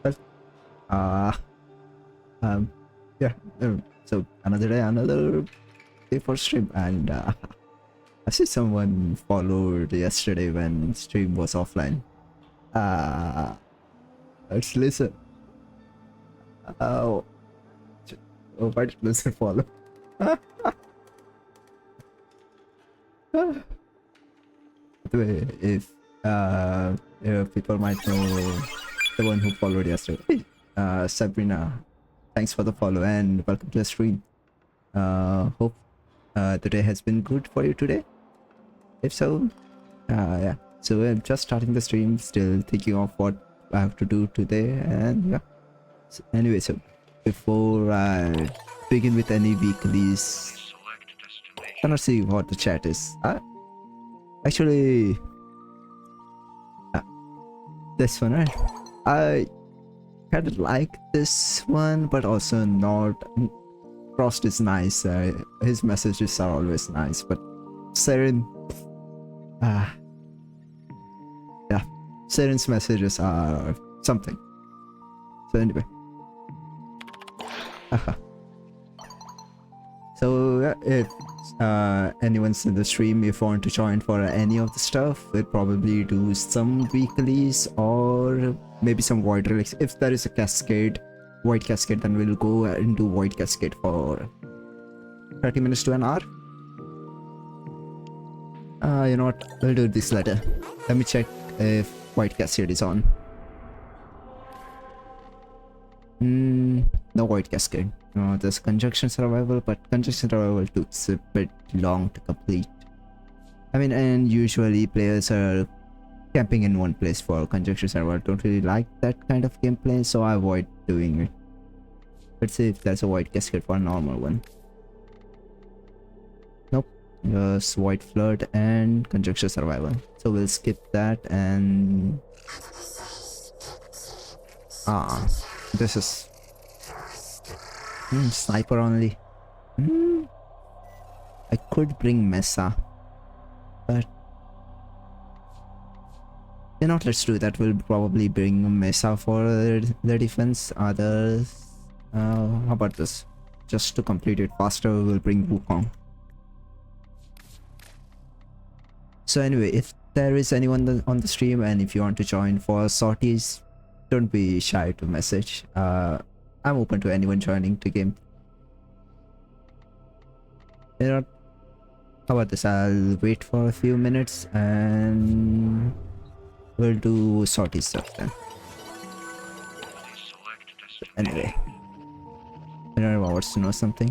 Well, uh, um, yeah. So another day, another day for stream, and I see someone followed yesterday when stream was offline. Uh, let's listen. Oh, why did listen follow? By the way, if people might know the one who followed yesterday. Hey, Sabrina, thanks for the follow and welcome to the stream. Hope the day has been good for you today. If so, yeah. So I'm just starting the stream, still thinking of what I have to do today, and yeah. So anyway, so before I begin with any weeklies, I cannot see what the chat is. Actually, uh, this one, right? I kind of like this one, but also not. Frost is nice. His messages are always nice, but Seren, yeah, Seren's messages are something. So anyway, so if anyone's in the stream, if you want to join for any of the stuff, we'll probably do some weeklies or maybe some void relics. If there is a cascade, void cascade, then we'll go and do void cascade for 30 minutes to an hour. You know what? We'll do this later. Let me check if White Cascade is on. No White Cascade. No, there's Conjunction Survival, but Conjunction Survival takes a bit long to complete. I mean, and usually players are camping in one place for Conjunction Survival. Don't really like that kind of gameplay, so I avoid doing it. Let's see if there's a White Cascade for a normal one. Nope. Just White Flood and Conjunction Survival. So we'll skip that and... this is... sniper only. I could bring Mesa, but... You know what, let's do that. We'll probably bring Mesa for the defense. Others... how about this? Just to complete it faster, we'll bring Wukong. So anyway, if there is anyone on the stream and if you want to join for sorties, don't be shy to message. I'm open to anyone joining the game. You know, how about this? I'll wait for a few minutes and we'll do sortie stuff then. Anyway, anyone wants to know something?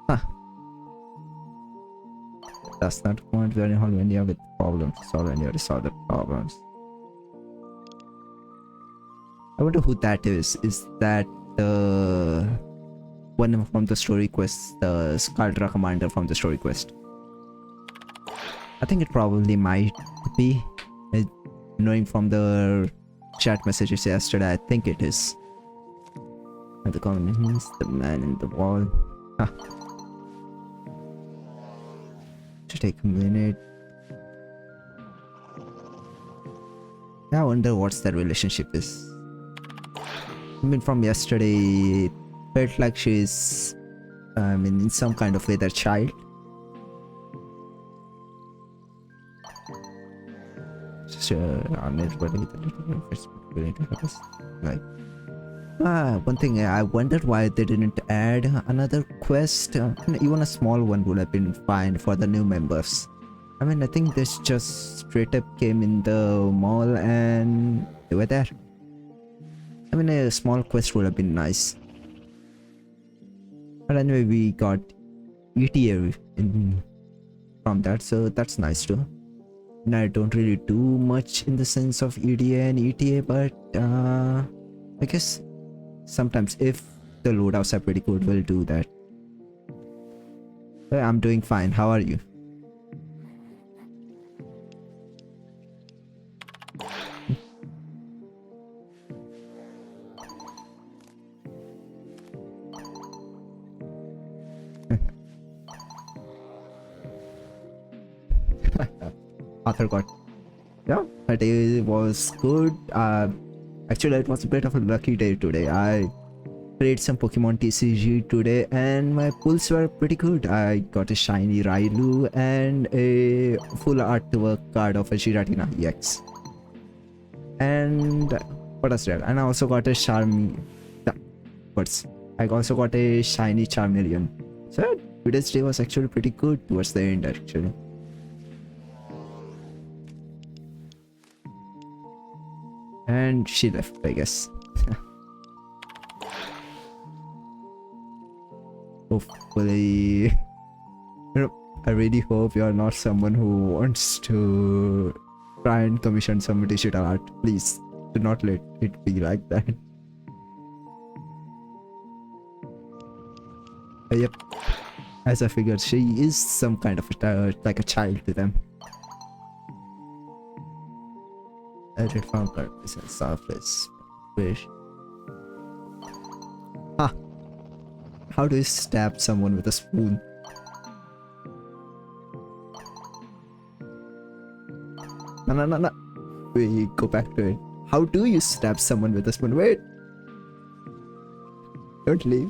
Huh. That's not point very hard when you have with problems to solve and you already solve the problems. I wonder who that is. Is that the one from the story quest, the Skaldra commander from the story quest? I think it probably might be. Knowing from the chat messages yesterday, I think it is. And the comment is the man in the wall. Huh. To take a minute. I wonder what's their relationship is. I mean, from yesterday, it felt like she's, in some kind of way, their child. Sure, on everybody with a little bit of responsibility for us. Like, one thing I wondered why they didn't add another quest. Even a small one would have been fine for the new members. I mean, I think this just straight up came in the mall and they were there. I mean, a small quest would have been nice. But anyway, we got ETA from that, so that's nice too. And I don't really do much in the sense of EDA and ETA, but I guess sometimes if the loadouts are pretty good, we'll do that. Hey, I'm doing fine. How are you? Arthur got... Yeah, my day was good. Actually, it was a bit of a lucky day today. I played some Pokemon TCG today and my pulls were pretty good. I got a shiny Railu and a full artwork card of a Giratina EX. And what else did? And I also got a I also got a shiny Charmeleon. So today's day was actually pretty good towards the end actually. And she left, I guess. Hopefully, I really hope you're not someone who wants to try and commission some digital art. Please do not let it be like that. Yep, as I figured, she is some kind of like a child to them. Edit found purpose and surface. Wish. Ah. How do you stab someone with a spoon? No. Wait, go back to it. How do you stab someone with a spoon? Wait. Don't leave.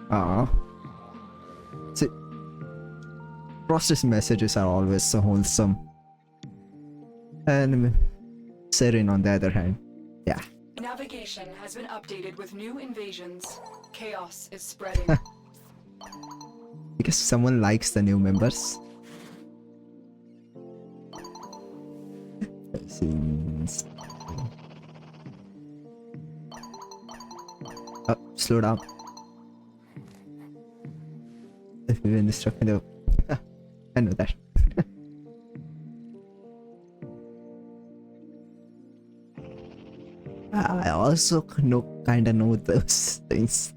Ah. See, Frost's messages are always so wholesome. And Serene on the other hand. Yeah. Navigation has been updated with new invasions. Chaos is spreading. Because someone likes the new members. Seems... Oh, slow down. If you've been stuck in the... I know that. I also kinda know those things.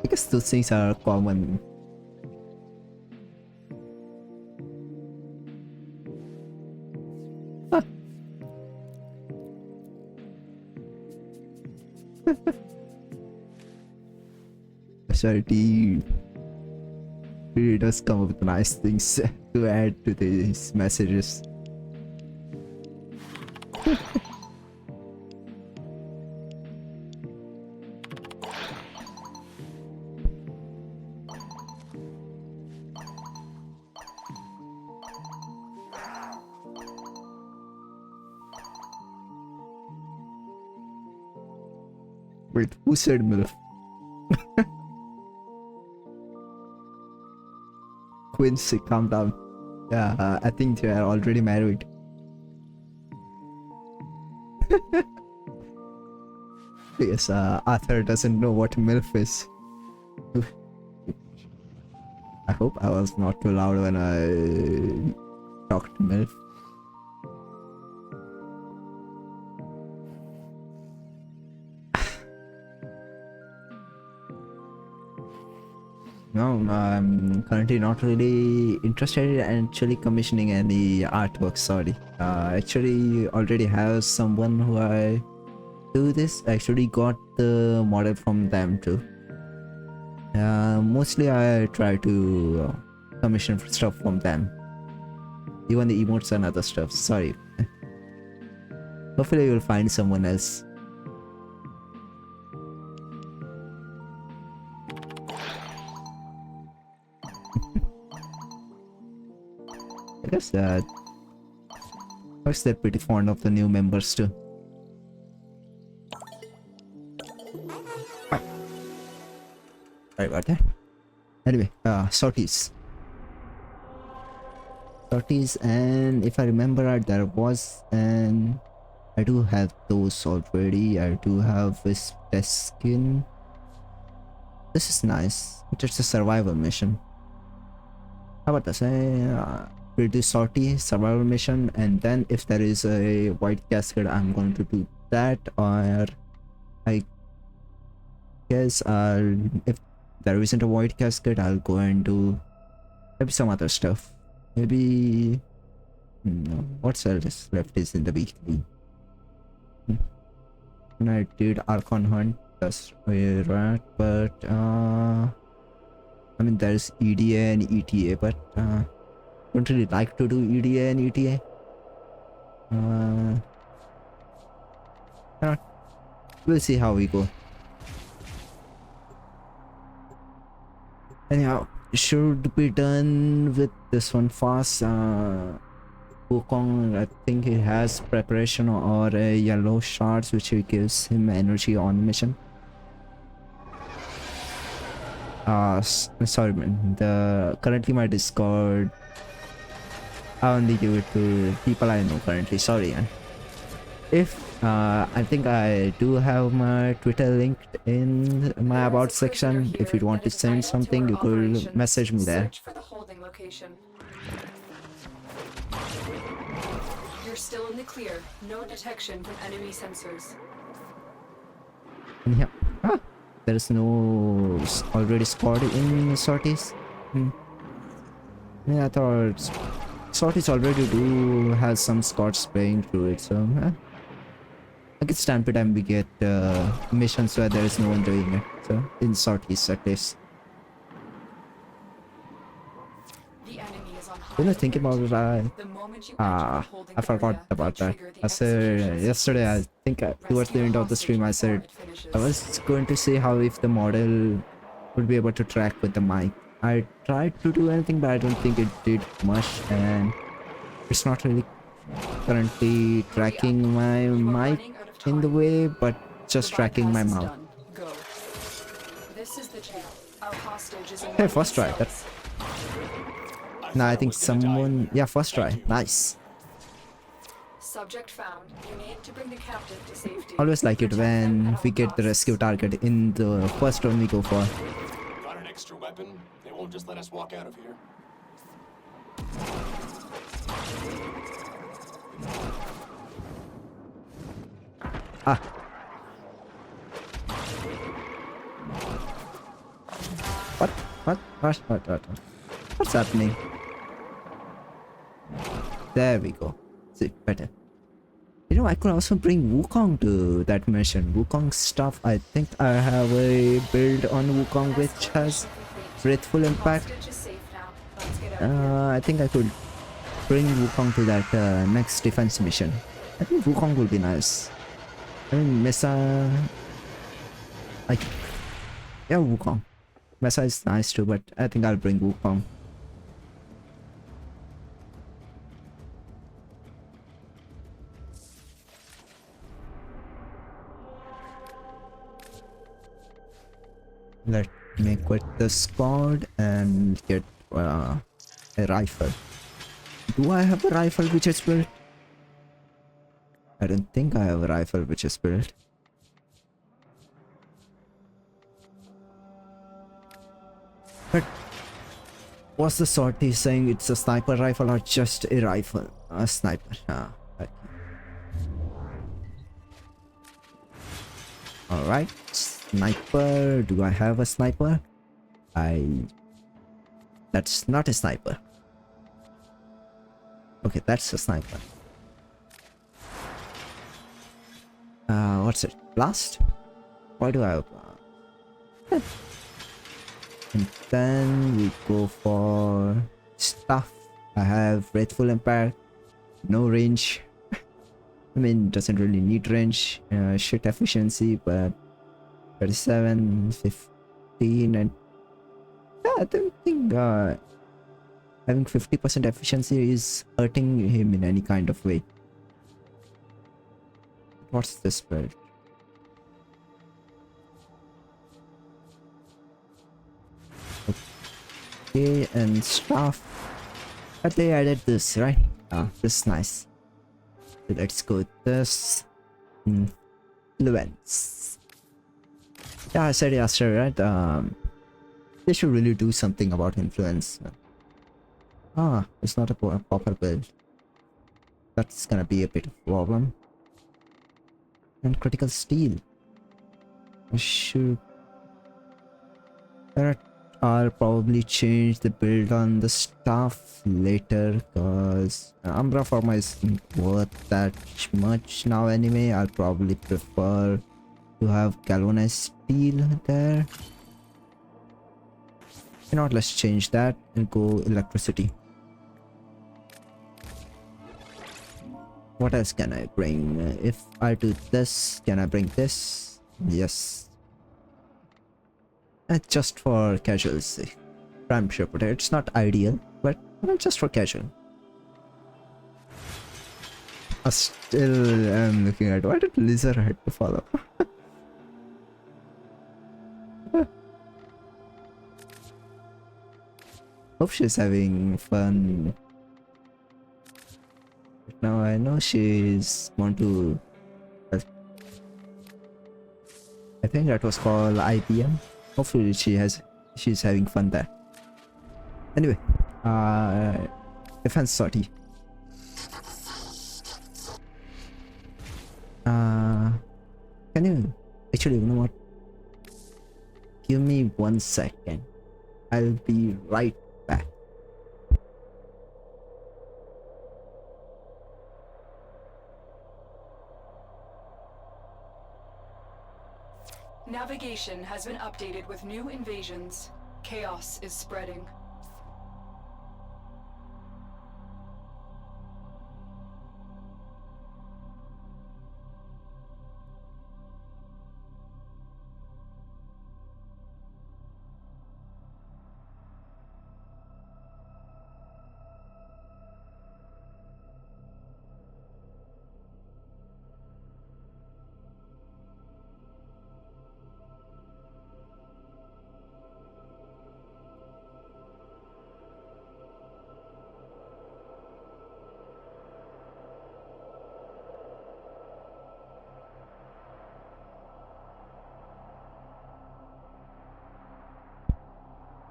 Because those things are common. Charity really does come up with nice things to add to these messages. Wait, who said MILF? Quincy, calm down. Yeah, I think they are already married. Yes, Arthur doesn't know what MILF is. I hope I was not too loud when I talked to MILF. No, I'm currently not really interested in actually commissioning any artwork, sorry. Actually already have someone who I do this. I actually got the model from them too. Mostly I try to commission stuff from them. Even the emotes and other stuff, sorry. Hopefully you'll find someone else. I guess they're pretty fond of the new members too. Sorry about that. Anyway, sorties, and if I remember right, there was, and I do have those already. I do have this test skin. This is nice. It's a survival mission. How about this? Reduce sortie, survival mission, and then if there is a white casket, I'm going to do that, or I guess if there isn't a white casket, I'll go and do maybe some other stuff. Maybe no, what's else left is in the weekly. when I did Archon Hunt. That's right, but I mean there's EDA and ETA, but don't really like to do EDA and ETA. Uh, we'll see how we go. Anyhow, should be done with this one fast. Wukong, I think he has preparation or a yellow shards which gives him energy on mission. Sorry man, currently my Discord, I only give it to people I know currently. Sorry man. If I think I do have my Twitter linked in my about section. If you want to send something, you could message me there. You're still in the clear. No detection from enemy sensors. Yeah. There is no already squad in sorties. Yeah, I thought sorties already do has some squads playing through it, so I guess time to time we get missions where there is no one doing it. So in sorties at least. The enemy is on high When I think about it, I forgot about that. I said yesterday, I think towards the end of the stream, I said I was going to see how if the model would be able to track with the mic. I tried to do anything, but I don't think it did much, and it's not really currently tracking my mic in the way, but just tracking my mouth. Hey, first try. Nah, I think someone... Yeah, first try. Nice. Subject found. You need to bring the captive to safety. Always like it when we get the rescue target in the first one we go for. Got an extra weapon? They won't just let us walk out of here. What? What's happening? There we go. See, better. You know, I could also bring Wukong to that mission. Wukong stuff, I think I have a build on Wukong which has Wrathful Impact. I think I could bring Wukong to that next defense mission. I think Wukong will be nice. I mean, Mesa... yeah, Wukong. Mesa is nice too, but I think I'll bring Wukong. Let me quit the squad and get a rifle. Do I have a rifle which is built? I don't think I have a rifle which is built. But what's the sortie saying? It's a sniper rifle or just a rifle? A sniper. Okay. Alright. Sniper. Do I have a sniper? That's not a sniper. Okay, that's a sniper. What's it? Blast? Why do I have and then we go for stuff. I have Wrathful Impact. No range. I mean, doesn't really need range. Shit efficiency, but 37, 15, and yeah, I don't think having 50% efficiency is hurting him in any kind of way. What's this build? Okay, and stuff. But they added this, right? This is nice. So let's go with this. Influence. Yeah, I said yesterday, right? They should really do something about influence. It's not a proper build. That's gonna be a bit of a problem. And critical steel. Shoot. There are I'll probably change the build on the staff later because Umbra Forma isn't worth that much now anyway. I'll probably prefer to have galvanized steel there. You know what, let's change that and go electricity. What else can I bring? If I do this, can I bring this? Yes. Just for casuals. I'm sure, but it's not ideal, but just for casual. I still am looking at why did Lizard have to follow? Hope she's having fun. Now I know she's want to. I think that was called IBM. Hopefully she's having fun there. Anyway, defense sortie. Can you actually, you know what? Give me 1 second. I'll be right back. Navigation has been updated with new invasions. Chaos is spreading.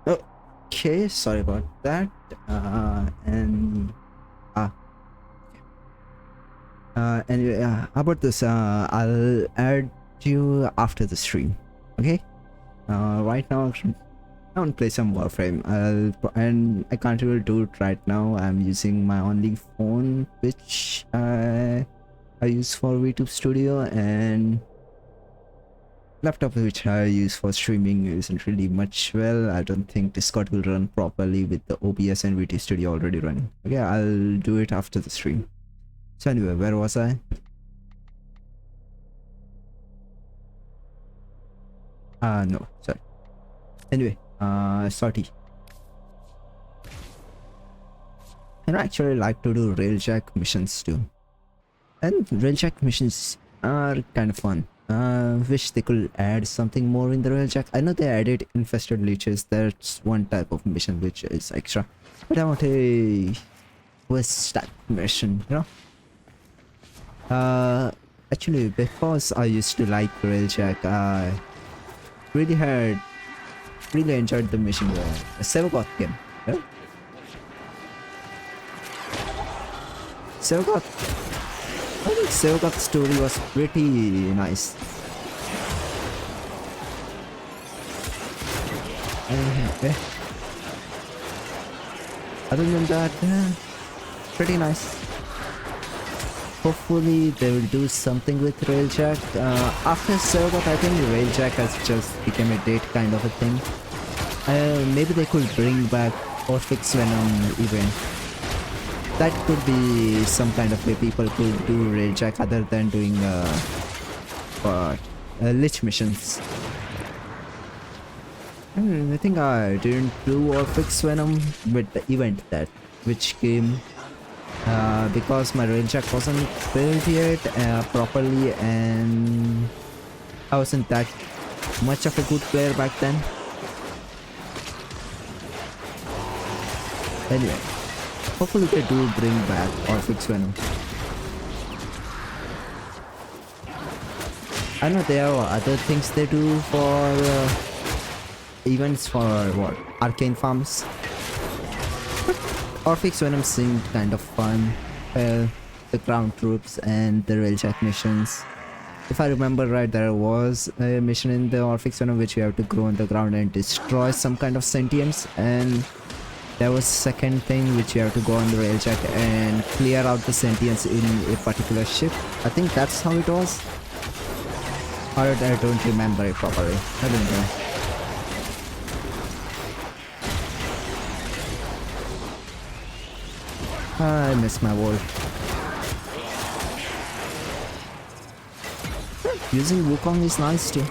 Okay, sorry about that. Anyway, how about this? I'll add you after the stream. Okay. Right now, I want to play some Warframe. And I can't really do it right now. I'm using my only phone, which I use for VTube Studio, and laptop which I use for streaming isn't really much well. I don't think Discord will run properly with the OBS and VT Studio already running. Okay, I'll do it after the stream. So anyway, where was I? No, sorry. Anyway, sortie. And I actually like to do railjack missions too. And railjack missions are kind of fun. Wish they could add something more in the railjack. I know they added infested leeches. That's one type of mission which is extra. But I want a quest type mission, you know? Actually, because I used to like railjack, I really enjoyed the mission where a Sevagoth game. Yeah? I think Sevagoth's story was pretty nice. Okay. Other than that, pretty nice. Hopefully they will do something with railjack. After Sevagoth, I think railjack has just become a date kind of a thing. Maybe they could bring back or fix Venom event. That could be some kind of way people could do railjack other than doing lich missions. I think I didn't do or fix Venom with the event that which came because my railjack wasn't built yet properly, and I wasn't that much of a good player back then. Anyway, hopefully they do bring back or fix Venom. I know there are other things they do for events for what? Arcane farms. Orphix Venom seemed kind of fun. The ground troops and the railjack missions. If I remember right, there was a mission in the Orphic Zone in which you have to go on the ground and destroy some kind of sentience, and there was second thing which you have to go on the railjack and clear out the sentience in a particular ship. I think that's how it was. Or I don't remember it properly. I don't know. I miss my world. Using Wukong is nice too.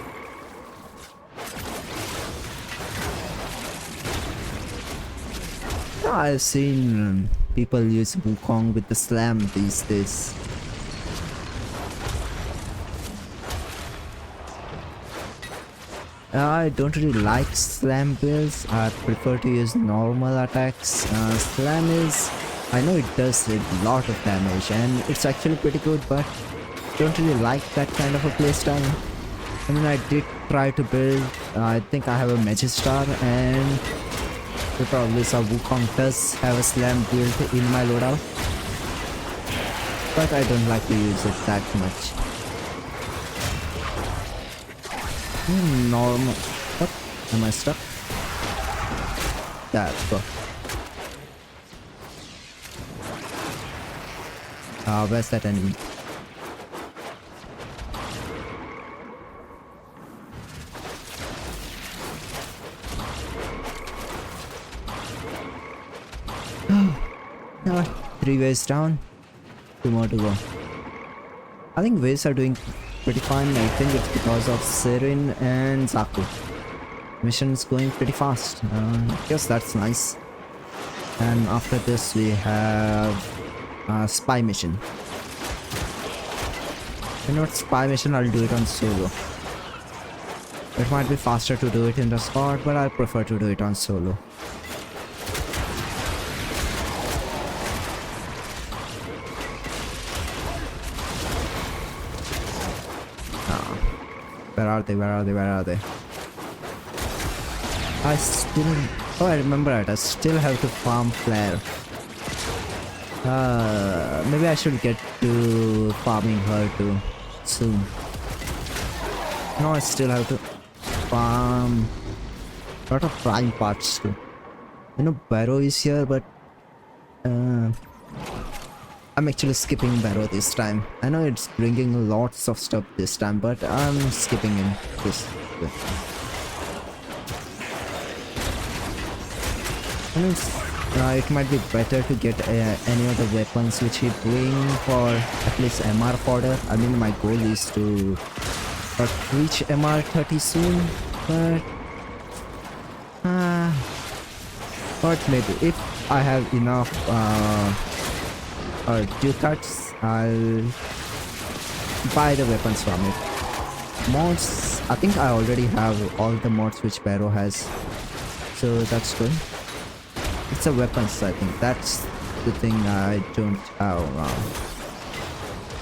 I've seen people use Wukong with the slam these days. I don't really like slam builds. I prefer to use normal attacks. Slam is, I know it does a lot of damage and it's actually pretty good, but don't really like that kind of a playstyle. I mean, I did try to build, I think I have a Magistar, and you probably saw Wukong does have a slam build in my loadout, but I don't like to use it that much. Normal. What? Am I stuck? There, go. Where's that enemy? Three waves down. Two more to go. I think waves are doing pretty fine. I think it's because of Sirin and Zaku. Mission's going pretty fast. I guess that's nice. And after this we have spy mission. You know what, spy mission I'll do it on solo. It might be faster to do it in the squad, but I prefer to do it on solo. Where are they? Where are they? Where are they? I still... Oh, I remember it. I still have to farm flare. Maybe I should get to farming her too soon. No, I still have to farm a lot of prime parts too. You know, Barrow is here, but I'm actually skipping Barrow this time. I know it's bringing lots of stuff this time, but I'm skipping in this. It might be better to get any of the weapons which we bring for at least MR fodder. I mean, my goal is to reach MR 30 soon, but maybe if I have enough ducats, I'll buy the weapons from it. Mods, I think I already have all the mods which Barrow has, so that's good. It's a weapons, I think. That's the thing I don't have.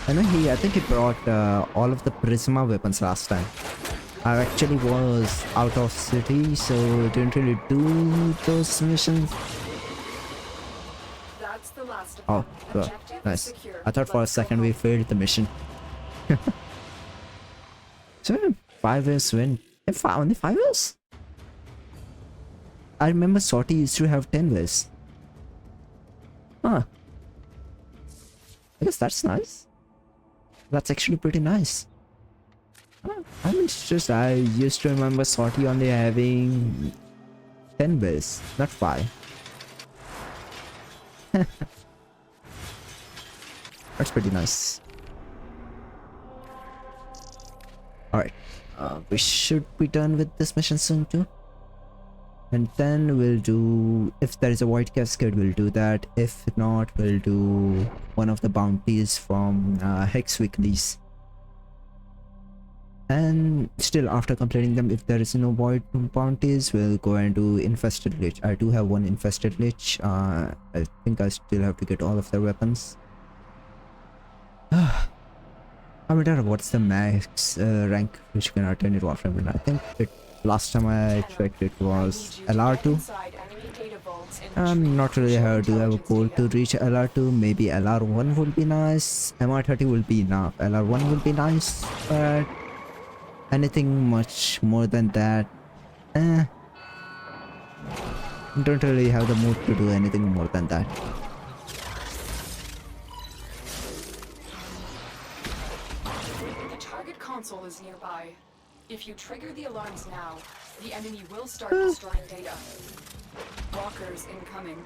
I know I think he brought all of the Prisma weapons last time. I actually was out of city, so didn't really do those missions. That's the last of Oh, them. good. Objective Nice. secure. I thought for a Let's second go we home. failed the mission. So 5 years win. Only 5 years? I remember Sortie used to have 10 waves. Huh. I guess that's nice. That's actually pretty nice. I mean, it's just I used to remember Sortie only having 10 waves, not 5. That's pretty nice. Alright. We should be done with this mission soon too. And then we'll do, if there is a white cascade, we'll do that. If not, we'll do one of the bounties from Hex Weeklies. And still, after completing them, if there is no void bounties, we'll go and do Infested Lich. I do have one Infested Lich. I think I still have to get all of their weapons. I wonder what's the max rank which you can attain in Warframe. I think last time I checked it was I need you to get LR2. inside enemy data vault Relics in I'm not really Show how to have a intelligence goal to data. reach LR2. Maybe LR1 would be nice. MR30 will be enough. LR1 will be nice, but anything much more than that, eh, don't really have the mood to do anything more than that. The target console is nearby. If you trigger the alarms now, the enemy will start destroying data. Walkers incoming.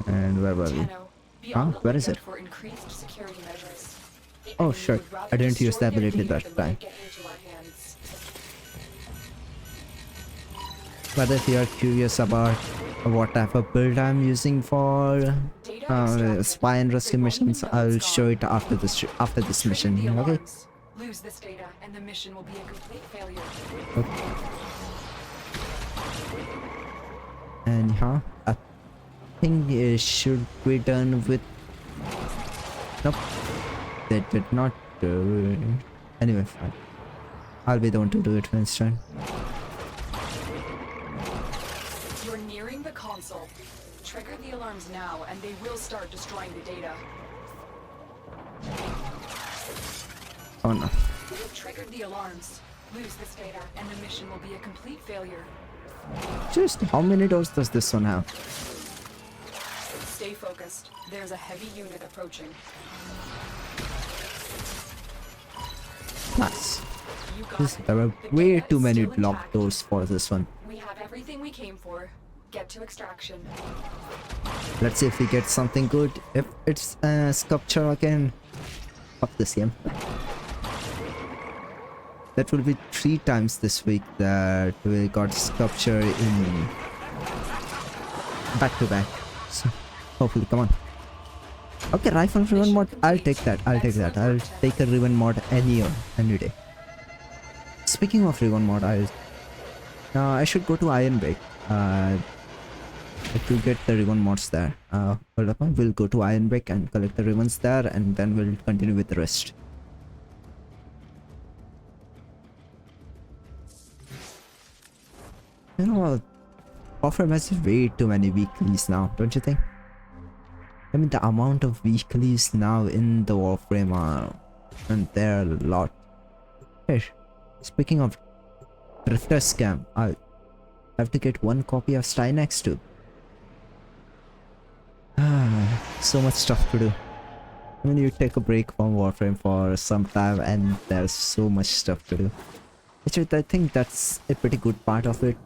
And where were we? Tenno, be on the Where is lookout it? for increased security measures. The Oh enemy shit, would rather I didn't use the destroy their ability data that than let time. it get into our hands. But if you're curious about what type of build I'm using for Data extracted. spy and rescue They won't even missions, know I'll it's show gone. it after this Trigger mission. the Okay. alarms. Lose this data, and the mission will be a complete failure. And I think it should be done with. Nope, they did not do it. Anyway, fine. I'll be the one to do it next time. You're nearing the console. Trigger the alarms now, and they will start destroying the data. Oh no. You've triggered the alarms. Lose this data, and the mission will be a complete failure. Just how many doors does this one have? Stay focused. There's a heavy unit approaching. Nice. You got it. There were The way data too is many still locked intact. doors for this one. We have everything we came for. Get to extraction. Let's see if we get something good. If it's a sculpture again. Fuck this game. That will be 3 times this week that we got sculpture in back to back. So hopefully, come on. Okay, rifle ribbon mod. I'll take that. I'll take that. I'll take a ribbon mod any day. Speaking of ribbon mod, I should go to Iron Break. To get the ribbon mods there. Hold up, we'll go to Iron Break and collect the ribbons there, and then we'll continue with the rest. You know what? Warframe has way too many weeklies now, don't you think? I mean, the amount of weeklies now in the Warframe are, and there are a lot. Hey, speaking of Drifter Scam, I have to get 1 copy of Stynex too. So much stuff to do. I mean, you take a break from Warframe for some time and there's so much stuff to do. Which I think that's a pretty good part of it.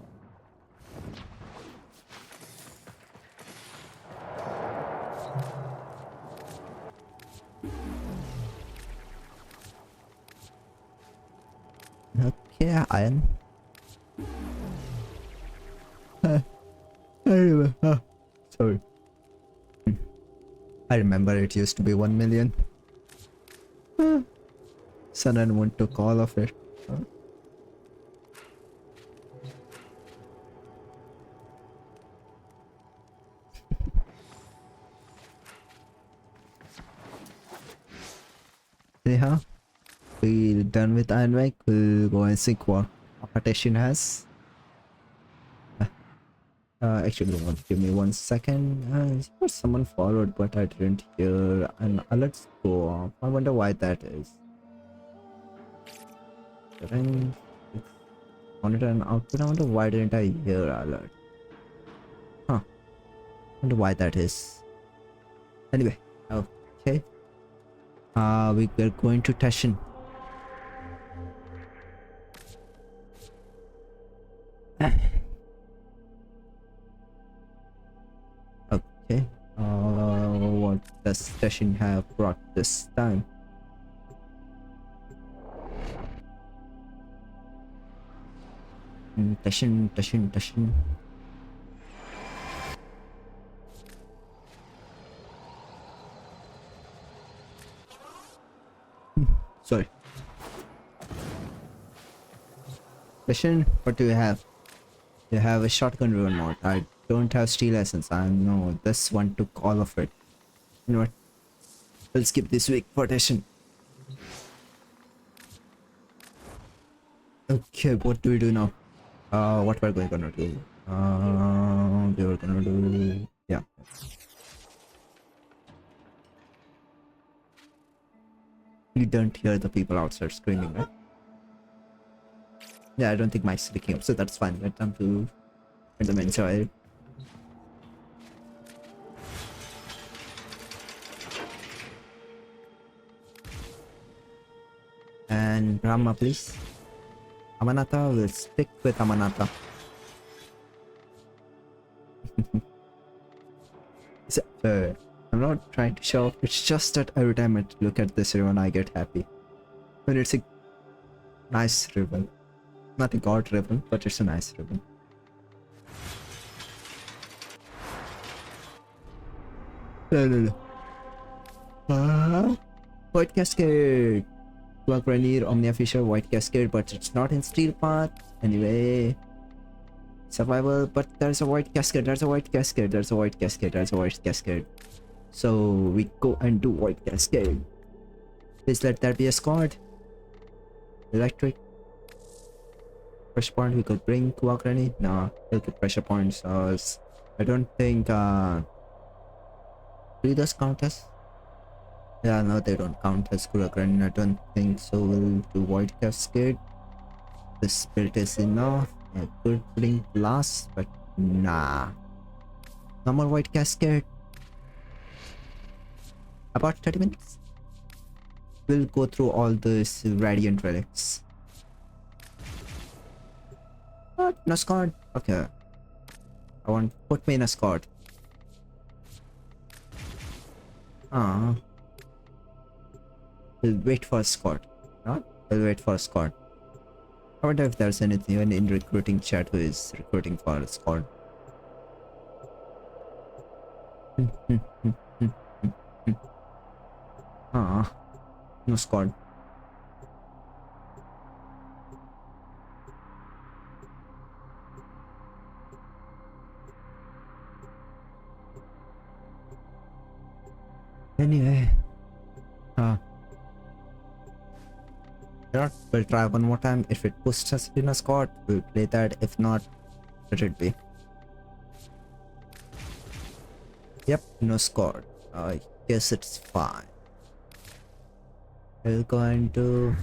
Okay, iron. Sorry. I remember it used to be 1 million. Sun and Moon took all of it. Yeah, we done with Iron Mike. We'll go and see what Tashin has. Actually, give me 1 second. Someone followed, but I didn't hear an alerts go off. I wonder why that is. Range, monitor and output. I wonder why didn't I hear alert. Huh. Wonder why that is. Anyway, okay. We're going to Tashin. Okay. What does Tashin have brought this time? Tashin. Sorry. Tashin, what do you have? You have a shotgun rune mod. I don't have steel essence. I know this one took all of it. You know what? We'll skip this week for Tashin. Okay, what do we do now? What we're gonna do? We were gonna do... Yeah. You don't hear the people outside screaming, right? Yeah, I don't think Mike's picking up, so that's fine. Let them to let them enjoy it. And Brahma, please. Amanata will stick with Amanata. I'm not trying to show off. It's just that every time I look at this ribbon, I get happy. But it's a nice ribbon. Not a god ribbon, but it's a nice ribbon. No. White Cascade. Plug Rainier, Omnia Fisher, White Cascade, but it's not in Steel Path. Anyway. Survival, but there's a White Cascade, there's a White Cascade, there's a White Cascade, there's a White Cascade. So we go and do White Cascade. Please let that be a squad. Electric. Pressure point, we could bring Kuwakrani. Nah, he'll get pressure points. I don't think Leaders count as? Yeah, no, they don't count as Kuwakrani. I don't think so. We'll do White Cascade. The spirit is enough. I could bring Blast, but nah. No more White Cascade. About 30 minutes. We'll go through all these Radiant Relics. What? No squad? Okay. Put me in a squad. We'll wait for a squad. Not? We'll wait for a squad. I wonder if there's anyone in recruiting chat who is recruiting for a squad. No squad. Anyway, we'll try one more time. If it puts us in a squad, we'll play that. If not, let it be. Yep, no squad. I guess it's fine. We'll go into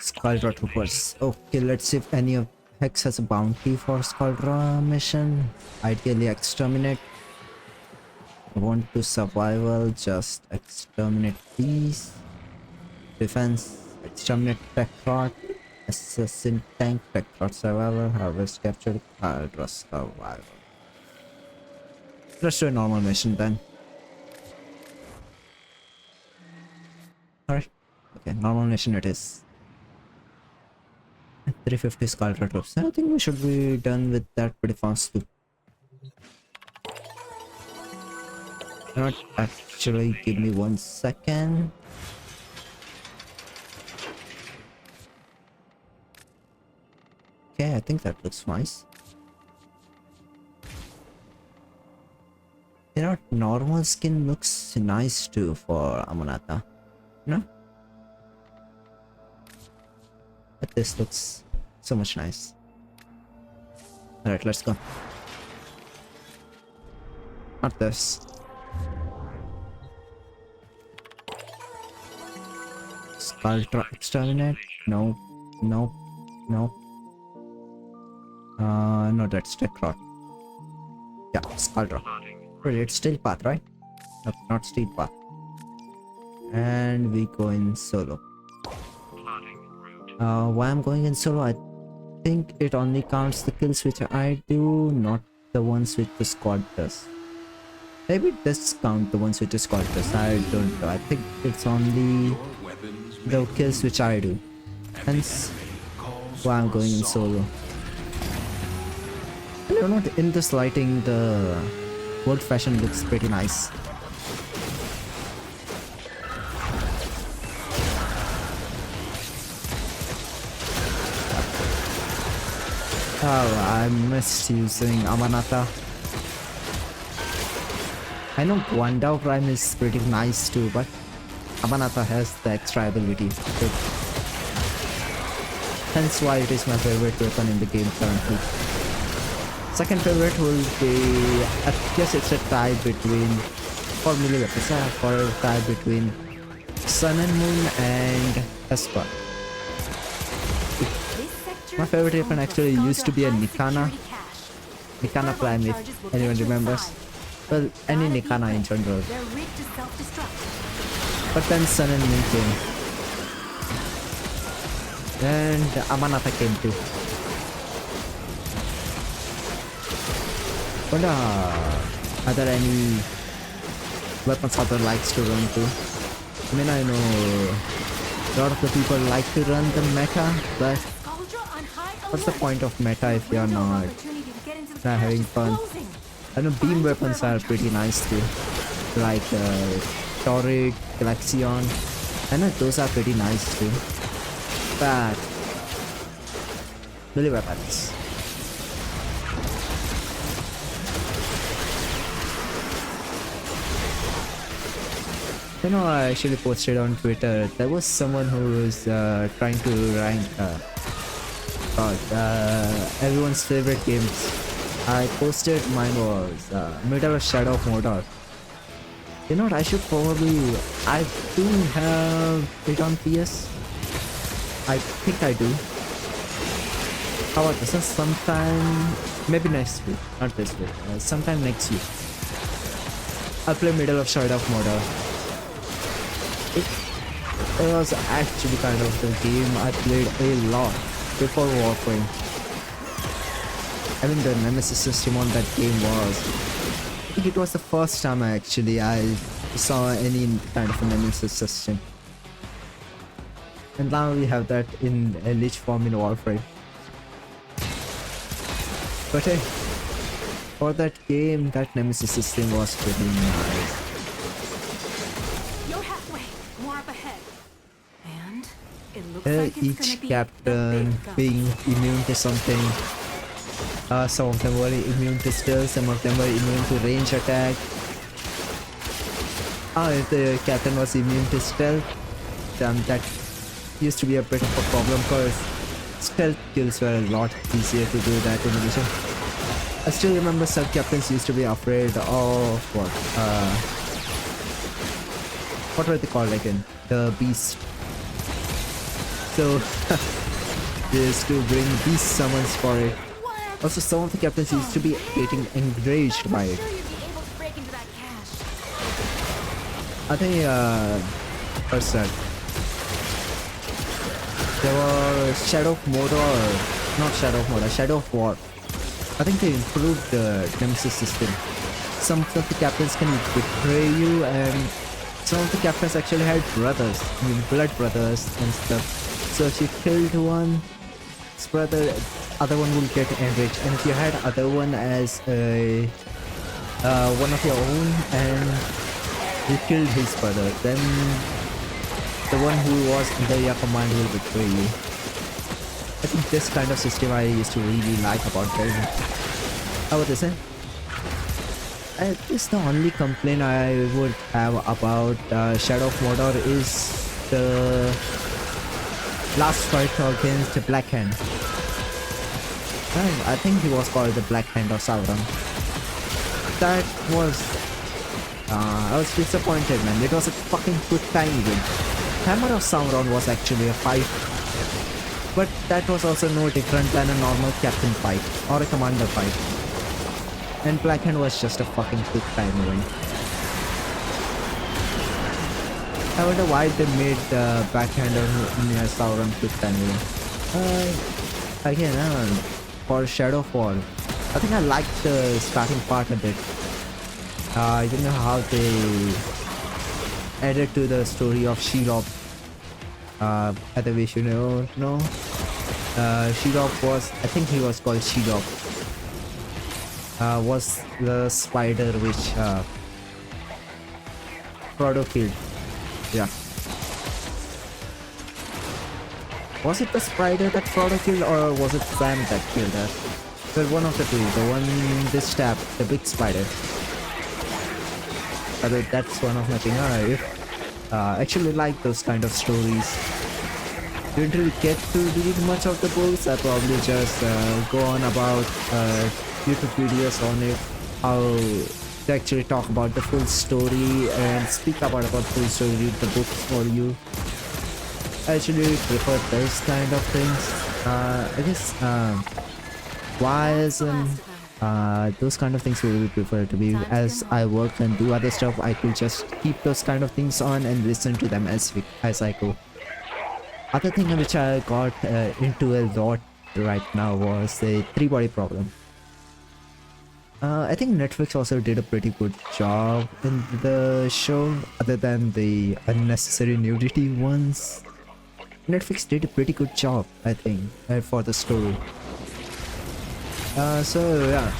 Skuldra Troopers. Okay, let's see if any of Hex has a bounty for Skuldra mission. Ideally exterminate. I want to survival, just exterminate these. Defense, exterminate tech rod. Assassin tank, tech rod survival, harvest capture, Hydra survival. Let's do a normal mission then. Alright. Okay, normal mission it is. 350 Skuldra troops. I think we should be done with that pretty fast too. Not actually, give me 1 second. Okay, I think that looks nice. You know, normal skin looks nice too for Amanata. No? But this looks so much nice. Alright, let's go. Not this. Skuldra exterminate? No. No. No. No, that's Techrot. Yeah, Skuldra. Really, it's Steel Path, right? Nope, not Steel Path. And we go in solo. Why I'm going in solo? I think it only counts the kills which I do, not the ones which the squad does. Maybe it does count the ones which the squad does. I don't know. I think it's only the kills which I do. Hence why I'm going in solo. And you know, in this lighting, the old fashion looks pretty nice. Oh, I missed using Amanata. I know Guandao Prime is pretty nice too, but Amanata has the extra ability. hence why it is my favorite weapon in the game currently. Second favorite will be, I guess it's a tie between, for melee weapons, for a tie between Sun and Moon and Esper. My favorite weapon actually used to be a Nikana Prime, if anyone remembers. Well, any Nikana in general. But then Sun and Moon came. And Amanata came too. But are there any weapons other likes to run to? I mean, I know a lot of the people like to run the meta, but what's the point of meta if you're not having fun? I know beam weapons are pretty nice too, like Toric, Galaxion. I know those are pretty nice too, but melee weapons. You know, I actually posted on Twitter, there was someone who was trying to rank everyone's favorite games. I posted mine was Middle of Shadow of Mordor. You know what, I should probably, I do have it on PS. I think I do. How about this? Sometime, maybe next week, not this week, sometime next week. I'll play Middle of Shadow of Mordor. It was actually kind of the game I played a lot before Warframe. I mean, the Nemesis system on that game was, I think it was the first time I saw any kind of a Nemesis system. And now we have that in a Lich form in Warframe. But hey, for that game, that Nemesis system was pretty nice. Each captain being immune to something. Some of them were immune to stealth, some of them were immune to range attack. If the captain was immune to stealth, that used to be a bit of a problem because stealth kills were a lot easier to do that in addition. I still remember some captains used to be afraid of what were they called again? The beast. So they used to bring beast summons for it. Also, some of the captains used to be getting enraged by it. I think what's that? There was Shadow of Mordor, not Shadow of Mordor, Shadow of War. I think they improved the Nemesis system. Some of the captains can betray you, and some of the captains actually had brothers, I mean blood brothers and stuff. So if you killed one, his brother, other one will get enriched. And if you had other one as a one of your own and you killed his brother, then the one who was under your command will betray you. I think this kind of system I used to really like about gaming. How about this? I guess the only complaint I would have about Shadow of Mordor is the last fight against the Black Hand. I think he was called the Black Hand of Sauron. That was... I was disappointed, man. It was a fucking quick time win. Hammer of Sauron was actually a fight. But that was also no different than a normal captain fight or a commander fight. And Black Hand was just a fucking quick time win. I wonder why they made the Backhand of Sauron quick time win. Again, for Shadow of War, I think I liked the starting part a bit. You know how they added to the story of Shelob. At the wish, you know, no? Shelob was, I think he was called Shelob. Was the spider which Frodo killed. Yeah. Was it the spider that Frodo killed, or was it Sam that killed her? Well, one of the two. The one this stab, the big spider. That's one of my things. I actually like those kind of stories. didn't really get to read much of the books. I probably just go on about YouTube videos on it, how to actually talk about the full story and speak about full story, read the books for you. I actually prefer those kind of things. I guess wires and those kind of things we will prefer to be. As I work and do other stuff, I could just keep those kind of things on and listen to them as I go. Other thing which I got into a lot right now was a 3-body problem. I think Netflix also did a pretty good job in the show, other than the unnecessary nudity ones. Netflix did a pretty good job, I think, for the story. So yeah,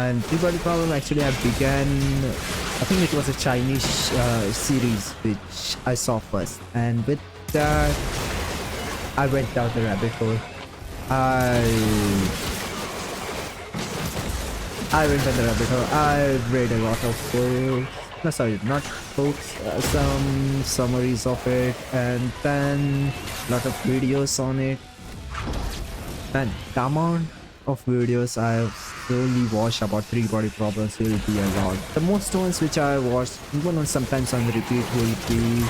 and 3-body problem actually I think it was a Chinese series which I saw first, and with that I went down the rabbit hole. I went down the rabbit hole. I read a lot of books. No, sorry, not books. Some summaries of it, and then a lot of videos on it. And the amount of videos I've slowly watched about 3-body problems will be a lot. The most ones which I watched, even on sometimes on repeat, will be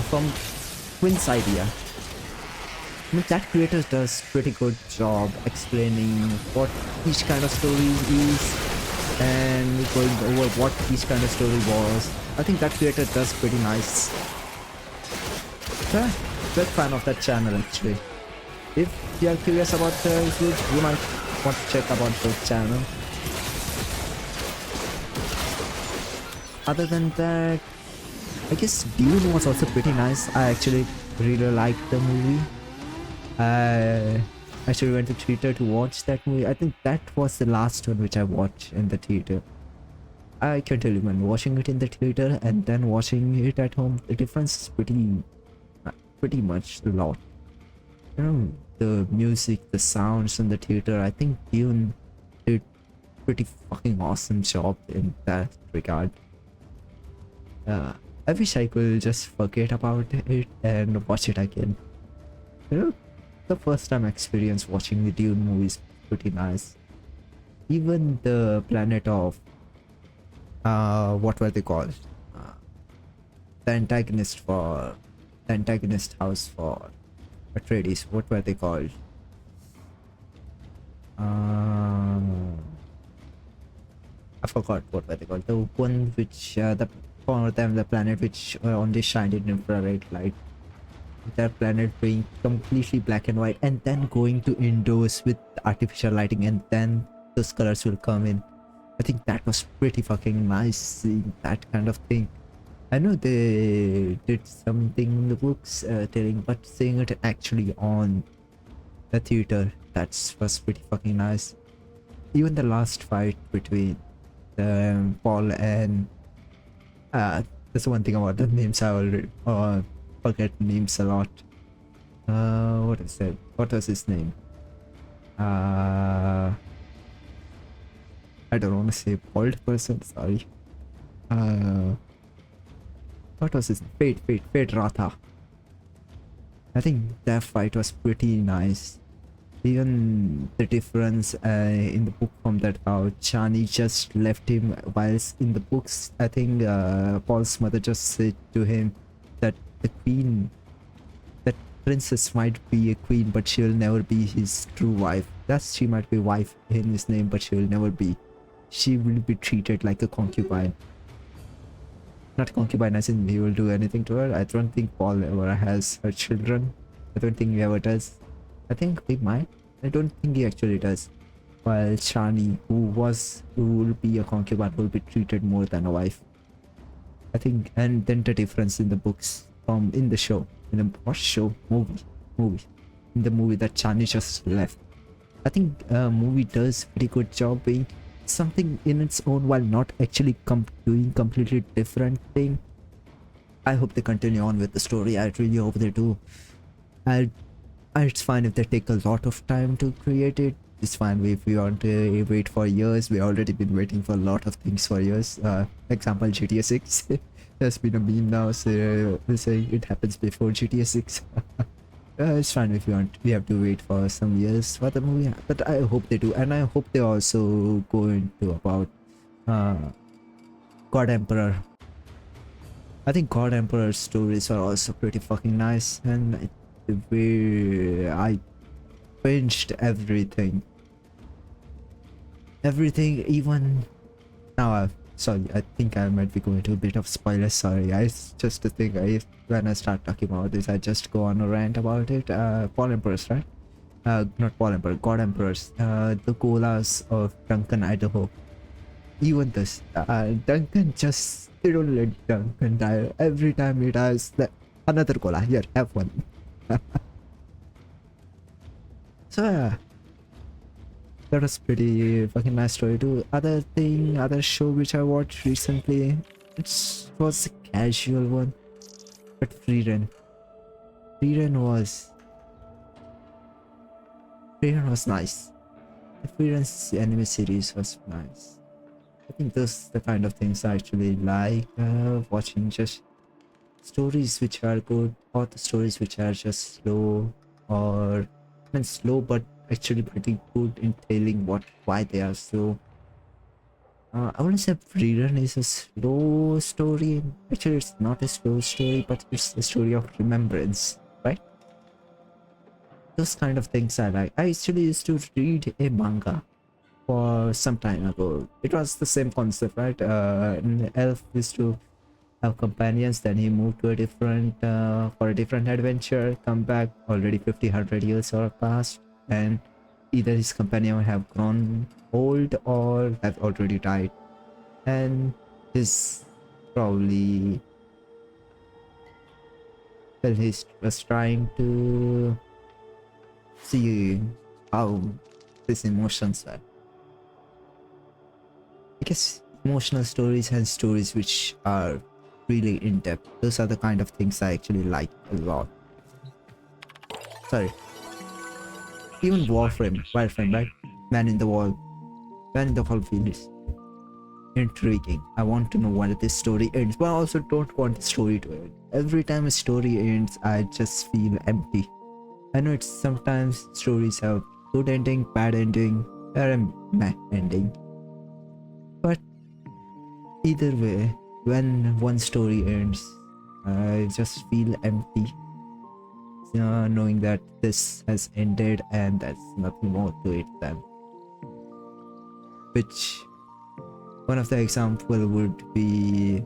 from Quinn's idea. I mean, that creator does pretty good job explaining what each kind of story is and going over what each kind of story was. I think that creator does pretty nice. Yeah, big fan of that channel actually. If you are curious about the group, you might want to check about the channel. Other than that, I guess Dune was also pretty nice. I actually really liked the movie. I actually went to theater to watch that movie. I think that was the last one which I watched in the theater. I can't tell you, man, watching it in the theater and then watching it at home, the difference is pretty much a lot. You know, the music, the sounds in the theater, I think Dune did pretty fucking awesome job in that regard. I wish I could just forget about it and watch it again. You know, the first time experience watching the Dune movie is pretty nice. Even the planet of what were they called? The antagonist house for Atreides. What were they called? I forgot what were they called. The one which for them, the planet which only shined in infrared light. That planet being completely black and white, and then going to indoors with artificial lighting, and then those colors will come in. I think that was pretty fucking nice seeing that kind of thing. I know they did something in the books telling, but seeing it actually on the theater, that was pretty fucking nice. Even the last fight between Paul and that's one thing about the names I already forget names a lot. What is it? What was his name? I don't want to say bald person, sorry. What was his name? Fate Ratha. I think that fight was pretty nice. Even the difference in the book from that, how Chani just left him, whilst in the books I think Paul's mother just said to him that the queen, that princess might be a queen, but she will never be his true wife. Thus she might be wife in his name, but she will never be. She will be treated like a concubine. Not concubine as in he will do anything to her. I don't think Paul ever has her children. I don't think he ever does. I think he might. I don't think he actually does. While Shani, who will be a concubine, will be treated more than a wife. I think, and then the difference in the books from in the show, in the what show? Movie. In the movie that Shani just left. I think movie does pretty good job being something in its own while not actually doing completely different thing. I hope they continue on with the story. I really hope they do. It's fine if they take a lot of time to create it. It's fine if we want to wait for years. We've already been waiting for a lot of things for years. Example, GTA 6. There's been a meme now saying it happens before GTA 6. It's fine if you want. We have to wait for some years for the movie, but I hope they do, and I hope they also go into about uh, God Emperor. I think God Emperor stories are also pretty fucking nice, and the way I binged everything, even now. Sorry, I think I might be going to a bit of spoilers. Sorry, it's just a thing. When I start talking about this, I just go on a rant about it. Paul Emperors, right? Not Paul Emperor, God Emperors. The colas of Duncan, Idaho. Even this, Duncan just, they don't let Duncan die. Every time he dies, another cola. Here, have one. So yeah, that was pretty fucking nice story too. Other show which I watched recently, it was a casual one, but Freedom. Freedom was nice. The Freedom's anime series was nice. I think those the kind of things I actually like watching, just stories which are good, or the stories which are just slow, or I mean slow but actually pretty good in telling why they are slow. I wouldn't say Freedom is a slow story. Actually, it's not a slow story, but it's a story of remembrance, right? Those kind of things I like. I actually used to read a manga for some time ago. It was the same concept, right? An elf used to have companions, then he moved to a different for a different adventure, come back, already 50-100 years are passed, and either his companion have grown old or have already died, and his probably, well, he was trying to see how his emotions were. I guess emotional stories and stories which are really in depth, those are the kind of things I actually like a lot. Sorry, even Warframe, right? Man in the Wall feels intriguing. I want to know when this story ends, but I also don't want the story to end. Every time a story ends, I just feel empty. I know it's sometimes stories have good ending, bad ending, or a meh ending, but either way, when one story ends, I just feel empty, knowing that this has ended and there's nothing more to it than. Which one of the example would be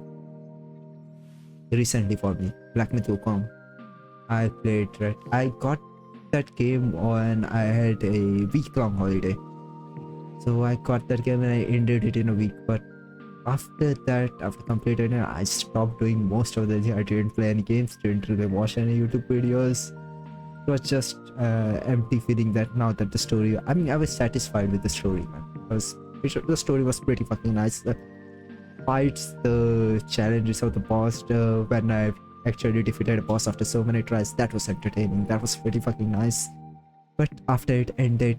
recently for me, Black Myth Wukong. I played it. I got that game when I had a week-long holiday. So I got that game and I ended it in a week. But after that, after completing it, I stopped doing most of the things. I didn't play any games, didn't really watch any YouTube videos. It was just empty feeling that now that the story, I mean, I was satisfied with the story, man. The story was pretty fucking nice. The fights, the challenges of the boss, when I actually defeated a boss after so many tries, that was entertaining. That was pretty fucking nice. But after it ended,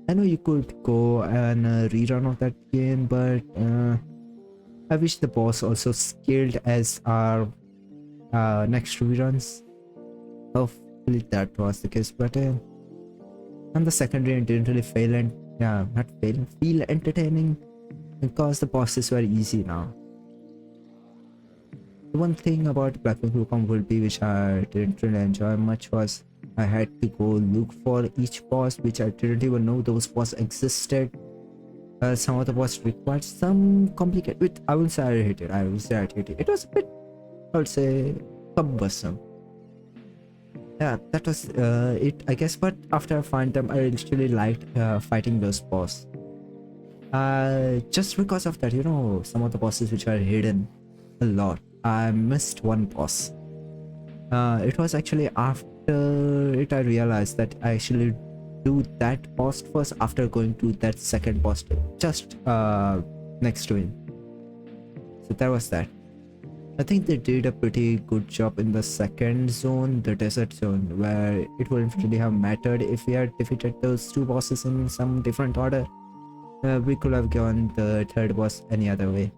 I know you could go and rerun of that game, but I wish the boss also scaled as our next reruns. Hopefully that was the case, but on the secondary it didn't really fail, and feel entertaining because the bosses were easy now. The one thing about Black Myth Wukong would be, which I didn't really enjoy much, was I had to go look for each boss, which I didn't even know those bosses existed. Some of the boss required some complicated. I will say I hated it. It was a bit, I would say, cumbersome. Yeah, that was it, I guess. But after I find them, I actually liked fighting those boss. Just because of that, some of the bosses which are hidden a lot. I missed one boss. It was actually after it I realized that I actually do that boss first after going to that second boss just next to him. So that was that. I think they did a pretty good job in the second zone, the desert zone, where it wouldn't really have mattered if we had defeated those two bosses in some different order. We could have gone the third boss any other way.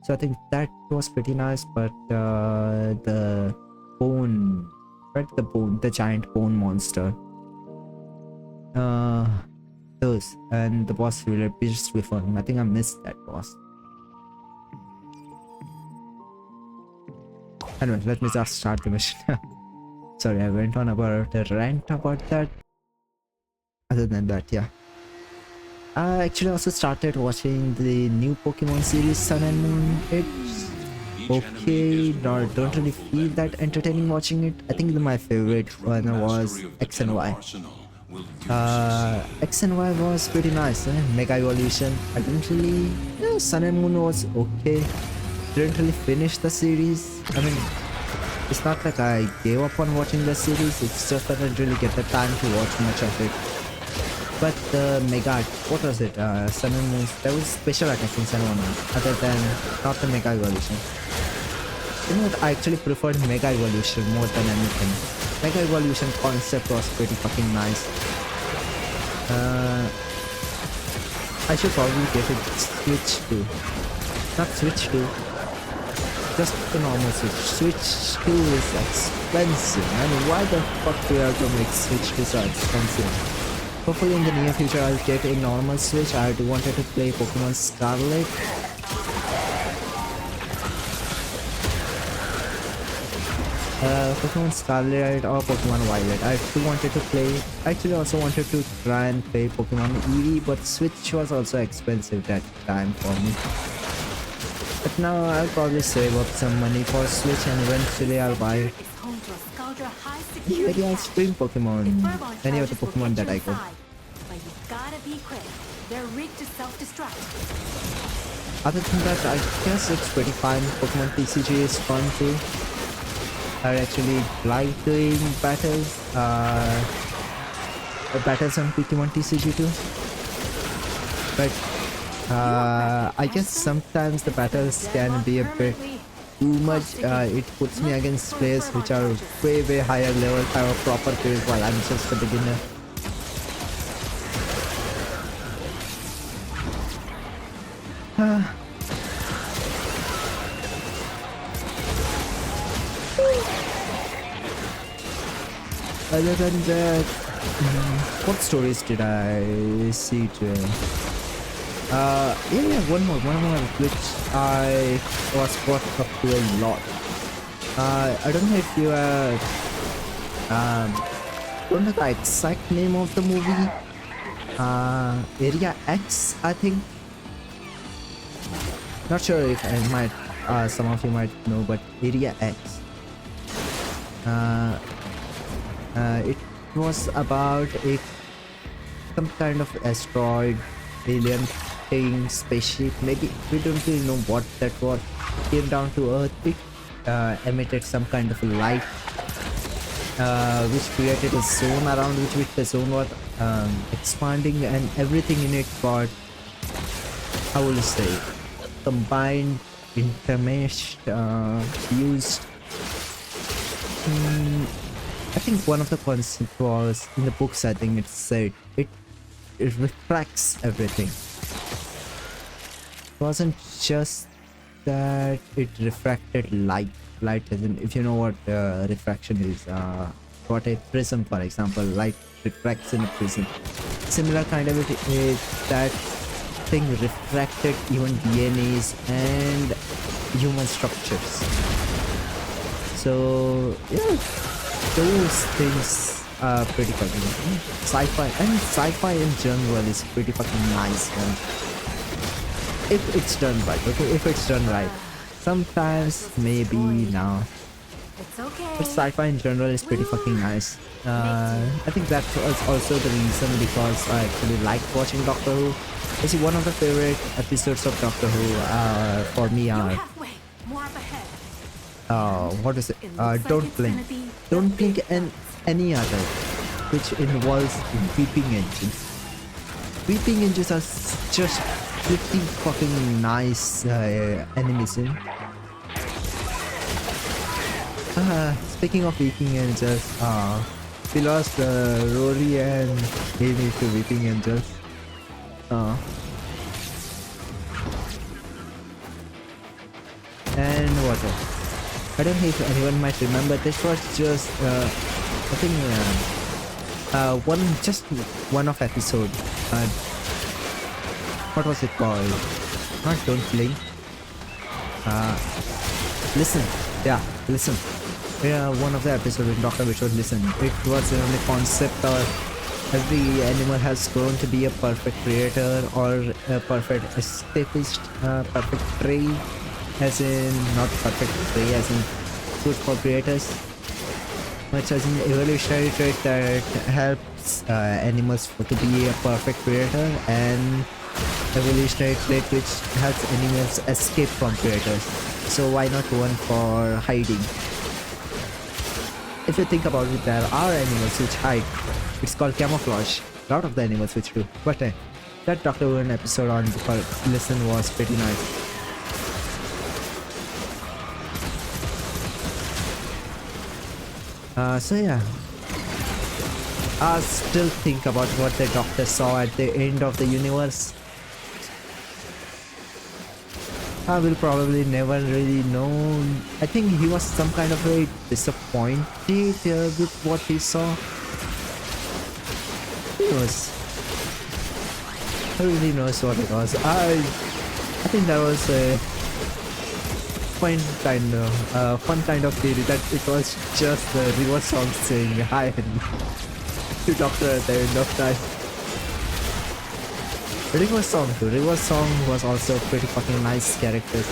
So I think that was pretty nice, but the bone right? The giant bone monster. Those and the boss really beast with fun. I think I missed that boss. Anyway, let me just start the mission. Sorry, I went on about a rant about that. Other than that, yeah. I actually also started watching the new Pokemon series Sun and Moon. It's okay, don't really feel that entertaining watching it. I think my favorite one was X and Y. X and Y was pretty nice, Mega Evolution. I didn't really... Yeah, Sun and Moon was okay. Didn't really finish the series. I mean, it's not like I gave up on watching the series, it's just that I didn't really get the time to watch much of it. But the Mega... what was it? Sun and Moon... there was special attack in Sun and Moon, other than not the Mega Evolution. You know what, I actually preferred Mega Evolution more than anything. Mega Evolution concept was pretty fucking nice. I should probably get it Switch to. Not Switch to. Just the normal Switch. Switch 2 is expensive. I mean, why the fuck do you have to make Switch 2 so expensive? Hopefully in the near future I'll get a normal Switch. I wanted to play Pokemon Scarlet. Pokemon Scarlet or Pokemon Violet. I actually wanted to play. I actually also wanted to try and play Pokemon Eevee, but Switch was also expensive that time for me. But now I'll probably save up some money for Switch and eventually I'll buy it. Maybe I'll stream Pokemon. Any of the Pokemon that I go. But you gotta be quick. They're rigged to self-destruct. Other than that, I guess it's pretty fine. Pokemon TCG is fun too. I actually like doing battles. Battles on Pokemon TCG too. But I guess sometimes the battles can be a bit too much. It puts me against players which are way higher level, have a proper build while I'm just a beginner. Other than that, what stories did I see today? Yeah, one more which I was brought up to a lot. I don't know if you don't know the exact name of the movie. Area X, I think. Not sure if I might, some of you might know, but Area X. It was about some kind of asteroid, alien thing, spaceship. Maybe we don't really know what that was. Came down to Earth. It emitted some kind of light, which created a zone around which the zone was expanding, and everything in it got, how will you say, combined, intermeshed, fused. I think one of the concepts was in the books. I think it said it refracts everything. It wasn't just that it refracted light. Light as in, if you know what refraction is, what a prism, for example, light refracts in a prism. Similar kind of it is that thing refracted even DNAs and human structures. So yeah. Those things are pretty fucking sci-fi, and sci-fi in general is pretty fucking nice, man. If it's done right, okay? If it's done right. Sometimes, maybe now. It's okay. But sci-fi in general is pretty fucking nice. I think that was also the reason because I actually like watching Doctor Who. You see, one of the favorite episodes of Doctor Who for me are... what is it? Don't Blink. Don't Blink and any other which involves weeping engines. Weeping engines are just pretty fucking nice animation. Speaking of weeping engines, we lost Rory and Amy to weeping angels. And what else? I don't know if anyone might remember. This was just I think one of episode. What was it called? Not Don't Blink. Listen. Yeah, listen. Yeah, one of the episode in Doctor which was Listen. It was on the concept of every animal has grown to be a perfect creator or a perfect escapist, perfect prey, as in not perfect prey, as in good for creators, which is an evolutionary trait that helps animals to be a perfect creator, and evolutionary trait which helps animals escape from predators. So why not one for hiding? If you think about it, there are animals which hide. It's called camouflage. A lot of the animals which do. But that Doctor Who episode on Listen was pretty nice. So yeah, I still think about what the Doctor saw at the end of the universe. I will probably never really know. I think he was some kind of a disappointed with what he saw. Who knows? Who really knows what it was? I think that was a fun kind of theory that it was just the River song saying hi to Doctor at the end of time. River song too. River song was also pretty fucking nice character.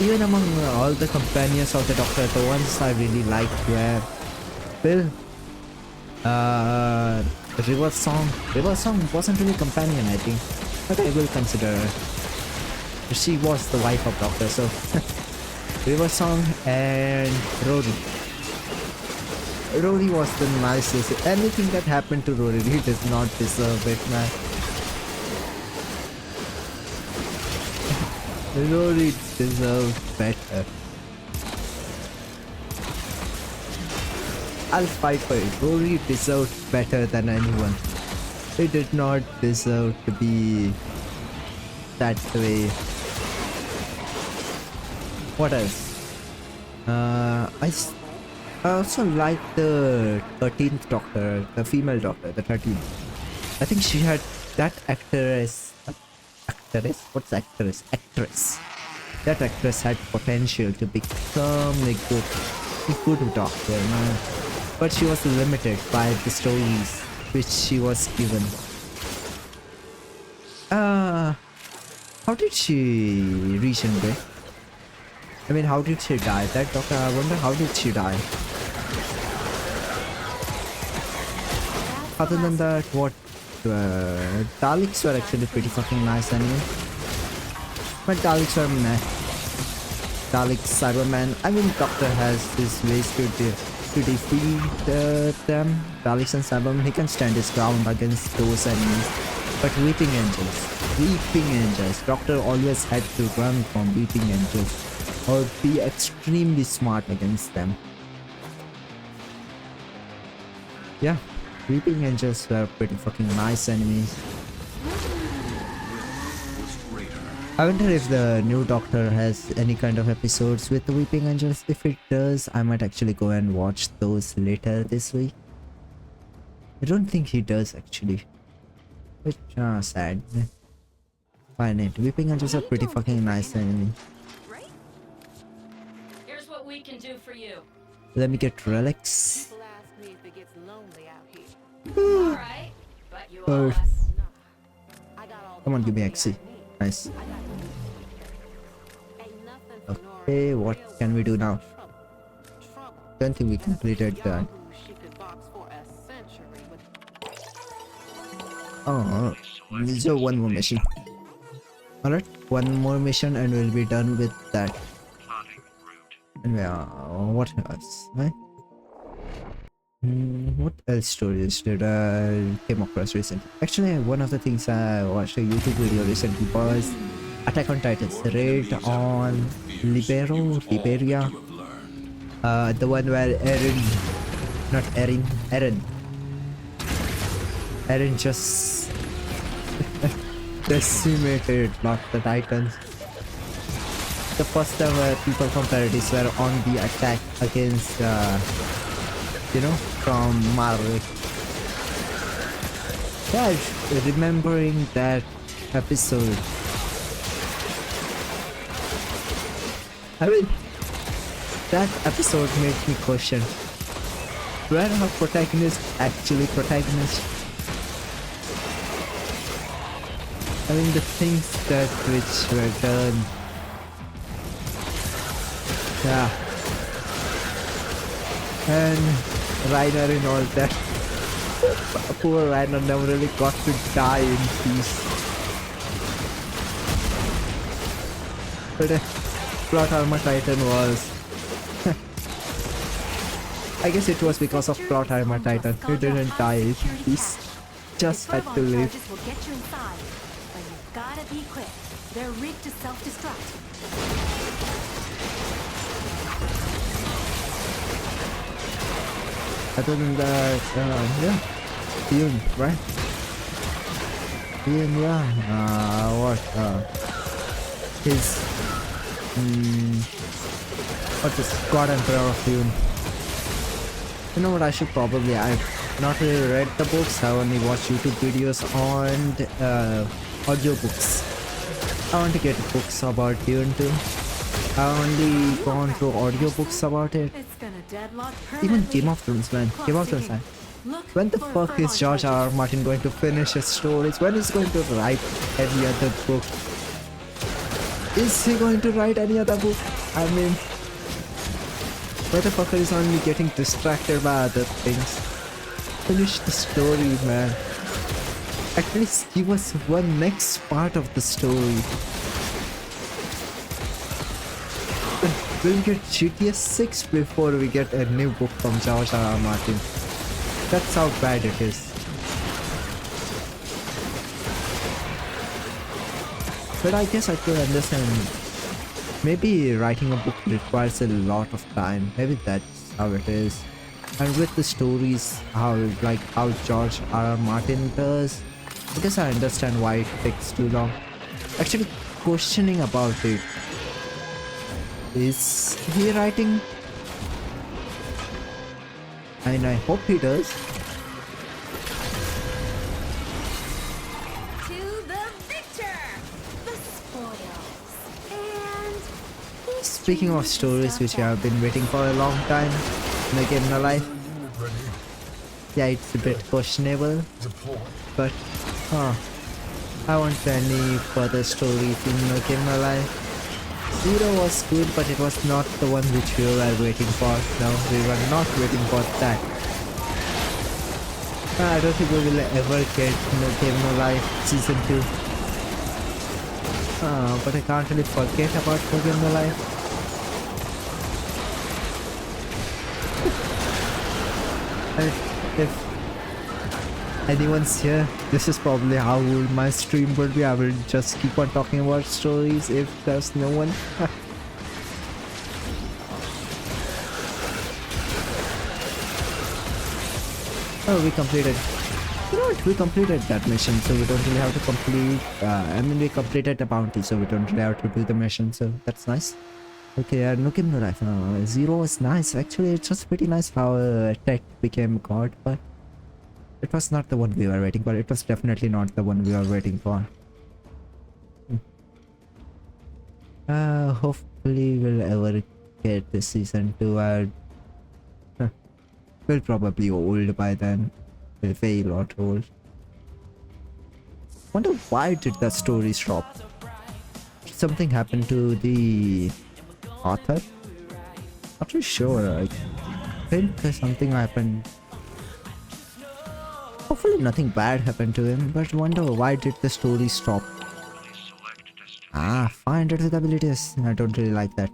Even among all the companions of the Doctor, the ones I really liked were Bill, River Song. River Song wasn't really a companion, I think, but I will consider her. She was the wife of Doctor, so River Song and Rory. Rory was the nicest. Anything that happened to Rory, he does not deserve it, man. Rory deserves better. I'll fight for it. Rory deserved better than anyone. He did not deserve to be that way. What else? I also like the 13th Doctor, the female Doctor, the 13th. I think she had that actress. What's actress? Actress. That actress had potential to become a good Doctor, man. But she was limited by the stories which she was given. How did she regenerate? I mean, how did she die? That Doctor, I wonder how did she die? Other than that, what? Daleks were actually pretty fucking nice anyway. But Daleks were meh. Daleks, Cyberman. I mean, Doctor has his ways to defeat them. Daleks and Cyberman, he can stand his ground against those enemies. But Weeping Angels. Doctor always had to run from Weeping Angels or be extremely smart against them. Yeah, Weeping Angels were pretty fucking nice enemies. I wonder if the new Doctor has any kind of episodes with the Weeping Angels. If it does, I might actually go and watch those later this week. I don't think he does actually. Which sad. Fine it. Weeping Angels are pretty fucking nice enemies. Here's what we can do for you. Let me get relics. People ask me if it gets lonely out here. Alright, but you Oh. owe us. I got all Come on, give me the XC. Nice. I got ain't nothing for Okay, what can we do now? trouble. Don't think we completed that. She could box for a century with Oh, so one more mission. Alright, one more mission and we'll be done with that. And what else? Right? What else stories did I came across recently? Actually, one of the things I watched a YouTube video recently was Attack on Titans, raid on Liberia. The one where Eren just decimated not the Titans. the first time where people from Paradise were on the attack against, you know, from Marvel. Yeah, remembering that episode. I mean, that episode made me question, were our protagonists actually protagonists? I mean, the things that which were done. Yeah. And Reiner and all that. Poor Reiner never really got to die in peace. But Plot Armor Titan was... I guess it was because of Plot Armor Titan. He didn't die in peace. Just had to live. Will get you inside, but you've gotta be quick. They're rigged to self-destruct. Other than that, yeah. Yun, right? Yun, yeah. What? His... what is God Emperor of Yun? You know what, I should probably... I've not really read the books, I only watched YouTube videos on audiobooks. I want to get books about Yun too. I only gone through audiobooks about it. It's gonna deadlock Even permanently. Game of Thrones, man. Game of Thrones, man. Look When the for fuck is Furlong George R. R. treasures. Martin going to finish his stories? When is he going to write any other book? Is he going to write any other book? I mean, motherfucker is only getting distracted by other things. Finish the story, man. At least give us one next part of the story. We'll get GTA 6 before we get a new book from George R. R. Martin. That's how bad it is. But I guess I could understand. Maybe writing a book requires a lot of time. Maybe that's how it is. And with the stories, how George R. R. Martin does, I guess I understand why it takes too long. Actually, questioning about it. Is he writing? And I hope he does. To the victor! The spoils. And... Speaking of stories which I have been waiting for a long time in the game in my life. Yeah, it's a bit questionable. But, I want any further stories in the game in my life. Zero was good, but it was not the one which we were waiting for. No, we were not waiting for that. I don't think we will ever get No Game No Life Season 2. But I can't really forget about No Game No Life. And if anyone's here, this is probably how my stream would be. I will just keep on talking about stories if there's no one. Oh, we completed. You know what? We completed that mission, so we don't really have to complete. I mean, we completed the bounty, so we don't really have to do the mission, so that's nice. Okay, no Game No Life. Zero was nice. Actually, it was pretty nice how Tech became God, but it was not the one we were waiting for. It was definitely not the one we were waiting for. Hopefully we'll ever get this season 2. We'll probably old by then. We'll way a lot old. Wonder why did the story stop? Did something happen to the author? Not too sure. I think something happened. Hopefully nothing bad happened to him, but wonder why did the story stop? 500 with abilities. I don't really like that.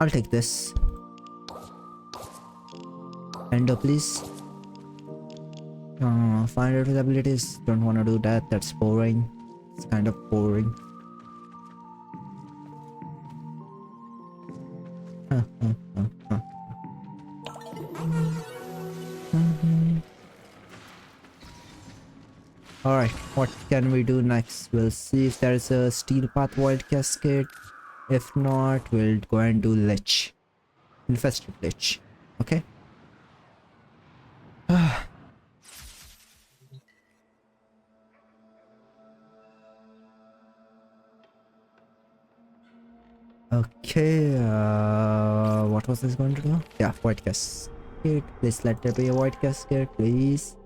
I'll take this. Endo, please. 500 with abilities. Don't want to do that. That's boring. It's kind of boring. Alright, what can we do next? We'll see if there is a steel path void cascade. If not, we'll go and do lich. Infested lich. Okay? Okay, what was this going to do? Yeah, void cascade. Please let there be a void cascade, please.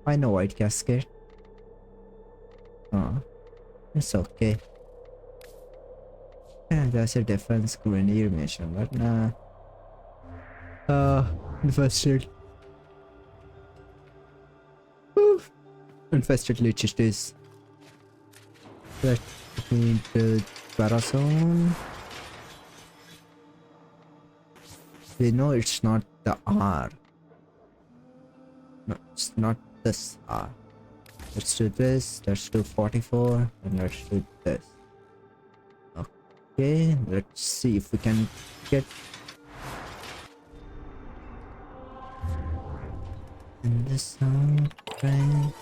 I know white cascade. It's okay. Yeah, there's a defense grenade mission, but nah. Infested. Oof. Infested lich it is. Let me build Parazone. We know it's not the R. No, it's not this R. Let's do this, let's do 44, and let's do this. Okay, let's see if we can get in this sound train.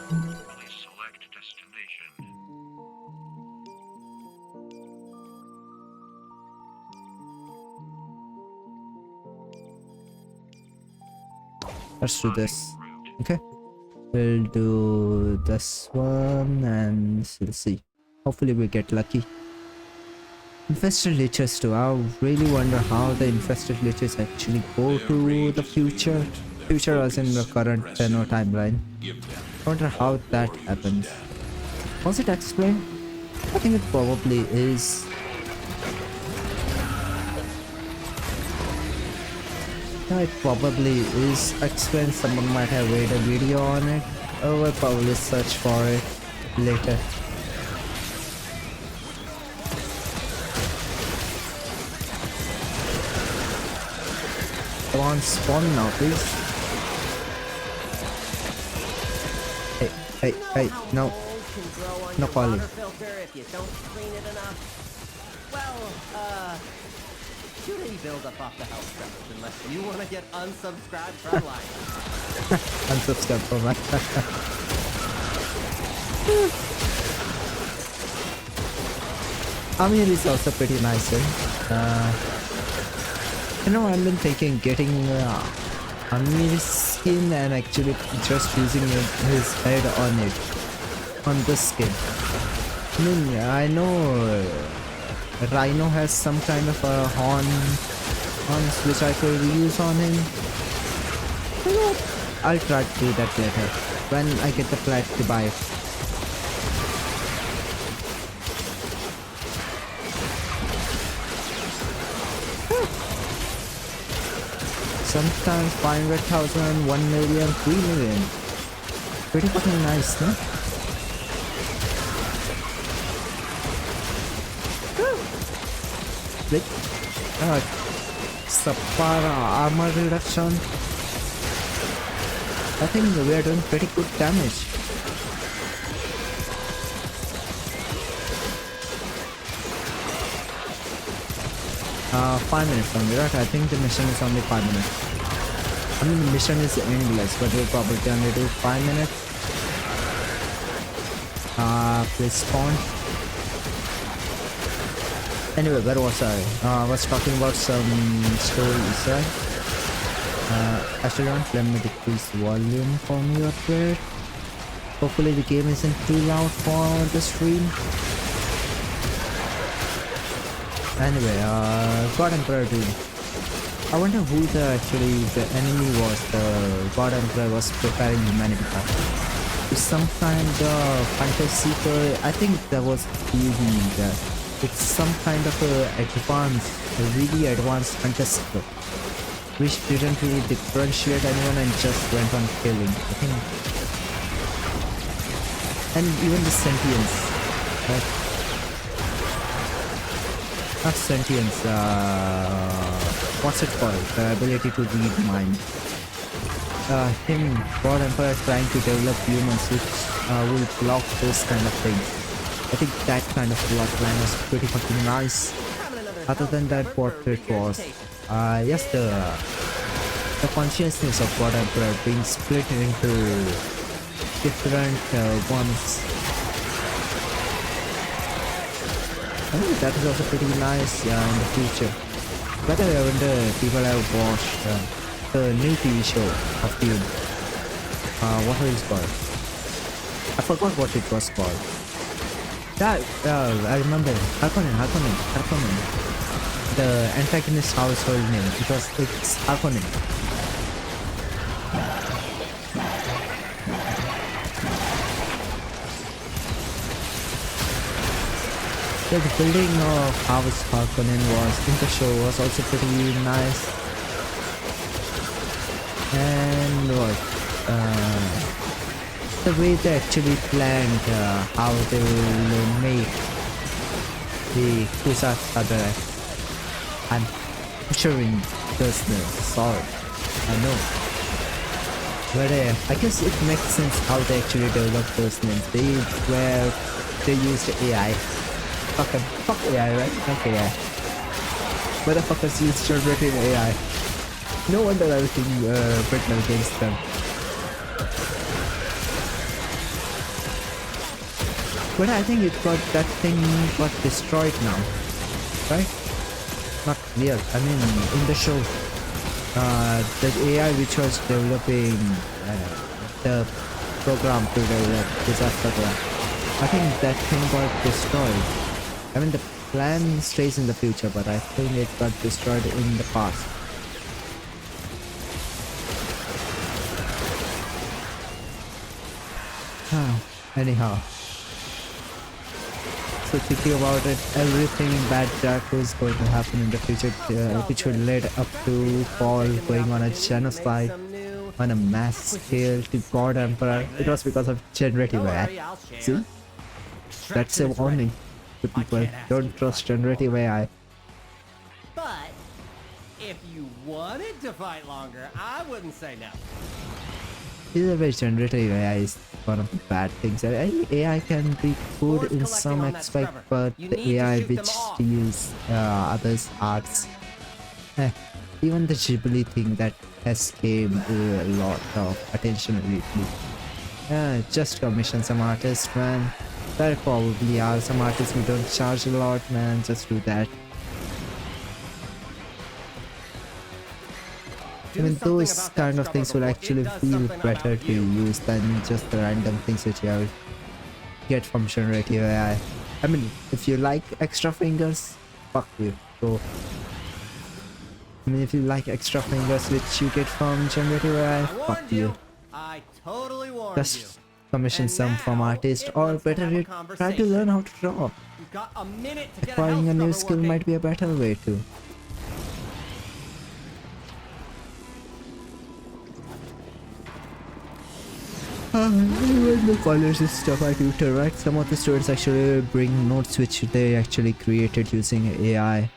Please select destination. Let's do this. Okay, we'll do this one and we'll see. Hopefully we get lucky. Infested liches too. I really wonder how the infested liches actually go to the future. Future as in the current Tenno timeline. I wonder how that happens. Was it explained? I think it probably is. Yeah, it probably is explained. Someone might have made a video on it. Or we'll probably search for it later. Come on, spawn now, please. Hey, no. No calling. Shouldn't build up off the health structures unless you want to get unsubscribed from life. Unsubscribe from that. Amir is also pretty nice, you know, I've been thinking getting Amir's skin and actually just using his head on it. On this skin. I mean, I know Rhino has some kind of a horns which I could use on him. You know what? I'll try to do that later when I get the plat to buy it. Sometimes 500,000, 1 million, 3 million. Pretty fucking nice, no? Like, Sapara armor reduction. I think we are doing pretty good damage. Uh, 5 minutes only, right? I think the mission is only 5 minutes. I mean, the mission is endless, but we'll probably only do 5 minutes. Please spawn. Anyway, where was I? I was talking about some stories, right? Actually, let me decrease the volume for me up there. Hopefully the game isn't too loud for the stream. Anyway, God Emperor 2. I wonder who the enemy was. The God Emperor was preparing humanity for. It's some kind of fantasy seeker. I think there was a feeling that it's some kind of a really advanced fantasy seeker, which didn't really differentiate anyone and just went on killing. I think, and even the sentience, right? Not sentience, what's it called? The ability to read mind. God Emperor trying to develop humans which will block those kind of things. I think that kind of plotline was pretty fucking nice. Other than that, what it was, yes, the the consciousness of God Emperor being split into different ones. I think that is also pretty nice in the future. But I wonder if people have watched the new TV show of Dune. What was it called? I forgot what it was called. I remember. Harkonnen. The antagonist household name. It's Harkonnen. Yeah, the building of House Harkonnen was in the show was also pretty nice. And what? The way they actually planned how they will make the Kusat Sadara. I'm picturing just the sword. I know. But I guess it makes sense how they actually developed those names. They used AI. Fuck AI, right? Fuck AI. Motherfuckers use generative AI. No wonder everything written against them. But I think that thing got destroyed now, right? Not real. I mean, in the show, the AI which was developing the program to develop disaster, I think that thing got destroyed. I mean, the plan stays in the future, but I think it got destroyed in the past. Anyhow. So thinking about it, everything bad that was going to happen in the future, which would lead up to Paul going on a genocide on a mass scale to God Emperor, it was because of generative AI. See? That's a warning to people. Don't trust generative AI. But if you wanted to fight longer, I wouldn't say no. Either way, generative AI is one of the bad things. AI can be good in some aspect, but the AI which use others' arts, even the Ghibli thing that has came a lot of attention lately. Just commission some artists, man. There probably are some artists who don't charge a lot, man. Just do that. I mean, those kind of things will actually feel better to use than just the random things that you get from generative AI. I mean, if you like extra fingers, fuck you. So, I mean, if you like extra fingers which you get from generative AI, fuck you. Just commission some from artists, or better yet, try to learn how to draw. Acquiring a new skill might be a better way to. Even the colors and stuff I do right? Some of the students actually bring notes which they actually created using AI.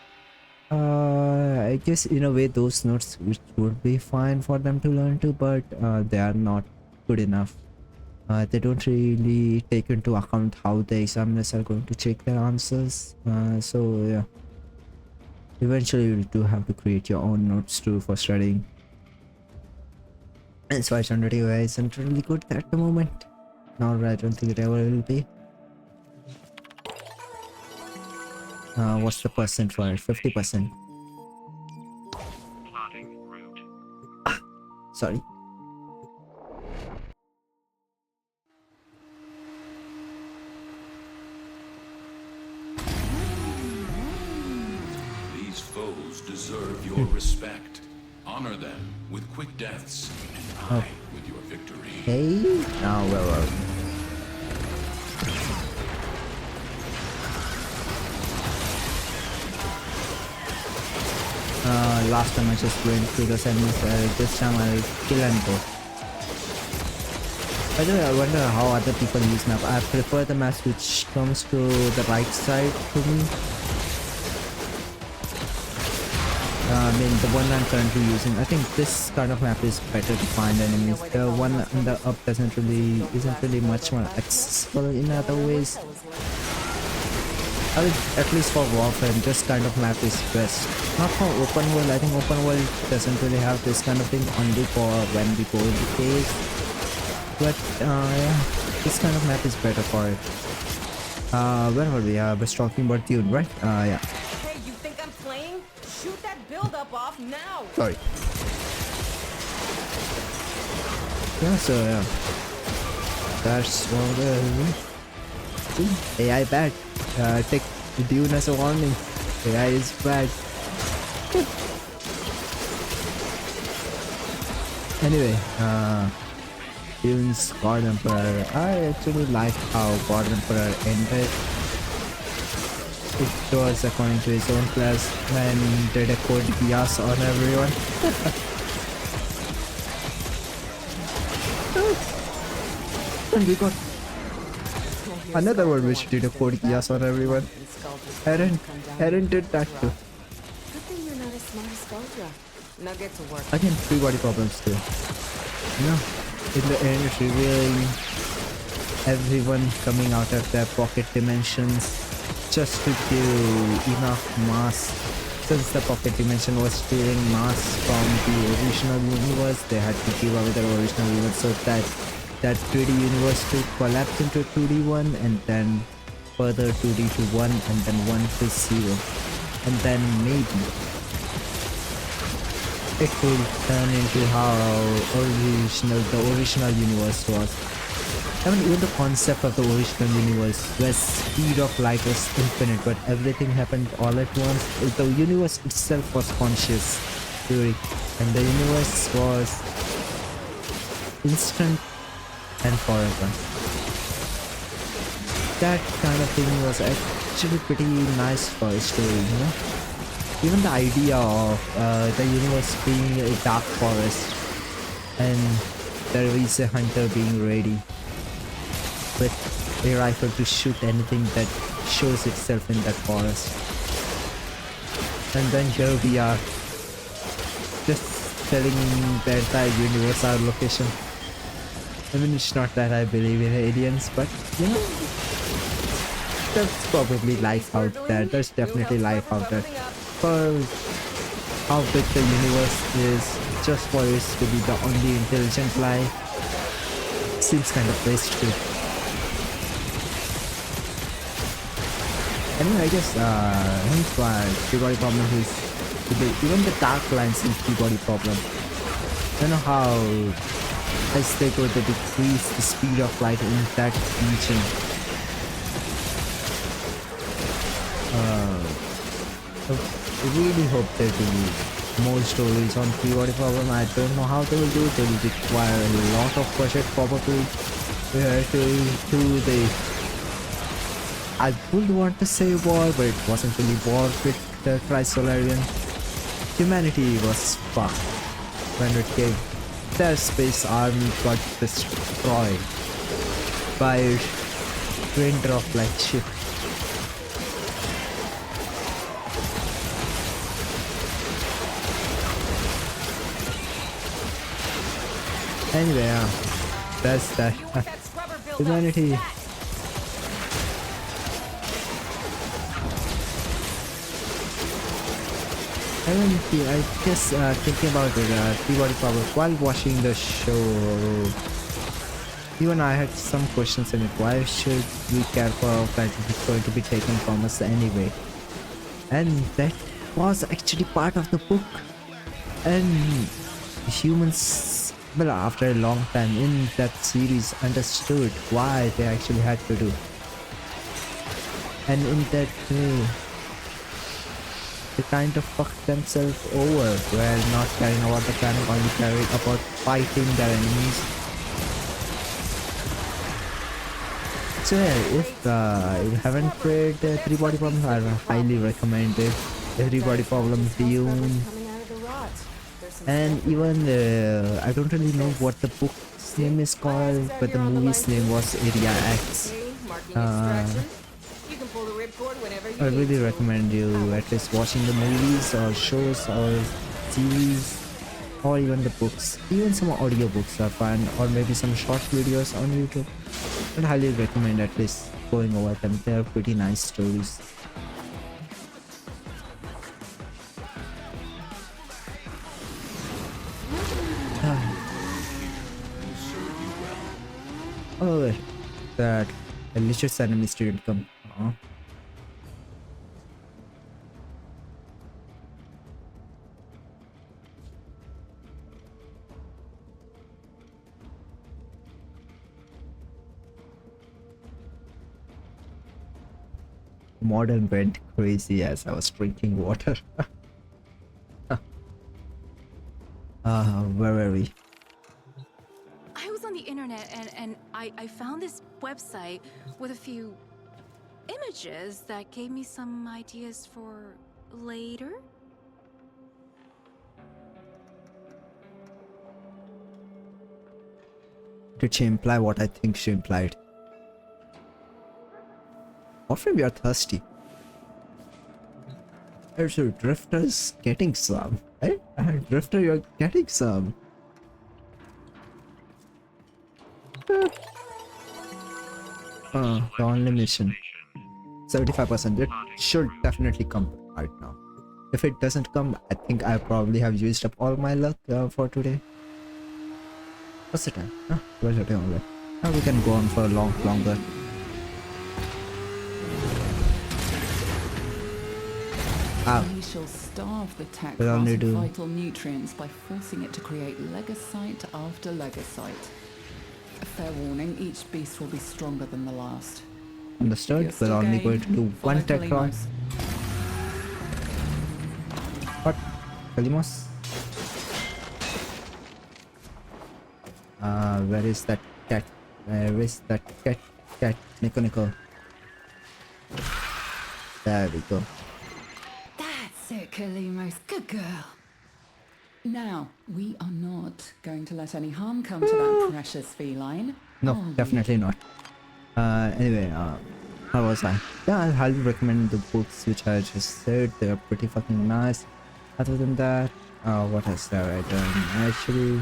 I guess in a way those notes which would be fine for them to learn to, but they are not good enough. They don't really take into account how the examiners are going to check their answers. So yeah, eventually you do have to create your own notes too for studying. And so generative AI isn't really good at the moment. Nor I don't think it ever will be. What's the percent for it? 50%. Plotting route. Sorry. These foes deserve your respect. Honor them with quick deaths, and I with your victory. Hey, now well. Last time I just went through the semis. This time I'll kill and go. By the way, I wonder how other people use map. I prefer the map which comes to the right side to me. I mean, the one I'm currently using, I think this kind of map is better to find enemies. The one on the up isn't really much more accessible in other ways. I mean, at least for Warframe, this kind of map is best. Not for open world. I think open world doesn't really have this kind of thing, only for when we go into caves. But yeah, this kind of map is better for it. Where were we? I was talking about Dune, right? Yeah. Hey, you think I'm playing? Shoot that buildup off now! Sorry. Yeah, so yeah. That's one of the AI bad. Take Dune as a warning. AI is bad. Anyway, Dune's God Emperor. I actually like how God Emperor ended. It was according to his own class when did a code bias on everyone. And we got another one which did a code bias on everyone. Eren did that too. Good thing you're not as smart as Sculptra. Now get to work. Again, free body problems too. You know, in the end, it's revealing everyone coming out of their pocket dimensions just to give enough mass. Since the pocket dimension was stealing mass from the original universe, they had to give away their original universe so that 3D universe to collapse into 2D one, and then further 2D to 1, and then 1 to 0, and then maybe it will turn into how the original universe was. I mean, even the concept of the original universe, where speed of light was infinite, but everything happened all at once. The universe itself was conscious theory, and the universe was instant and forever. That kind of thing was actually pretty nice for a story, you know? Even the idea of the universe being a dark forest and there is a hunter being ready with a rifle to shoot anything that shows itself in that forest. And then here we are, just telling the entire universe our location. I mean, it's not that I believe in aliens, but you know, there's probably life out there. There's definitely life out there. For how big the universe is, just for it to be the only intelligent life seems kind of wasteful. Anyway, I guess hence why P-body problem is even the dark lines in P-body problem. I don't know how as they go to decrease the speed of light in that region. I really hope there will be more stories on P-body problem. I don't know how they will do it. They will require a lot of budget probably to the... I would want to say war, but it wasn't really war with the Chrysolarian. Humanity was fucked when it came. Their space army got destroyed by a raindrop like ship. Anyway, that's that. Humanity. I guess thinking about the P-body problem while watching the show, even I had some questions in it. Why should we care for our planet if it's going to be taken from us anyway? And that was actually part of the book. And humans, well, after a long time in that series, understood why they actually had to do. And in that way, they kind of fucked themselves over, where not caring about the planet, only caring about fighting their enemies. So yeah, if you haven't played 3-body problem, I highly recommend it. 3-body problem, Dune. And even I don't really know what the book's name is called, but the movie's name was Area X. I really recommend you at least watching the movies or shows or series or even the books. Even some audiobooks are fun, or maybe some short videos on YouTube. I'd highly recommend at least going over them. They're pretty nice stories. Oh, that delicious enemies didn't come. Modern went crazy as I was drinking water. Where were we? I was on the internet and I found this website with a few images that gave me some ideas for later. Did she imply what I think she implied? Warframe, you're thirsty. There's a drifter's getting some, right? Drifter, you're getting some. The only mission. 75%. It should definitely come right now. If it doesn't come, I think I probably have used up all my luck for today. What's the time? 12:30 only. Now we can go on for a longer. We shall starve the tech We'll only of do- vital nutrients by forcing it to create legocyte after legocyte. A fair warning, each beast will be stronger than the last. Understood. You're We're still only game. going to do Follow one tech round. Kalimos. What? Kalimos? Where is that cat? Where is that cat? Nico. There we go. That's it, Kalimos. Good girl. Now, we are not going to let any harm come to that precious feline. No, are we? definitely not. Anyway, how was I? Yeah, I highly recommend the books which I just said. They're pretty fucking nice. Other than that, what else have I done? Actually,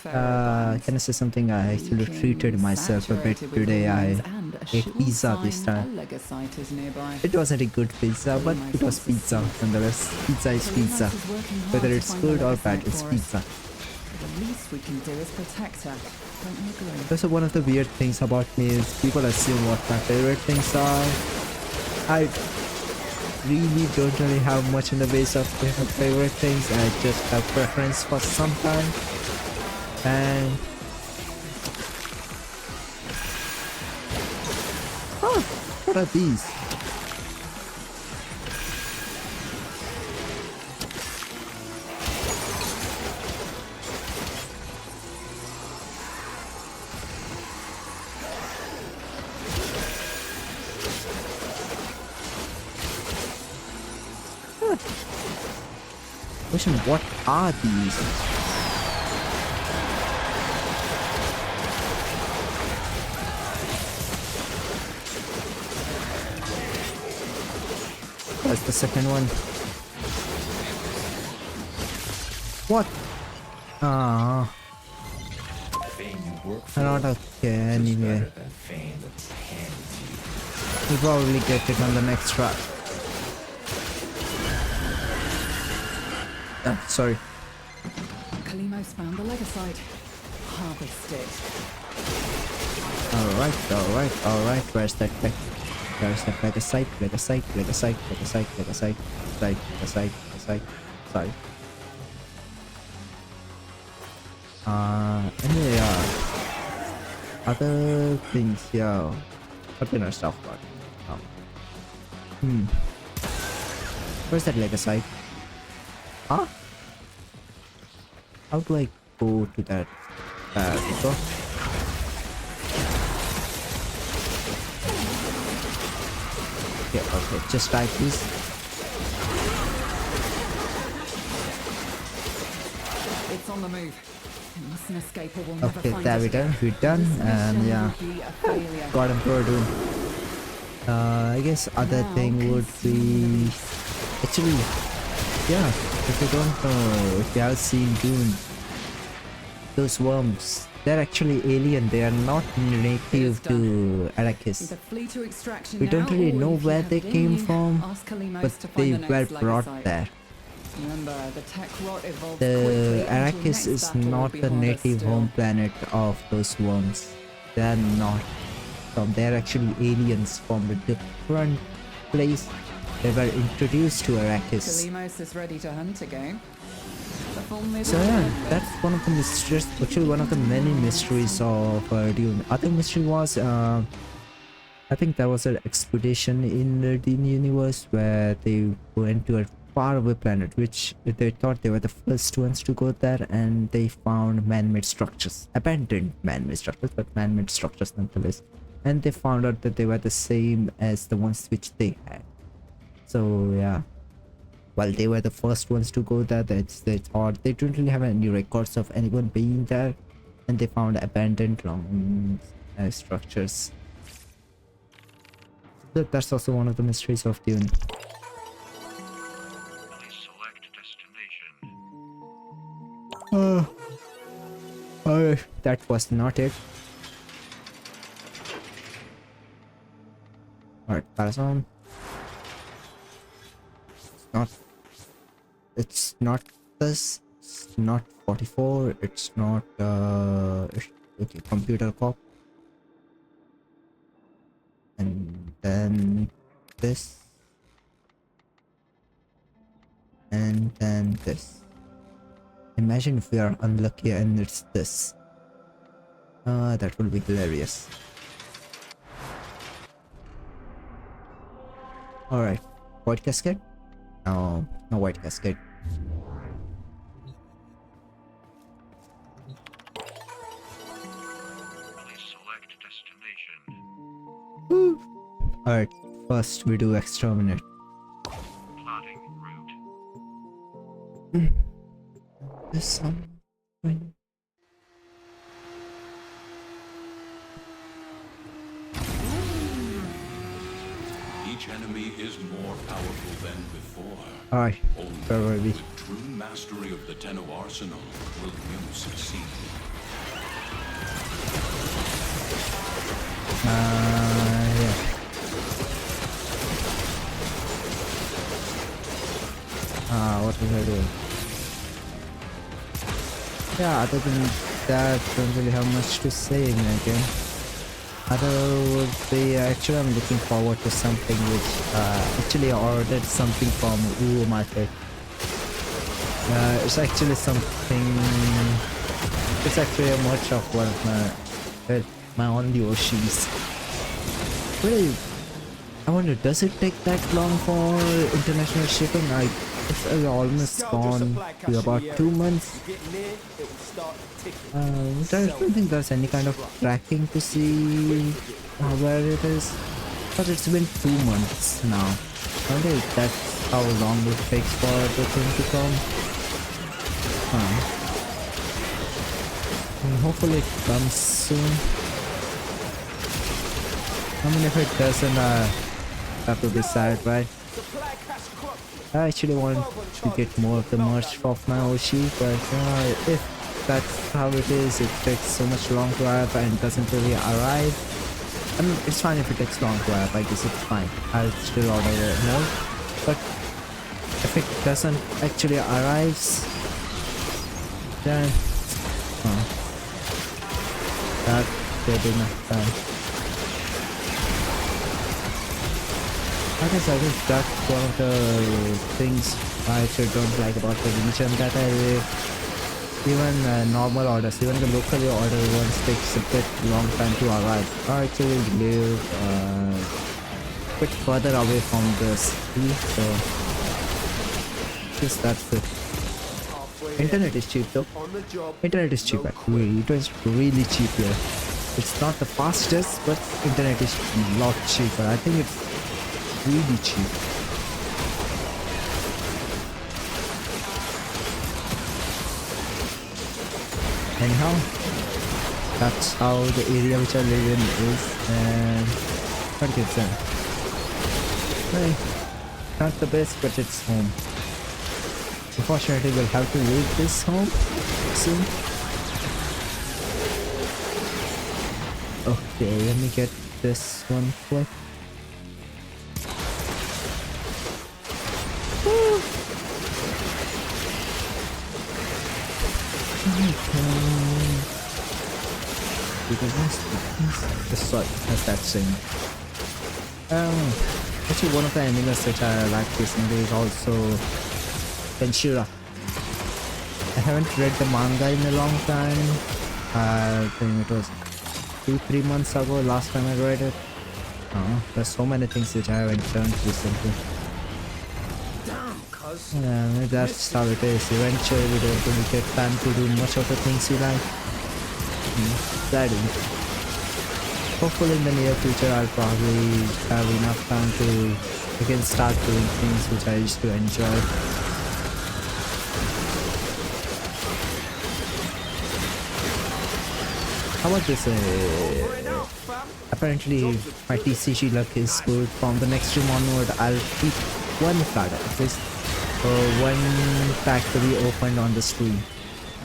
can I say something? I actually treated myself a bit today. I ate pizza this time. It wasn't a good pizza, but it was pizza nonetheless. Pizza is pizza. Whether it's good or bad, it's pizza. The least we can do is protect her. Don't you agree? Also, one of the weird things about me is people assume what my favorite things are. I really don't really have much in the base of favorite things. I just have preference for some kind. And what are these? Question, what are these? That's the second one. What? Not okay anyway. We'll probably get it on the next try. Sorry. Kalimos found the legocyte. Harvest it. Alright. Where's that back? There's the legocyte. Sorry. Anyway, other things here. What can I talk about? Where's that legocyte? Huh? How do I go to that? There we go. Okay, just type this. It's on the move. It mustn't escape or we'll never Okay, find there it. we go. We're done, and Mission yeah, will be a failure. got him pro doom. I guess other Now thing would be actually, yeah. If you don't know, if you have seen Dune, those worms, they're actually alien. They are not native to Arrakis. Either flee to extraction We don't now, really or know if you where have they it in came you, from, ask Kalimos but to find they the next were Lega brought site. there. Remember, the tech rot evolves The quickly, and your Arrakis next is battle will not be the harder native still. home planet of those worms. They are not. They're actually aliens from a different place. They were introduced to Arrakis. Kalimos is ready to hunt again. The full So yeah, that's one of the mysteries. Actually, one of the many mysteries of Dune. Other mystery was, I think there was an expedition in the Dune universe where they went to a faraway planet, which they thought they were the first ones to go there, and they found man-made structures, abandoned man-made structures, but man-made structures nonetheless. And they found out that they were the same as the ones which they had. So yeah. While they were the first ones to go there, they thought they didn't really have any records of anyone being there, and they found abandoned long structures. That's also one of the mysteries of Dune. Please select destination. That was not it. Alright, pass on. It's not this. It's not 44. It's not okay, computer cop. And then this. And then this. Imagine if we are unlucky and it's this. That will be hilarious. Alright. White casket? No, no white casket. Please select destination. Alright, first we do exterminate. Plotting route. This something. Each enemy is more powerful than before. Alright, where were Only we? with true mastery of the Tenno arsenal will you succeed. Yeah. What was I doing? Yeah, other than that, don't really have much to say in the game. Other would be actually I'm looking forward to something which actually I ordered something from Uo Market. It's actually something. It's actually a merch of one of my only Yoshis. Really, I wonder, does it take that long for international shipping? It's almost gone to about 2 months. I don't think there's any kind of tracking to see where it is, but it's been 2 months now. I wonder if that's how long it takes for the thing to come. And hopefully it comes soon. I mean, if it doesn't, that will be sad, right? I actually want to get more of the merch of my Oshi, but if that's how it is, it takes so much long to arrive and doesn't really arrive. I mean, it's fine if it takes long to arrive, I guess it's fine. I'll still order more. But if it doesn't actually arrive, then that will be enough time. I guess that's one of the things I actually don't like about the region, that even normal orders, even the locally ordered ones takes a bit long time to arrive. I actually live a bit further away from the city, so just that's it. Internet is cheap though. Internet is cheap actually. It was really cheap here. It's not the fastest, but internet is a lot cheaper. I think it's really cheap. Anyhow, that's how the area which I live in is, and what gets done. Hey, not the best, but it's home. Unfortunately, we'll have to leave this home soon. Okay, let me get this one quick. This sword has that thing. Actually, one of the enemies that I like recently is also Kenshira. I haven't read the manga in a long time. I think it was 2-3 months ago last time I read it. There's so many things that I haven't done recently. Damn, cuz. Yeah, that's how it is. Eventually we don't really get time to do much of the things you like. Exciting. Hopefully in the near future I'll probably have enough time to again start doing things which I used to enjoy. How about this? Apparently my TCG luck is good. From the next stream onward I'll keep one card at least, or one pack to be opened on the stream.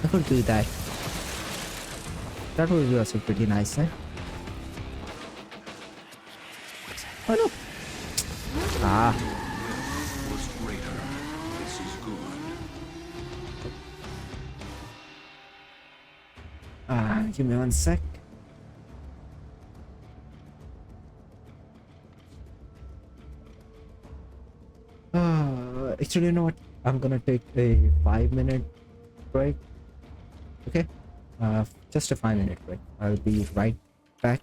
I could do that. That would be also pretty nice, eh? Oh no! Ah. Was greater. This is good. Give me 1 sec. Actually, you know what? I'm gonna take a 5-minute break. Okay? Just a 5-minute break. I'll be right back.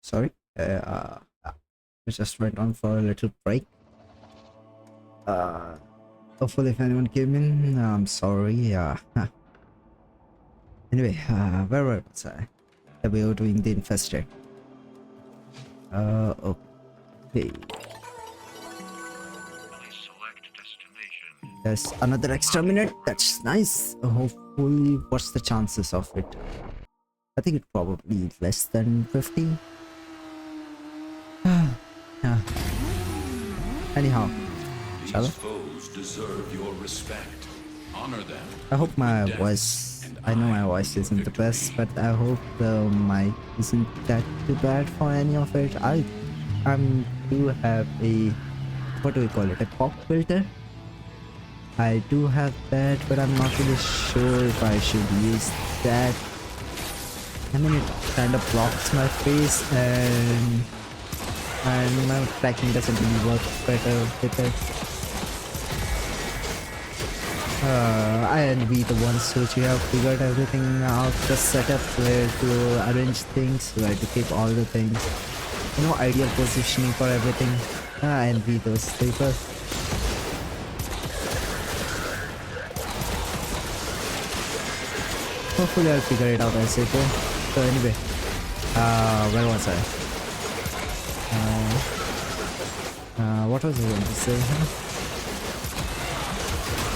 Sorry. I just went on for a little break. Hopefully if anyone came in, I'm sorry. Anyway, where was I? We were doing the infested. Okay. Please select destination. There's another extra minute. That's nice. Hopefully, what's the chances of it? I think it's probably less than 50. Yeah. Anyhow, shall I? These foes deserve your respect. Honor them. I hope my with voice, death, and I know my I voice with isn't the victory. best, but I hope the mic isn't that too bad for any of it. I do have a, what do we call it, a pop filter. I do have that, but I'm not really sure if I should use that. I mean, it kind of blocks my face, and my tracking doesn't really work better with it. I envy the ones which you have figured everything out, the setup, where to arrange things, where to keep all the things, you know, ideal positioning for everything. I envy those people. Hopefully I'll figure it out as I go. So anyway, where was I? What was I going to say?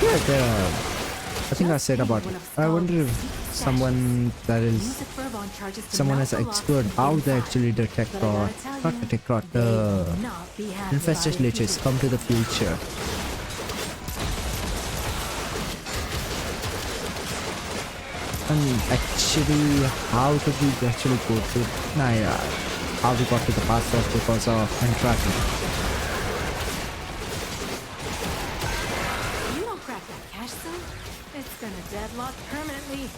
Yeah, I think I said about it. I wonder if someone that is someone has explored how they actually detect, or not detect, or the infested liches come to the future. And actually, how did we actually go to? Nah, yeah, how we got to the past was because of tracking. You don't crack that cache soon, it's gonna deadlock permanently.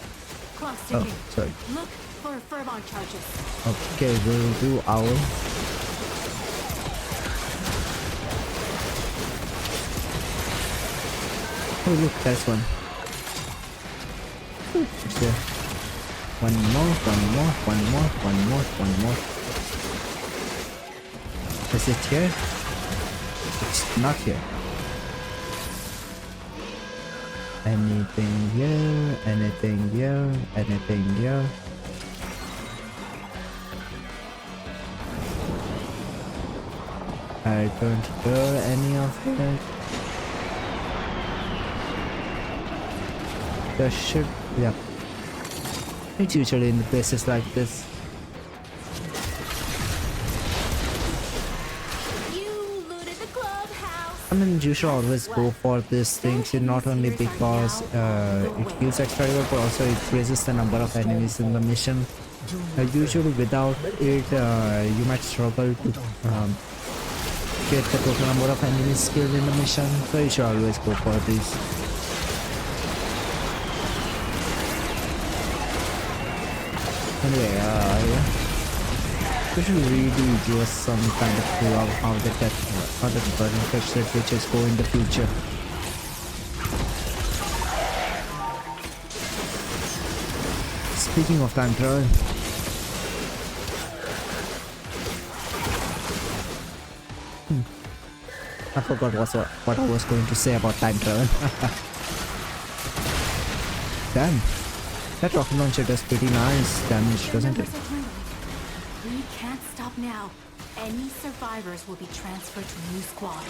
Clock's Oh, ticking. sorry. Look for Furbon charges. Okay, we'll do owl. Oh look, there's one. It's there. One more. Is it here? It's not here. Anything here? Anything here? Anything here? I don't hear any of it. There should, yeah. It's usually in places like this. You looted the clubhouse. I mean, you should always go for these things, not only because it gives extra reward, but also it increases the number of enemies in the mission. Usually without it, you might struggle to get the total number of enemies killed in the mission, so you should always go for this. Anyway, yeah. You should really give us some kind of clue of how the infected witches go in the future. Speaking of time travel, I forgot what I was going to say about time travel. Damn, that rocket launcher does pretty nice damage, doesn't it? We can't stop now. Any survivors will be transferred to new squad.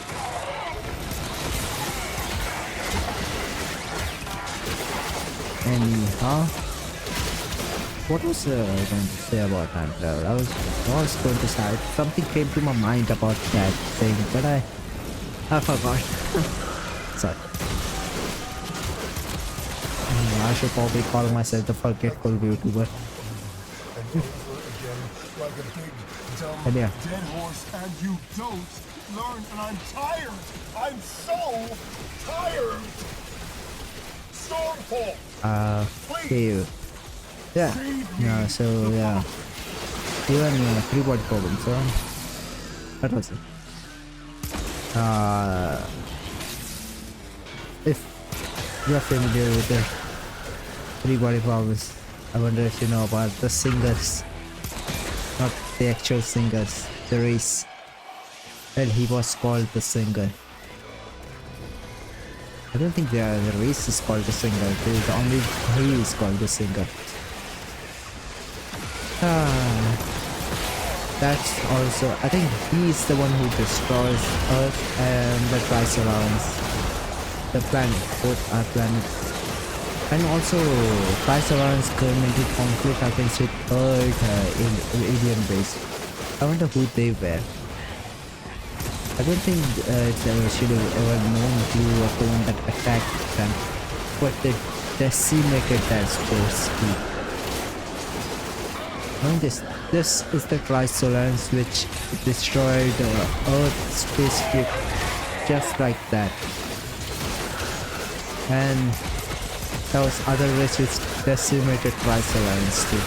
Anyhow, what was I going to say about time travel? I was going to say something came to my mind about that thing, but I forgot. Sorry. I should probably call myself the forgetful YouTuber. And yeah. Dead horse, and you don't learn, and I'm tired. I'm so tired. Stormfall. Okay. Yeah, so yeah. Even 3 body problems, so that was it. If you are familiar with the 3 body problems, I wonder if you know about the singers. Not the actual singers, the race. Well, he was called the singer. I don't think the race is called the singer. The only he is called the singer. That's also, I think he's the one who destroys Earth and the Triceratops. The planet, both our planets. And also, Triceratops currently conflict against with Earth in alien race. I wonder who they were. I don't think it's should have ever known who was the one that attacked them, but they decimated that spaceship. Knowing this is the Triceratops which destroyed Earth's spaceship just like that. And those other races which decimated Triceratops too.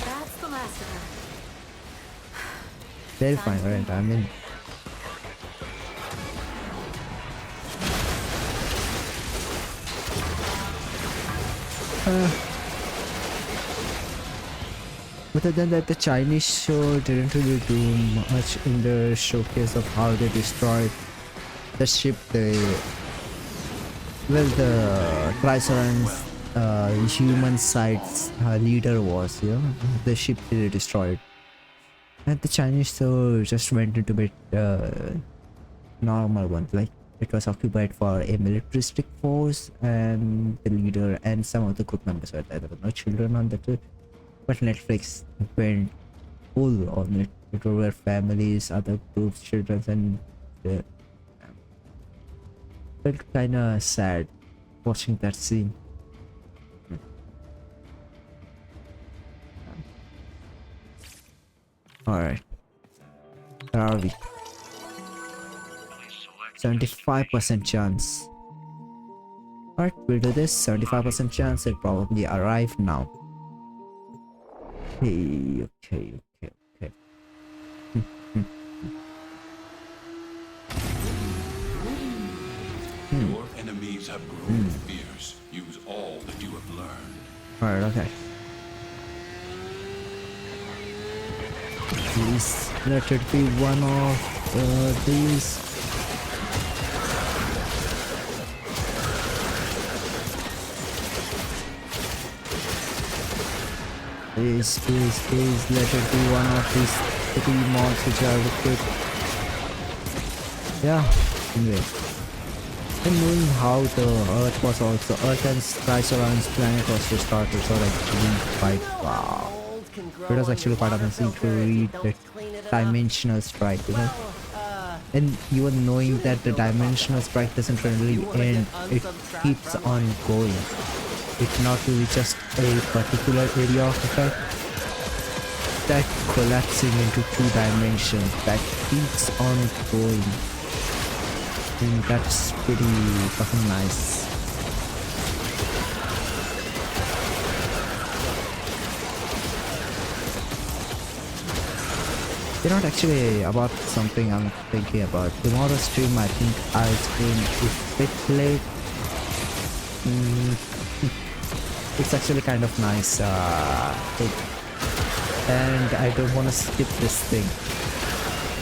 That's the last of her. They'll find, right? I mean, other than that, the Chinese show didn't really do much in the showcase of how they destroyed the ship. The Triceratops human side's leader was, the ship they destroyed. And the Chinese show just went into bit normal one, like it was occupied for a militaristic force and the leader and some of the group members were there. There were no children on the trip, but Netflix went full on it. It were families, other groups, children, and felt kinda sad watching that scene. Alright. Where are we? 75% chance. Alright, we'll do this. 75% chance it probably arrive now. Okay. Your enemies have grown fierce. Use all that you have learned. Alright, okay. Please let it be one of these. Please let it be one of these 3 mods which are equipped. Yeah, anyway. And knowing how the Earth was also, Earth and Triceratops planet was restarted, so like quite wow. It was actually quite amazing to read the dimensional strike, and even knowing that the dimensional strike doesn't really end, it keeps on going. It's not really just a particular area of effect that collapsing into 2 dimensions, that keeps on going. And that's pretty fucking nice. You know what, actually about something I'm thinking about. Tomorrow's stream, I think I'll stream a bit late. It's actually kind of nice, and I don't want to skip this thing.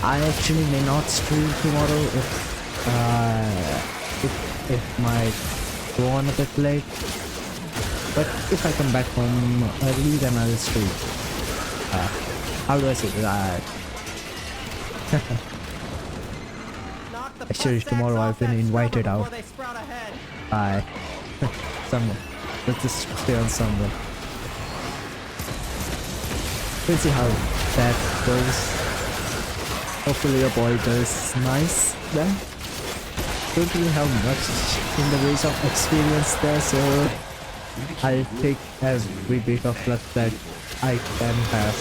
I actually may not stream tomorrow if it might go on a bit late, but if I come back home early then I'll stream. How do I say that? Actually tomorrow I've been invited out by someone. Let's just stay on someone. We'll see how that goes. Hopefully your boy does nice then. Don't really have much in the ways of experience there, so I'll take every bit of luck that I can have.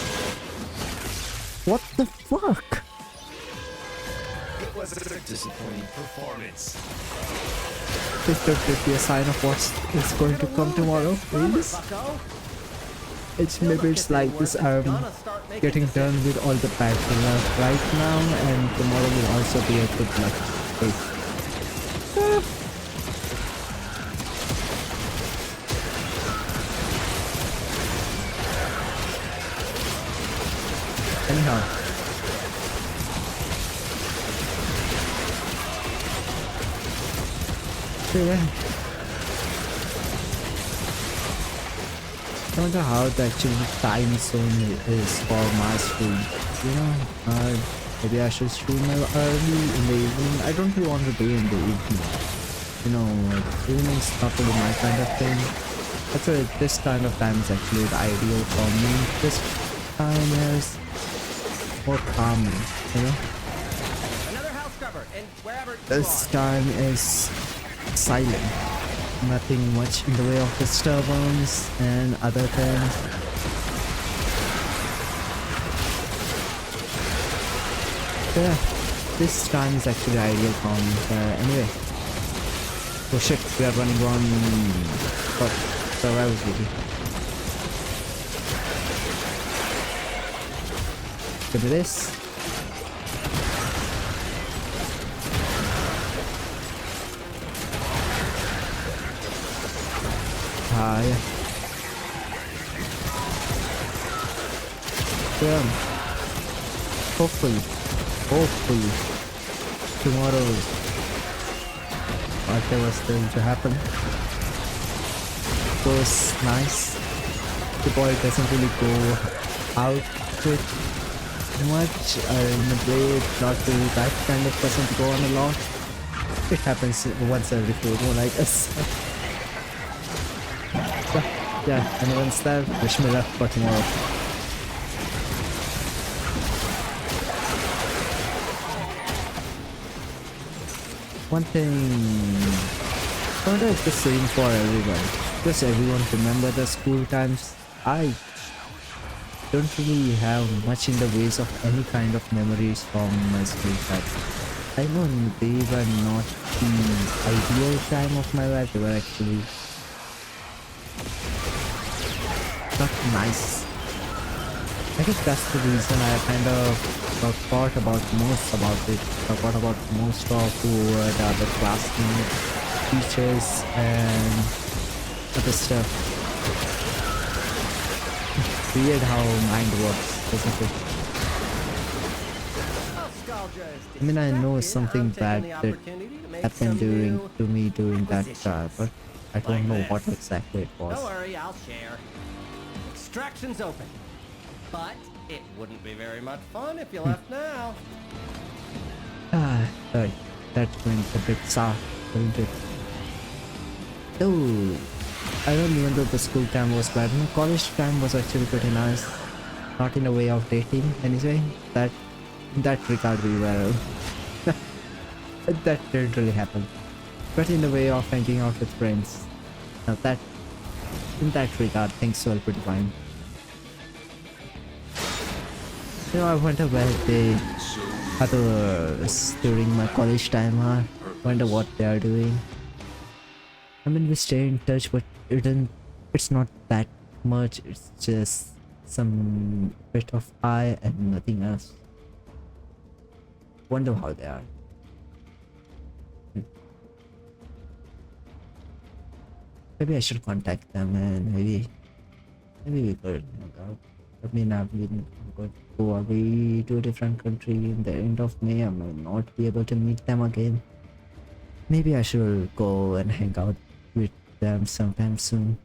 What the fuck? It was a disappointing performance. This could be a sign of what is going to come tomorrow, please. Maybe it's like this, getting done with all the bad luck right now, and tomorrow will also be a good luck day. Anyhow. So yeah. I wonder how the actual time zone is for my stream. You know, maybe I should stream early in the evening. I don't really want to do in the evening. You know, evening's not really my kind of thing. That's why this kind of time is actually the ideal for me. This time is more calming, you know? Another house scrubber, and wherever This time is silent. Nothing much in the way of disturbance and other things. So yeah, this time is actually ideal for me. Anyway. Oh shit, we are running on survivability. Give me this. Yeah. Yeah. Hopefully, tomorrow, whatever's going to happen goes nice. The boy doesn't really go out with much, in a way, not really that kind of person to go on a lot. It happens once every 4 months, I guess. Yeah, anyone's there, wish me luck for tomorrow. One thing, I wonder if the same for everyone. Does everyone remember the school times? I don't really have much in the ways of any kind of memories from my school times. I know they were not the ideal time of my life, they were actually not nice. I guess that's the reason I kind of forgot about most of who were the other classmates, teachers, and other stuff. Weird how mind works, isn't it? I mean, I know something bad that happened to me during that time, but I don't know what exactly it was. Don't worry, I'll share. Extraction's open, but it wouldn't be very much fun if you left now. Sorry, that went a bit soft, didn't it? Oh, I don't even though the school time was bad. My college time was actually pretty nice. Not in a way of dating, anyway. In that regard, we were. That didn't really happen. But in the way of hanging out with friends. Now in that regard, things were pretty fine. You know, I wonder where the others during my college time are. Wonder what they are doing. I mean, we stay in touch, but it's not that much. It's just some bit of hi and nothing else. Wonder how they are. Maybe I should contact them and maybe we could hang out. I mean, I've been going to go away to a different country in the end of May. I might not be able to meet them again. Maybe I should go and hang out with them sometime soon.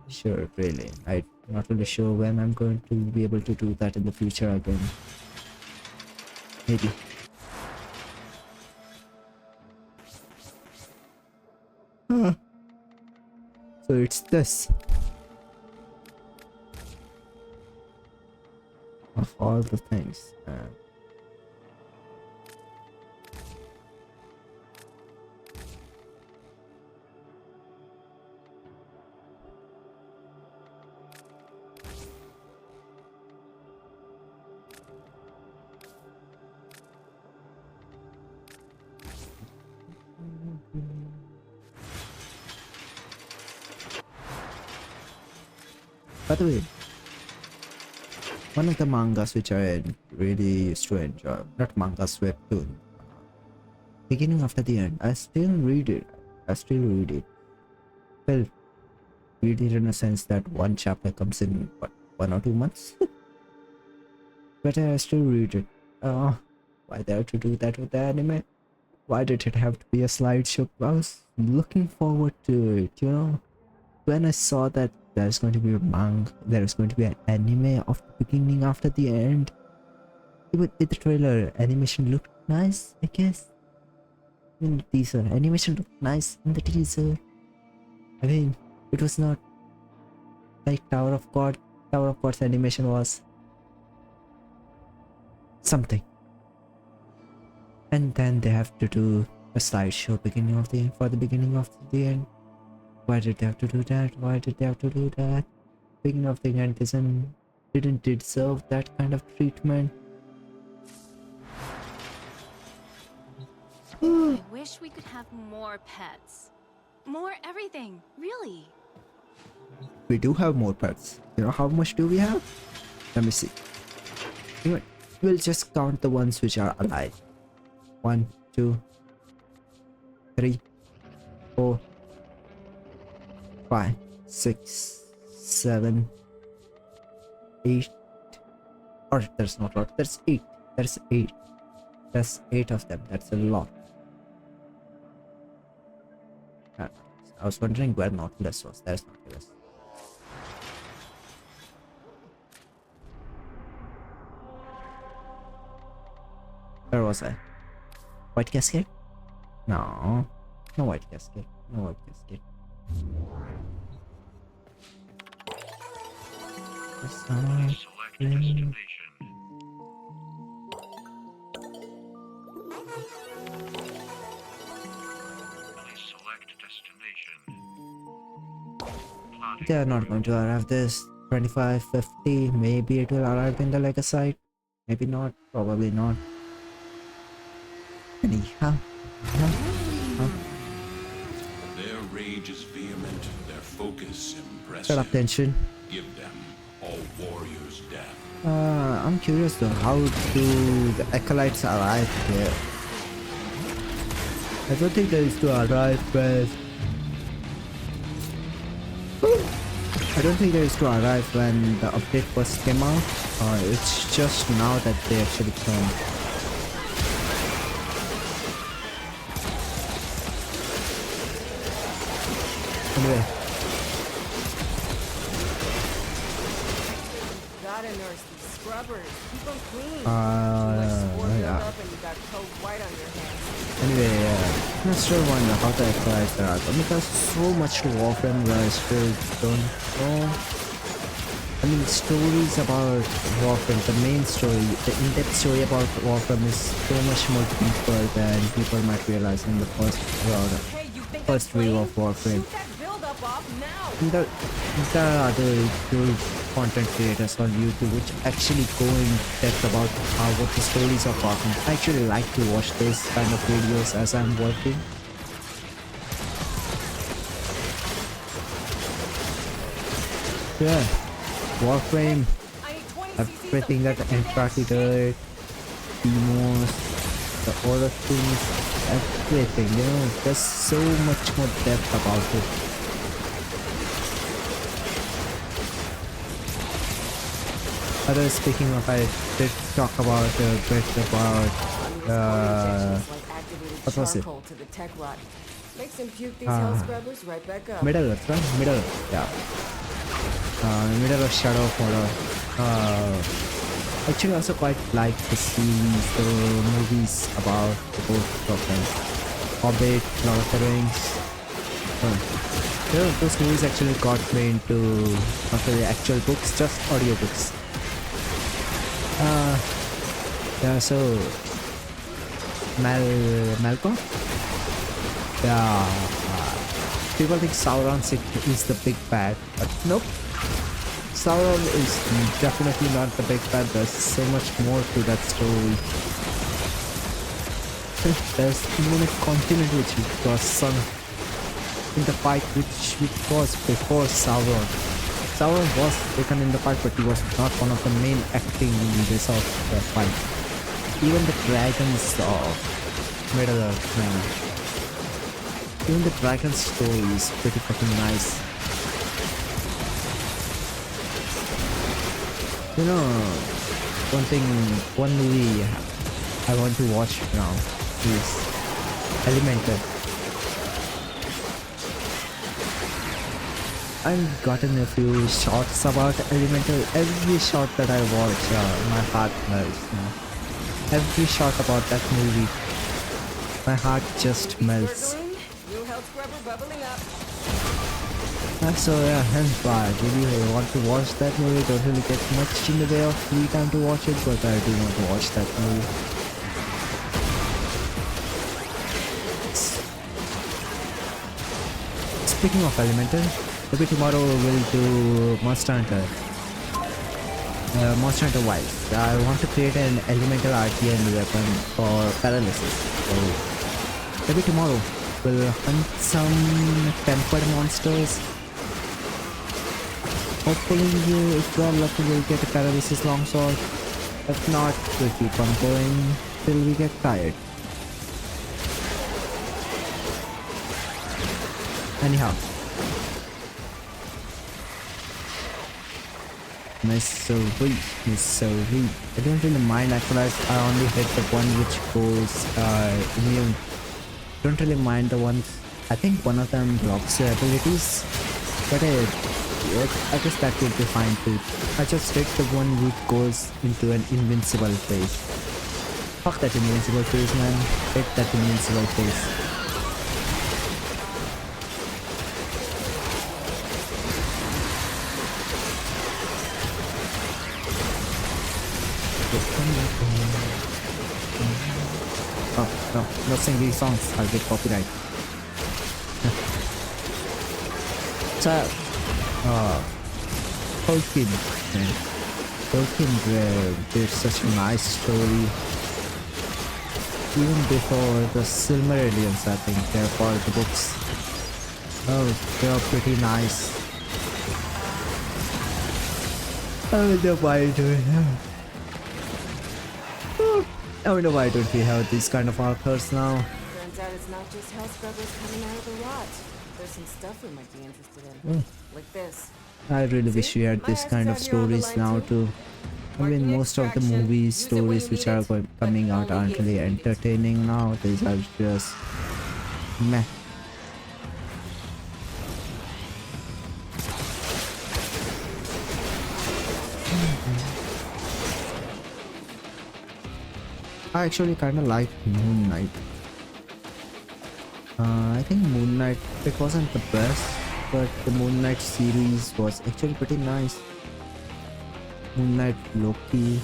Sure, really. I'm not really sure when I'm going to be able to do that in the future again. Maybe. So it's this. Of all the things. By the way, one of the mangas which I really used to enjoy, not mangas, webtoon, beginning after the end, I still read it. Well, read it in a sense that one chapter comes in, what, 1 or 2 months. But I still read it. Why they have to do that with the anime? Why did it have to be a slideshow? I was looking forward to it, you know. When I saw that there's going to be a manga, there's going to be an anime of the beginning after the end. Even in the trailer, animation looked nice, I guess. In the teaser, animation looked nice in the teaser. I mean, it was not like Tower of God. Tower of God's animation was something. And then they have to do a slideshow beginning of the end for the beginning of the end. Why did they have to do that? Why did they have to do that? Beginning of the end didn't deserve that kind of treatment. I wish we could have more pets. More everything, really. We do have more pets. You know how much do we have? Let me see. You know, we'll just count the ones which are alive. 1, 2, 3, 4, 5, 6, 7, 8. Or there's not a lot. There's 8. There's 8. There's 8 of them. That's a lot. I was wondering where Nautilus was. There's Nautilus. Where was I? White casket? No. No white casket. No white casket. Please select destination. Please select destination. Plotting They are not going to arrive this 25, 50. Maybe it will arrive in the Lega site. Maybe not. Probably not. Anyhow. Their rage is vehement, their focus impressive. Shut up, tension. Give them all warriors death. I'm curious though, how do the acolytes arrive here? I don't think they used to arrive with... I don't think they used to arrive when the update first came out. It's just now that they actually come. Anyway. Gotta nurse these scrubbers. Keep them clean. Yeah. Up and you got cold white on your hands. Anyway, I'm not sure how the acolytes are, because so much to Warframe that I still don't know. I mean, stories about Warframe, the main story, the in-depth story about Warframe is so much more deeper than people might realize in the first wave of Warframe. And there are other good content creators on YouTube which actually go in depth about what the stories of Warframe. I actually like to watch those kind of videos as I'm working. Yeah, Warframe, everything that Entrati did, demos, the other things, everything, you know, there's so much more depth about it. Speaking of, I did talk about a bit about what was it? Middle Earth, right? Middle Earth, yeah. Middle Earth Shadow of Mordor. Actually, also quite like the series, the movies about the both of them. Hobbit, Lord of the Rings. You know, those movies actually got me into not the actual books, just audiobooks. Yeah, so Malcolm? Yeah, people think Sauron is the big bad, but nope. Sauron is definitely not the big bad. There's so much more to that story. There's even a continent which was sunk in the fight which was before Sauron. Sauron was taken in the fight, but he was not one of the main acting leaders of the fight. Even the dragons of Middle Earth, man. Even the dragon story is pretty fucking nice. You know, one movie I want to watch now is Elemental. I've gotten a few shots about Elemental. Every shot that I watch, my heart melts now. Every shot about that movie, my heart just melts. New health scrubber bubbling up. So yeah, hence why I really want to watch that movie. Don't really get much in the way of free time to watch it, but I do want to watch that movie. Speaking of Elemental, maybe tomorrow we'll do Monster Hunter. Monster Hunter Wilds. I want to create an Elemental RTN weapon for paralysis. So maybe tomorrow we'll hunt some tempered monsters. Hopefully, if we are lucky, we'll get a paralysis longsword. If not, we'll keep on going till we get tired. Anyhow, Missouri. I don't really mind actually. I only hit the one which goes immune. Don't really mind the ones. I think one of them blocks your abilities, but I guess that would be fine too. I just hit the one which goes into an invincible phase. Fuck that invincible phase, man. Hit that invincible phase. Oh, no, not sing these songs, I'll get copyright. So, Tolkien, man. Tolkien did such a nice story. Even before the Silmarillions, I think, they're called the books. Oh, they're pretty nice. I don't mind doing that. I wonder why don't we have these kind of authors now? Turns out it's not just health scrubbers coming out of the rot. There's some stuff we might be interested in. Like this. I really wish we had this kind of stories now too. I mean, most of the movies, stories which are coming out aren't really entertaining now. These are just meh. I actually kinda like Moon Knight. I think Moon Knight, it wasn't the best, but the Moon Knight series was actually pretty nice. Moon Knight, Loki.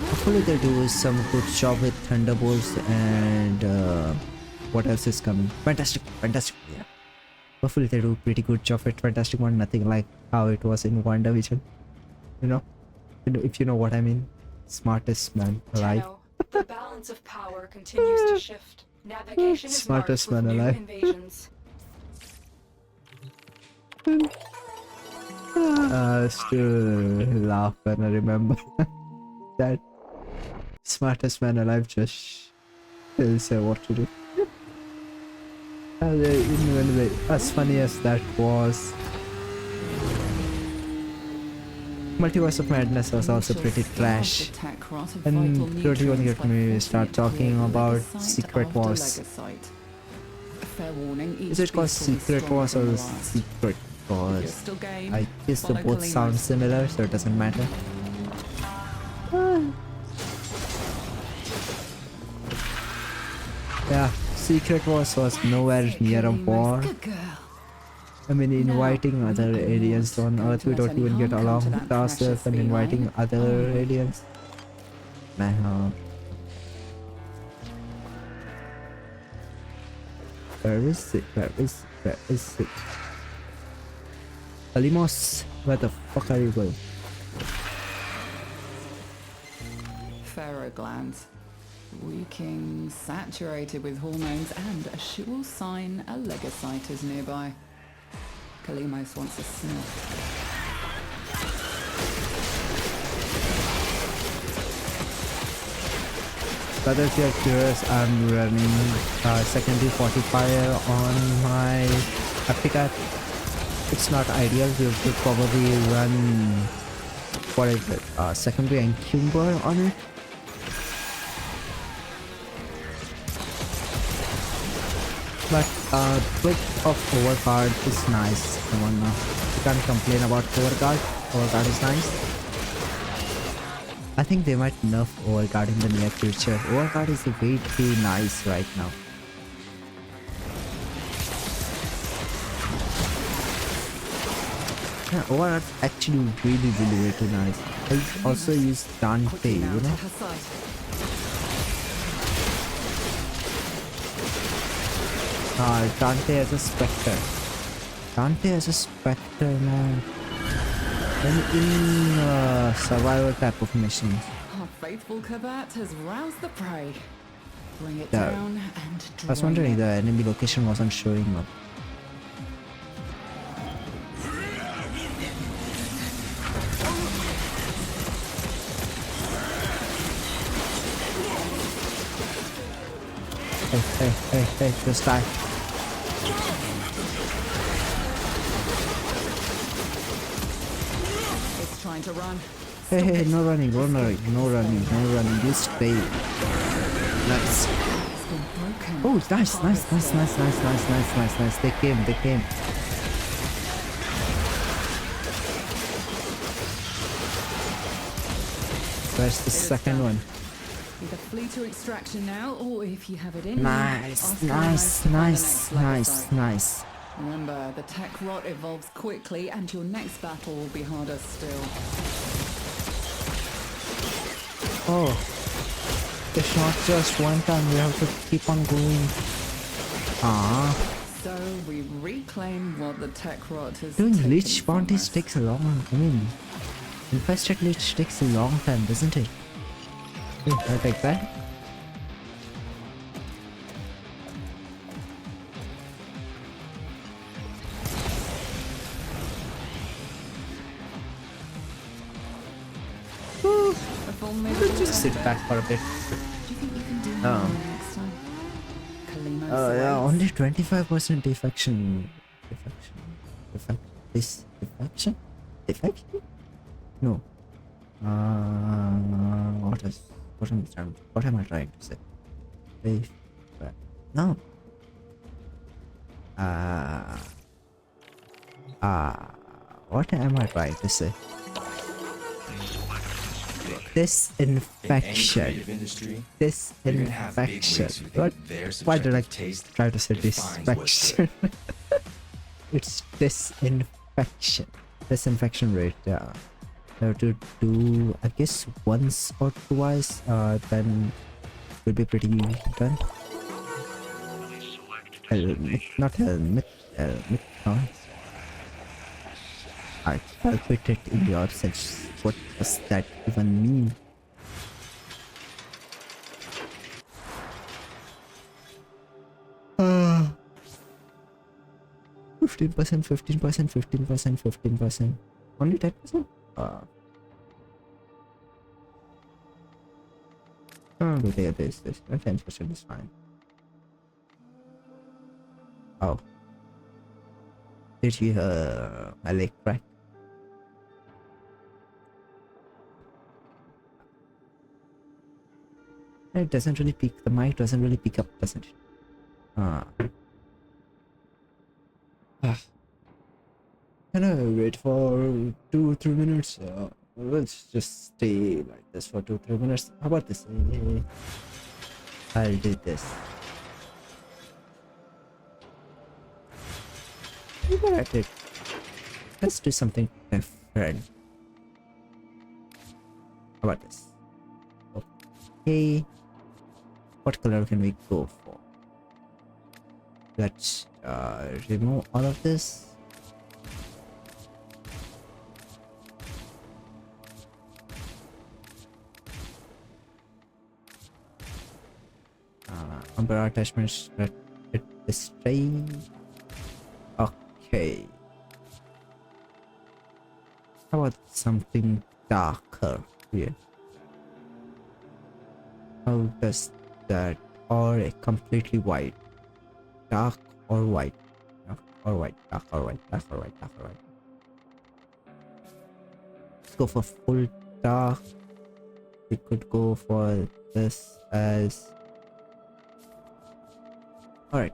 Hopefully they do some good job with Thunderbolts and what else is coming? Fantastic, yeah. Hopefully they do pretty good job with Fantastic One, nothing like how it was in WandaVision. You know, if you know what I mean. Smartest man alive. The balance of power continues to shift. Navigation is Smartest marked with man new alive. invasions. Still laugh when I remember that smartest man alive just will say what to do. Anyway, as funny as that was, Multiverse of Madness was also pretty trash. And don't even get me start talking about Secret Wars. Is it called Secret Wars or Secret Wars? I guess they both sound similar, so it doesn't matter. Yeah, Secret Wars was nowhere near a war. I mean, inviting other aliens on Earth, we don't even get along with ourselves, and inviting other aliens. Man, where is it? Alimos, where the fuck are you going? Pharaoh glands. Reeking, saturated with hormones, and a sure sign a legocyte is nearby. Kalimos wants a sniff. But if you're curious, I'm running secondary fortifier on my Aptica. It's not ideal. We could probably run what is it? Secondary Encumber on it. But bit of overguard is nice. Come on now. You can't complain about overguard. Overguard is nice. I think they might nerf overguard in the near future. Overguard is way too nice right now. Yeah, overguard actually really way too nice. I also use Dante, you know. Dante as a Spectre. Dante as a Spectre, man. In survival type of missions. Our faithful Kabat has roused the prey. Bring it down and drain I was wondering the enemy location wasn't showing up. Hey, just die. It's trying to run. Hey, no running. You stay. Nice. Oh, nice. They came. Where's the second one? Either flee to extraction now, or if you have it in Nice. Remember, the tech rot evolves quickly, and your next battle will be harder still. Oh, it's not just one time. We have to keep on going. So we reclaim what the tech rot has Doing taken leech from bounties us. takes a long. Infested leech takes a long time, doesn't it? I'll take that. Let's just sit back for a bit. Yeah, only 25% defection. Defection? No. What am I trying to say? No. What am I trying to say? Disinfection. What? Why did I try to say disinfection? It's disinfection. Disinfection rate, yeah. Have to do, I guess, once or twice, then will be pretty done. Not helmet, no. I calculated in the absence. What does that even mean? Uh, 15%, 15%. Only 10%? Oh, this. 10% is fine. Oh. Did you hear my leg crack? It doesn't really pick, the mic doesn't really pick up, doesn't it? Can I wait for 2 or 3 minutes? Let's just stay like this for 2 or 3 minutes. How about this? I'll do this. Look at it. Let's do something different. How about this? Okay. What color can we go for? Let's remove all of this. Umbrella attachments, let it stay. Okay. How about something darker here? How does that, or a completely white? Dark or white? Dark or white? go for full dark. We could go for this as... Alright.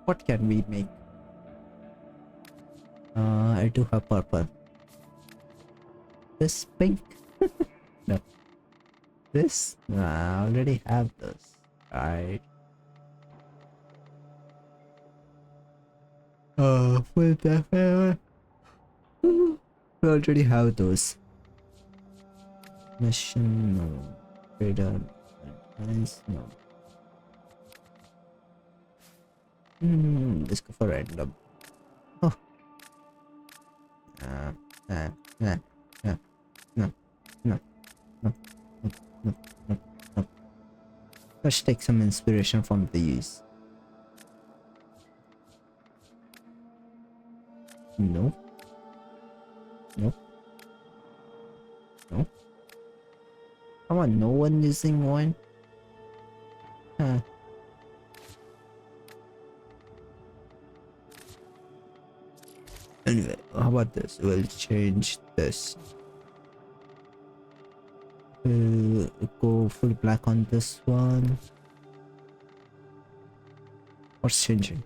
What can we make? I do have purple. This pink? No. This? Nah, I already have this. Right. With that, we already have those. Mission, no. Trader, nice, no. Let's go for random. Oh. No, no, no, no, no, no, no, no. Let's take some inspiration from these. No. No. No. Come on, no one using one? Huh. Anyway, how about this? We'll change this. We'll go full black on this one. What's changing?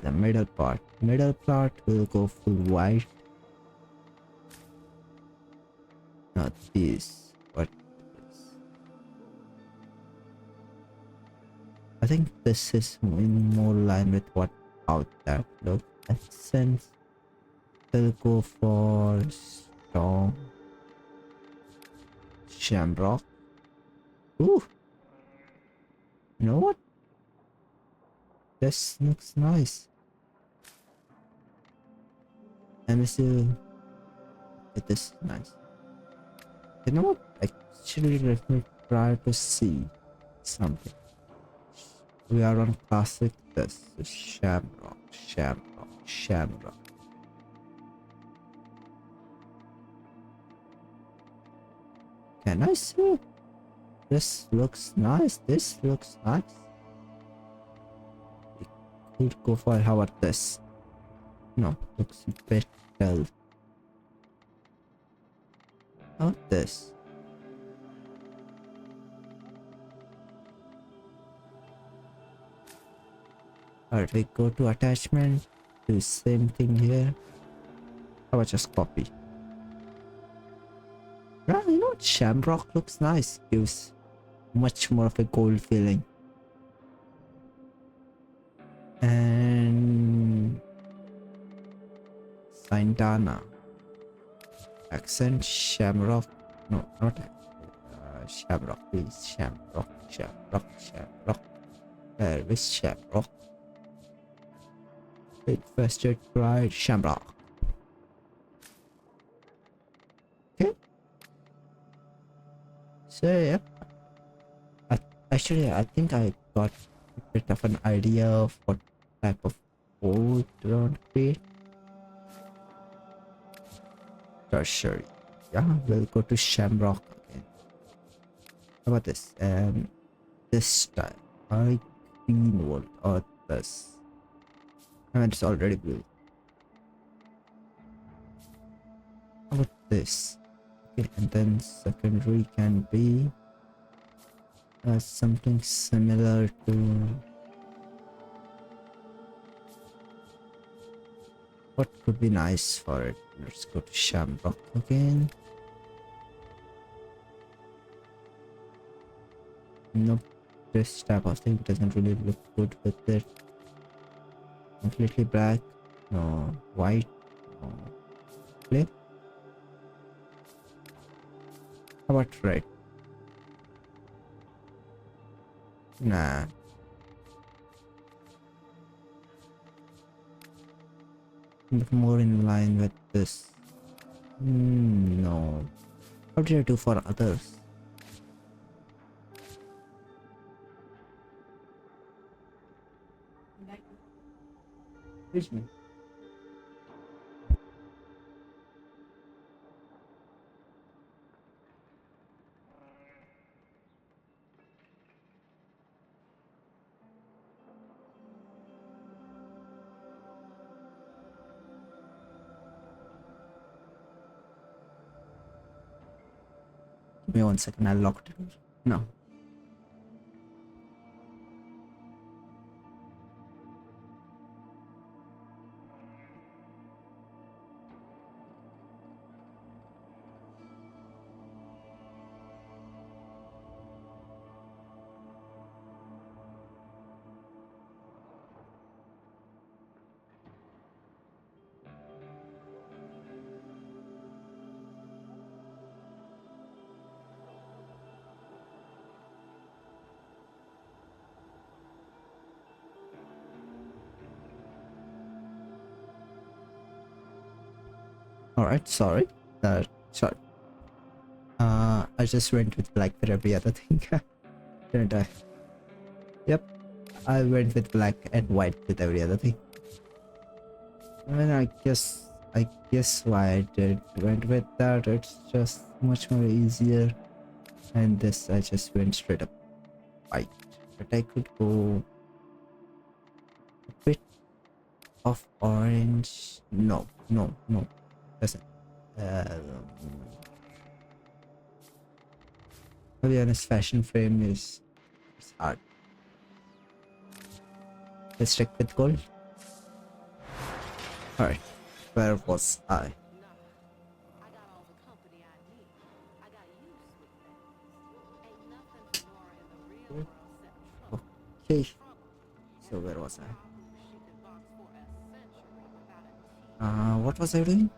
The middle part. Middle part will go full white. Not this. What is? I think this is in more line with what out that look. Sense. We'll go for strong shamrock. Ooh. You know what? This looks nice. Let me see. This is nice. You know what? Actually, let me try to see something. We are on classic. This is shamrock, shamrock, shamrock. Can I see? This looks nice. This looks nice. We could go for, how about this? No, looks a bit dull. How about this? Alright, we go to attachment, do same thing here. How about just copy? Yeah, you know what? Shamrock looks nice. Gives much more of a gold feeling. And Sindana. Accent Shamrock. No, not Shamrock, please. Shamrock, Shamrock, Shamrock. Where is Shamrock? Infested Pride Shamrock. Okay. So yeah. Actually, I think I got a bit of an idea of what type of boat we want to create. Tertiary. Yeah, we'll go to Shamrock again. How about this? And this time, I green one or this. I mean, it's already blue. How about this? Okay, and then secondary can be something similar to what could be nice for it. Let's go to Shamrock again. Nope, this type of thing doesn't really look good with it. Completely black, no white, no black. How about red? Nah. More in line with this. No. How did I do for others? Excuse me. Give me 1 second, I'll lock it. No. Alright, sorry. Sorry. I just went with black for every other thing. Didn't I? Yep. I went with black and white with every other thing. I mean, I guess why I went with that. It's just much more easier. And this, I just went straight up white. But I could go a bit of orange. No. Doesn't. To be honest, fashion frame is hard. Let's stick with gold. Alright, where was I? Okay, so where was I? What was I doing?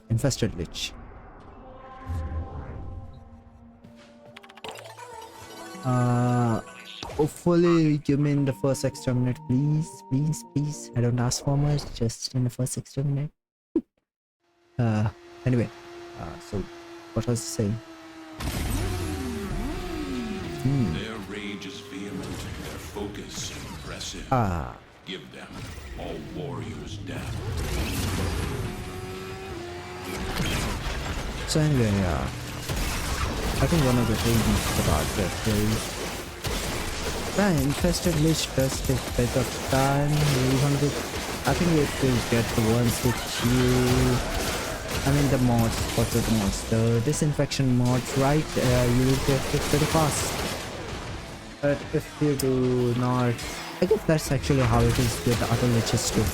Infested lich. Hopefully give me in the first exterminate, please. I don't ask for much, just in the first exterminate. Anyway, so what was I saying? Their rage is vehement, their focus impressive. Give them all warriors death. So anyway, I think one of the things about that is infested lich does take a bit of time. I think it will get the ones which I mean the mods, what are the mods? The disinfection mods, right? You will get it pretty fast. But if you do not, I guess that's actually how it is with the other liches too.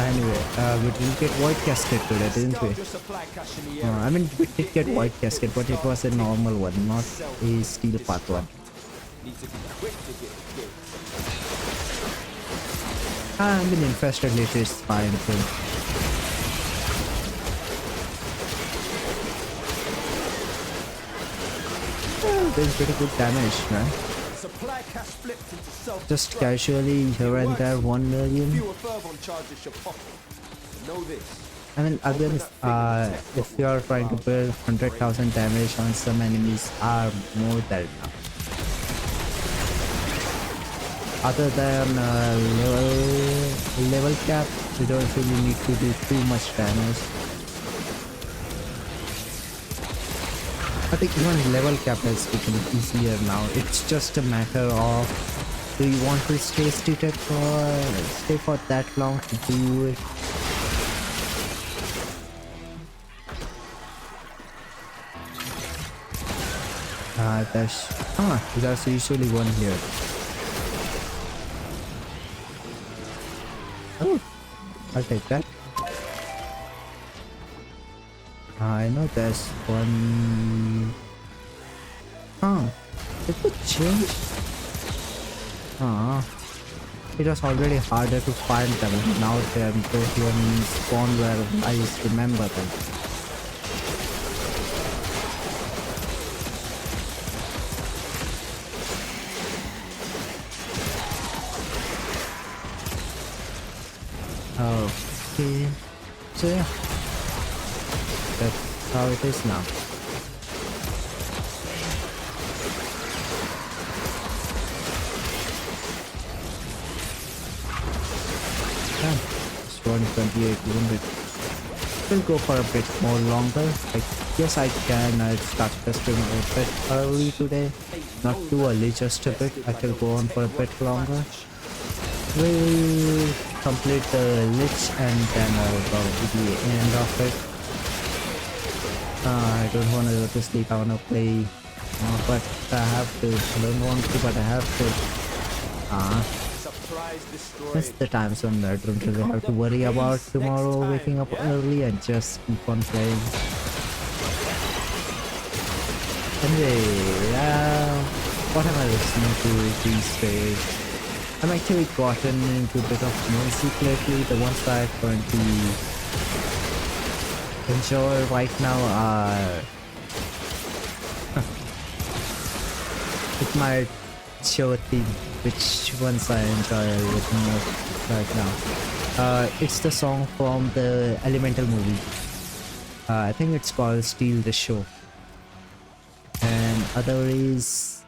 Anyway, we didn't get white casket today, didn't we? I mean, we did get white casket, but it was a normal one, not a steel path one. I mean, infested lich is fine too. Doing pretty good damage, man. Just casually here and there, 1 million. I mean, again, if you are trying to build 100,000 damage on some enemies, are more than enough. Other than level cap, you don't really need to do too much damage. I think even level cap has become easier now. It's just a matter of, do you want to stay for that long to do it? There's usually one here. Oh, I'll take that. I know there's one. Did it change? It was already harder to find them. Now they're one spawn where I just remember them. Okay, so yeah, that's how it is now. Yeah, it's 128 wounded. We'll go for a bit more longer. Yes, I can. I'll start testing a bit early today. Not too early, just a bit. I can go on for a bit longer. we'll complete the Lich and then go to the end of it. I don't want to go to sleep, I want to play, but I have to. I don't want to, but I have to. That's the times when I don't really have to worry about tomorrow waking up early and just keep on playing. Anyway, what am I listening to these days? I've actually gotten into a bit of music lately. The ones that I currently enjoy right now are it might show a theme which ones I enjoy looking at right now. It's the song from the Elemental movie. I think it's called Steal the Show. And other is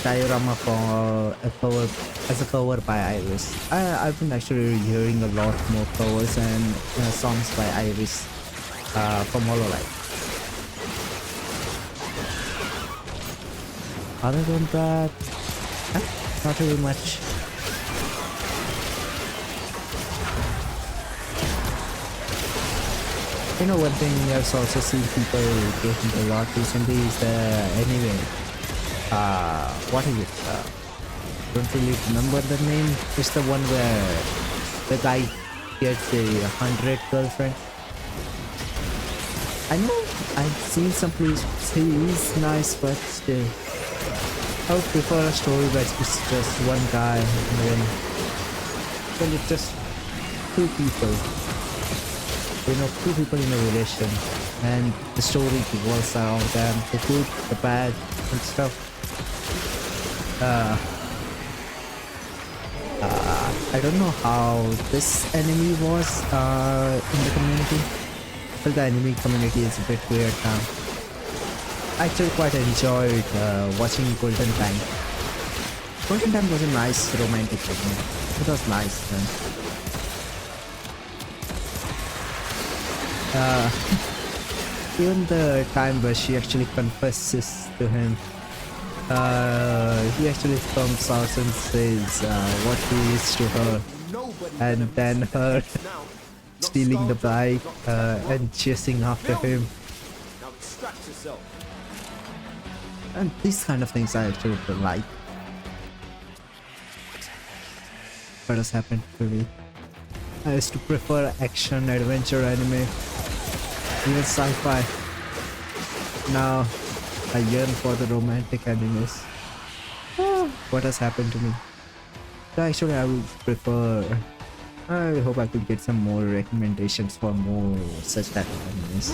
Diorama for as a cover by Iris. I've been actually hearing a lot more covers and songs by Iris from Hololive. Other than that, not really much. You know, one thing I've also seen people getting a lot recently is the anime. What is it? Don't really remember the name. It's the one where the guy gets a 100 girlfriends. I know I've seen some places he's nice, but still, I would prefer a story where it's just one guy and then when it's just two people. You know, two people in a relation, and the story revolves around them, the good, the bad, and stuff. I don't know how this anime was in the community, but the anime community is a bit weird now. I actually quite enjoyed watching Golden Time. Golden Time was a nice romantic anime. It was nice then. Even the time where she actually confesses to him, he actually comes out and says what he is to her, and then her stealing the bike and chasing after him. And these kind of things I actually like. What has happened to me? I used to prefer action, adventure anime, even sci-fi. Now I yearn for the romantic animes. What has happened to me? So actually I would prefer, I hope I could get some more recommendations for more such type of animes.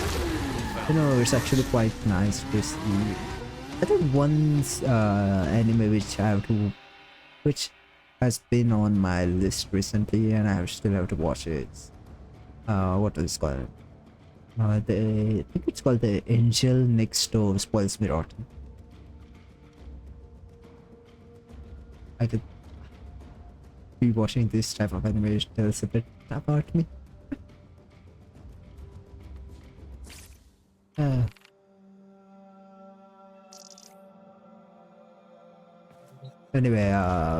You know, it's actually quite nice to see. I think one anime which has been on my list recently and I still have to watch it. What is it called? I think it's called The Angel Next Door. Spoils me rotten. I could be watching this type of anime. It tells a bit about me. Anyway,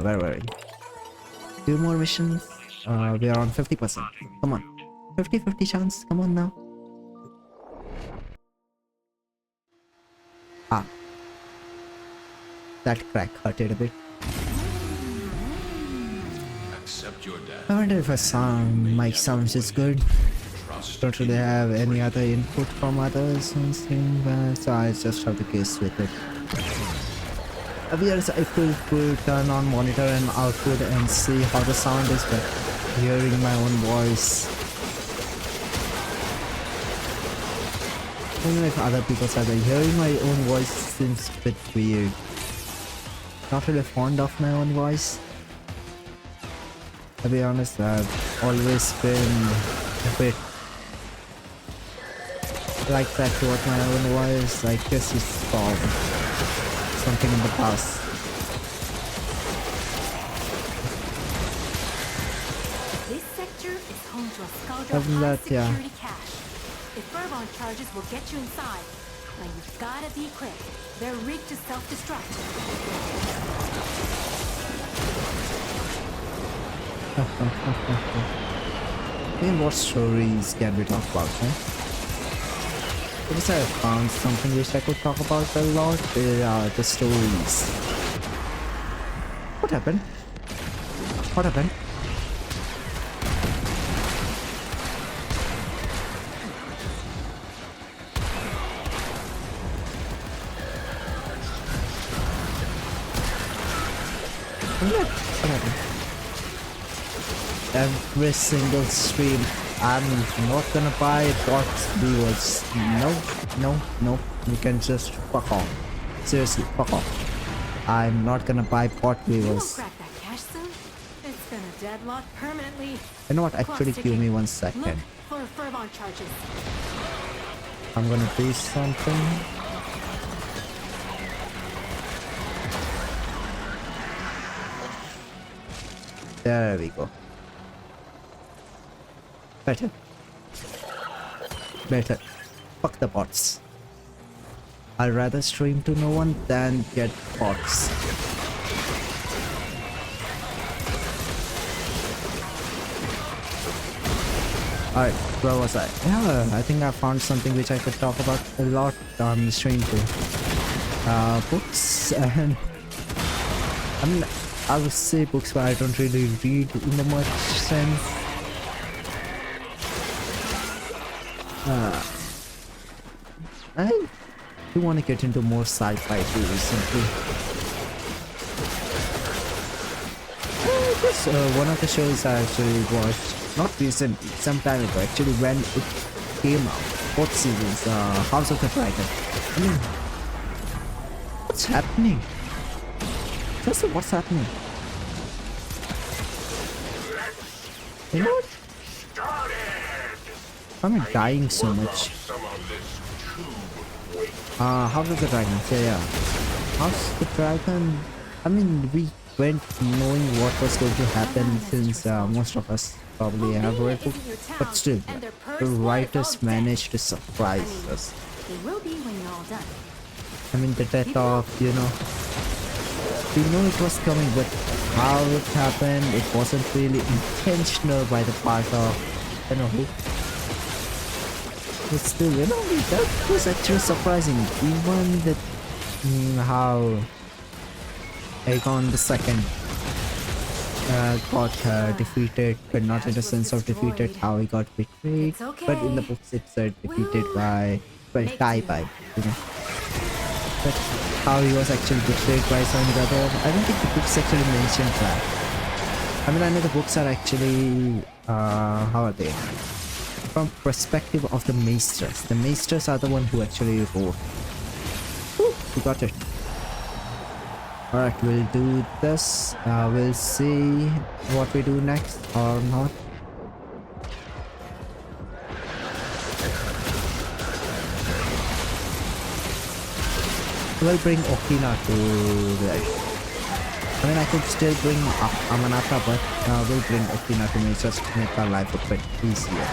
where were we? 2 more missions. We are on 50%. Come on. 50-50 chance. Come on now. That crack hurted a bit. Accept your death. I wonder if my sounds is good. Don't really have any other input from others and things, so I just have to guess with it. Yes, I could turn on monitor and output and see how the sound is, but hearing my own voice, even if other people say that hearing my own voice seems a bit weird. Not really fond of my own voice. To be honest, I've always been a bit like that toward my own voice. I guess it's something in the past. This sector is home to a Scaldra Other than high that, yeah. security cache. If Bourbon charges will get you inside, then you've gotta be quick. They're rigged to self-destruct. mean, what stories can we talk about, huh? Because I found something which I could talk about a lot. There are the stories. What happened? What happened? What happened? Every single stream, I'm not gonna buy bots viewers. No. You can just fuck off. Seriously, fuck off. I'm not gonna buy bot You won't viewers. crack that cache soon. It's gonna deadlock permanently. You know what? Clock's Actually, give ticking. me 1 Look second. for fervent charges. I'm gonna do something. There we go. Better. Fuck the bots. I'd rather stream to no one than get bots. Alright, where was I? Yeah, I think I found something which I could talk about a lot on the stream too. Books and... I mean, I would say books, but I don't really read in the much sense. I do want to get into more sci-fi too recently. This one of the shows I actually watched, not recently, some time ago, actually when it came out, both seasons, House of the Dragon. I mean, what's happening? Just what's happening? You know what? I'm dying so much. House of the Dragon, yeah. House of the Dragon, I mean, we went knowing what was going to happen since most of us probably have read it, but still, the writers managed to surprise us. They will be when you're all done. I mean, the death of, you know, we know it was coming, but how it happened, it wasn't really intentional by the part of, you know, who. But still, you know, that was actually surprising. Even the how Aegon II got defeated, but not in the sense of defeated, how he got betrayed, but in the books it said defeated by, well, die by, you know. But how he was actually betrayed by some other, I don't think the books actually mentioned that. I mean, I know the books are actually, how are they? From perspective of the maesters. The maesters are the one who actually wrote. Woo, we got it. Alright, we'll do this. We'll see what we do next or not. We'll bring Okina to the... I mean, I could still bring Amanata, but we'll bring Okina to me just to make our life a bit easier.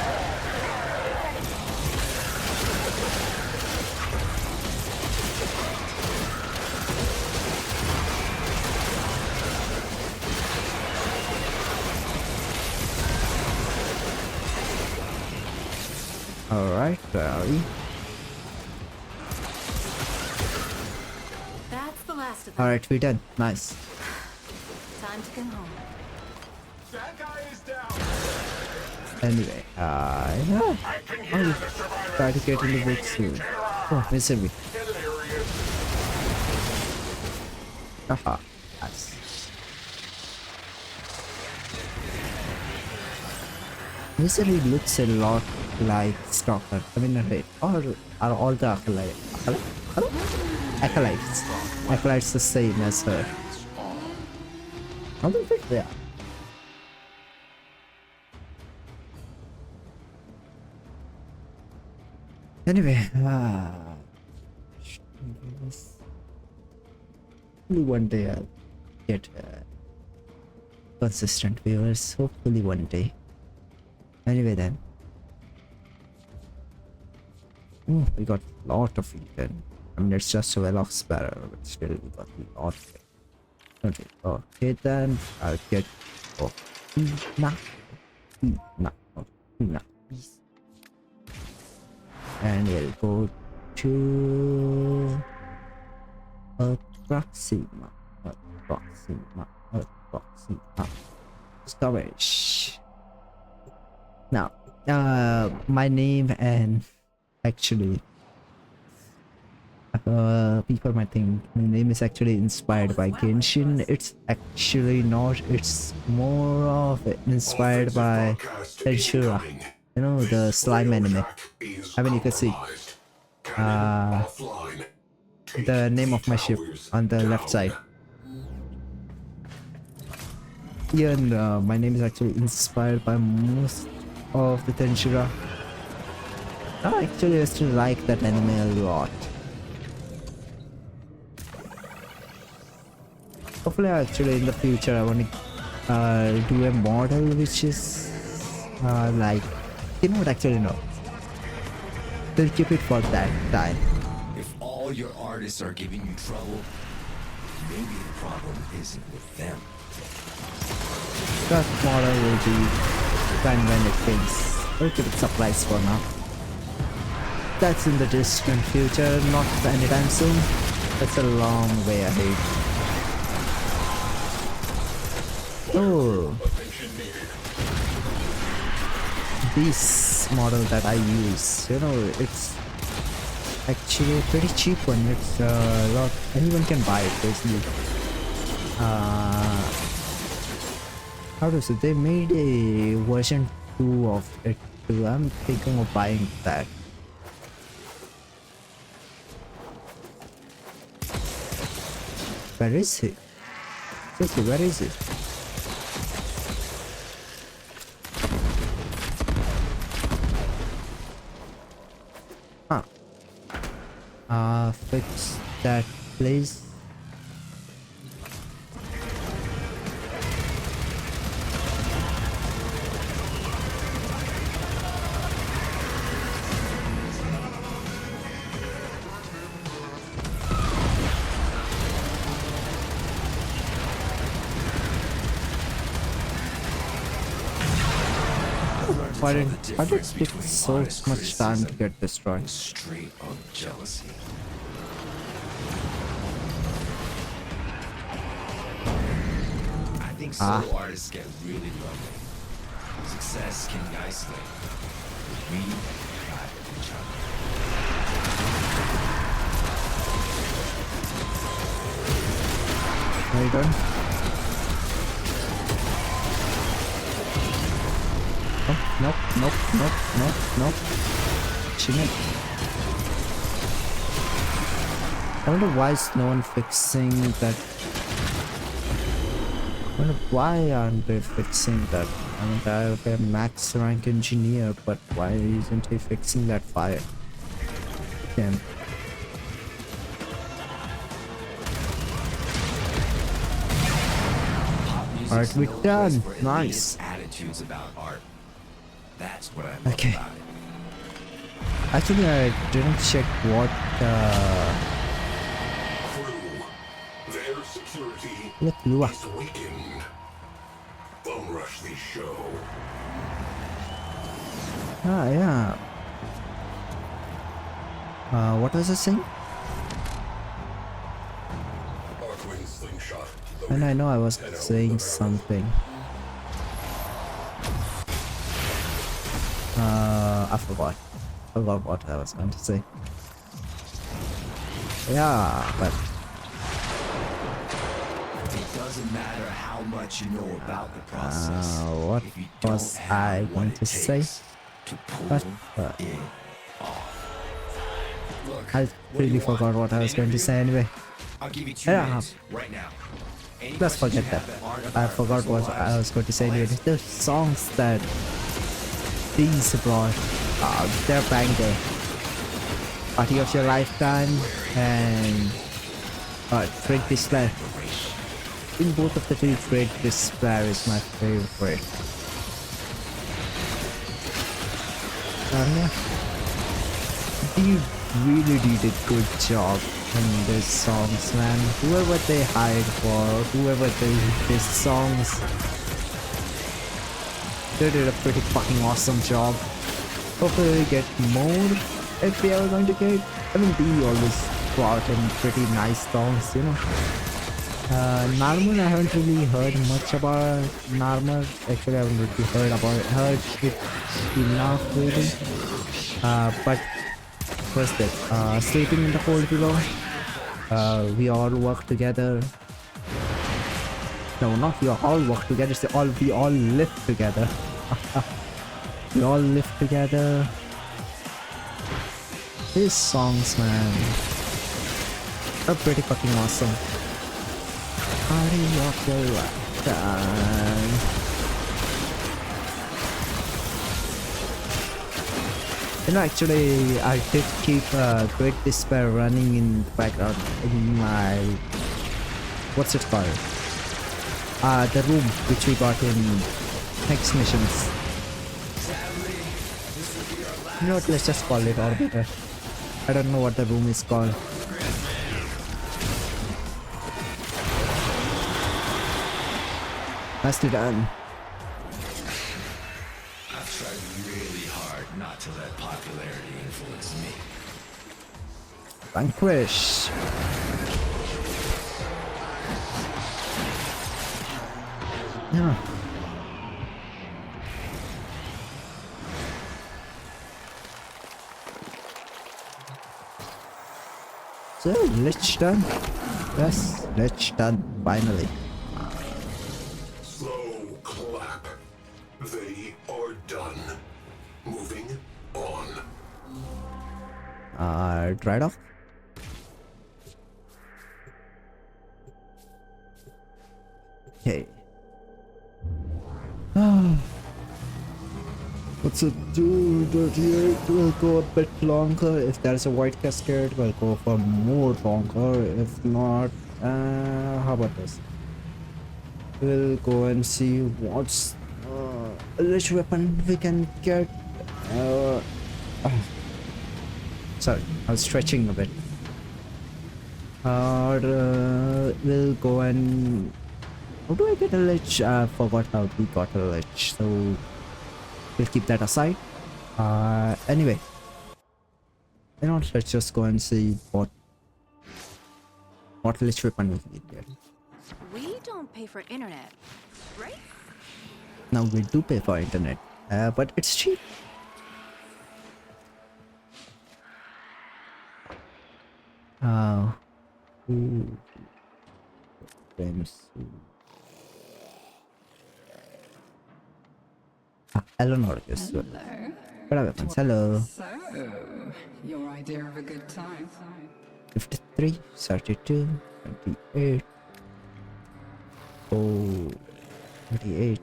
Alright, Barry. That's the last of them. Alright, we're done. Nice. Time to come home. That guy is down. Anyway, yeah. I'll try to get in the book soon. Oh, misery. Haha, nice. Misery looks a lot like Stalker. I mean, wait, or are all the acolytes? Acolytes the same as her? I don't think they are. Anyway, hopefully one day I'll get consistent viewers. Hopefully one day. Anyway then. Ooh, we got a lot of Eden. I mean, it's just a well-off sparrow, but still we got a lot of it. Okay, then I'll get... Oh, Nah. Nah. Nah. And we'll go to Proxima. Proxima. Storage. Now, my name and actually, people might think my name is actually inspired by Genshin. It's actually not. It's more of inspired by Tensura. You know, the slime anime. I mean, you can see the name of my ship on the left side. Yeah, and my name is actually inspired by most of the Tensura. I actually used to like that anime a lot. Hopefully, actually, in the future, I want to do a model which is like, you know what, actually, no. We'll keep it for that time. If all your artists are giving you trouble, maybe the problem isn't with them. That model will be done when it thinks. We'll keep it surprise for now. That's in the distant future, not anytime soon. That's a long way ahead. Oh, this model that I use, you know, it's actually a pretty cheap one. It's a lot, anyone can buy it basically. How to say, they made a version 2 of it too. I'm thinking of buying that. Where is he? Seriously, where is he? Fix that, please. Why did it take so much time to get destroyed? Straight up jealousy. I think solo artists get really lonely. Success can be isolated. We thrive with each other. Are you done? Nope. Chimney. I wonder why is no one fixing that. I wonder why aren't they fixing that? I mean, I have a max rank engineer, but why isn't he fixing that fire? Damn. Alright, we're done. Nice. Attitudes about art. That's what I love Okay. about it. Actually, I didn't check what Crew, their security look, Lua. is weakened. Bum rush the show. Yeah. What was I saying? Arcwing slingshot. And I know I was saying something. I forgot. What I was going to say. Yeah, but It doesn't matter how much you know about the process. what if you don't was have I what going it to say? takes to pull But it off. Look, I what do really you want? forgot what I was going to say anyway. I'll give you 2 Yeah. minutes right now. Any Let's questions forget you that. have aren't I about forgot what personal I lives, was going to say I'll anyway. answer. The songs that these brought, they're banger. Party of Your Lifetime and Drink Display. I think both of the two, Drink Display is my favorite. Yeah. They really did a good job in these songs, man. Whoever they hired for, whoever they did these songs, They did a pretty fucking awesome job. Hopefully we get more if we are going to get. I mean, they always go out in pretty nice songs, you know. Narmer, I haven't really heard much about Narmer. Actually, I haven't really heard it enough really. But what's that? Sleeping in the cold below. We all work together. No, not we all work together. It's we all live together. We all live together. These songs, man, are pretty fucking awesome. Party of your lifetime. You know, actually, I did keep Great Despair running in the background in my... what's it called? The room which we got in next missions. You know what, let's just call it Orbiter. I don't know what the room is called. Nicely done. I've tried really hard not to let popularity influence me. Vanquish. Yeah. So, Lich done. Yes, Lich done, finally. Slow clap. They are done. Moving on. Dried off. Okay. What's it do? 38 will go a bit longer. If there's a white cascade, we'll go for more longer. If not, how about this? We'll go and see what's which weapon we can get. Sorry, I was stretching a bit. We'll go and... how do I get a lich? I forgot how we got a lich, so we'll keep that aside. Anyway, you know, let's just go and see what lich weapon we can get. We don't pay for internet, right? Now we do pay for internet, but it's cheap. Frames. Eleanor is what weapons? Hello. So, your idea of a good time? 53, 32, 28. Oh, 28.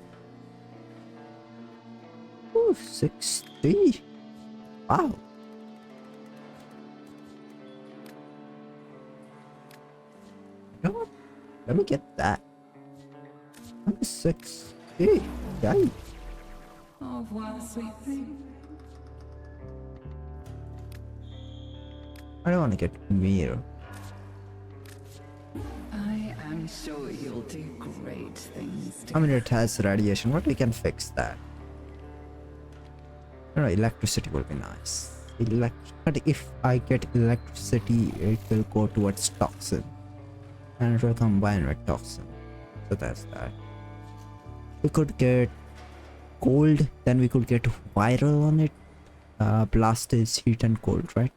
Oh, 60. Wow. You know what? Let me get that. I'm 60. Yikes. Au revoir, sweet thing. I don't want to get mirror. I am sure you'll do great things. I mean, it has radiation. What we can fix that? No, electricity will be nice. But if I get electricity, it will go towards toxin, and it will combine with toxin. So that's that. We could get cold, then we could get viral on it. Blast is heat and cold, right?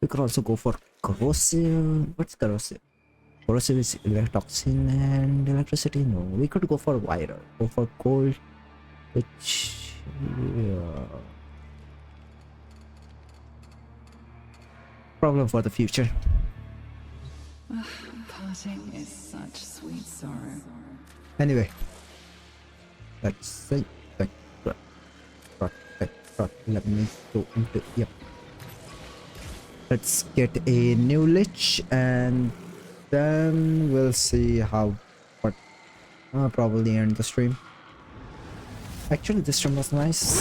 We could also go for corrosive. What's corrosive? Corrosive is toxin and electricity. No, we could go for viral. Go for cold, which problem for the future. Parting is such sweet sorrow. Anyway, let's see. Let me go into, yep. Let's get a new lich and then we'll see what probably end the stream. Actually, this stream was nice.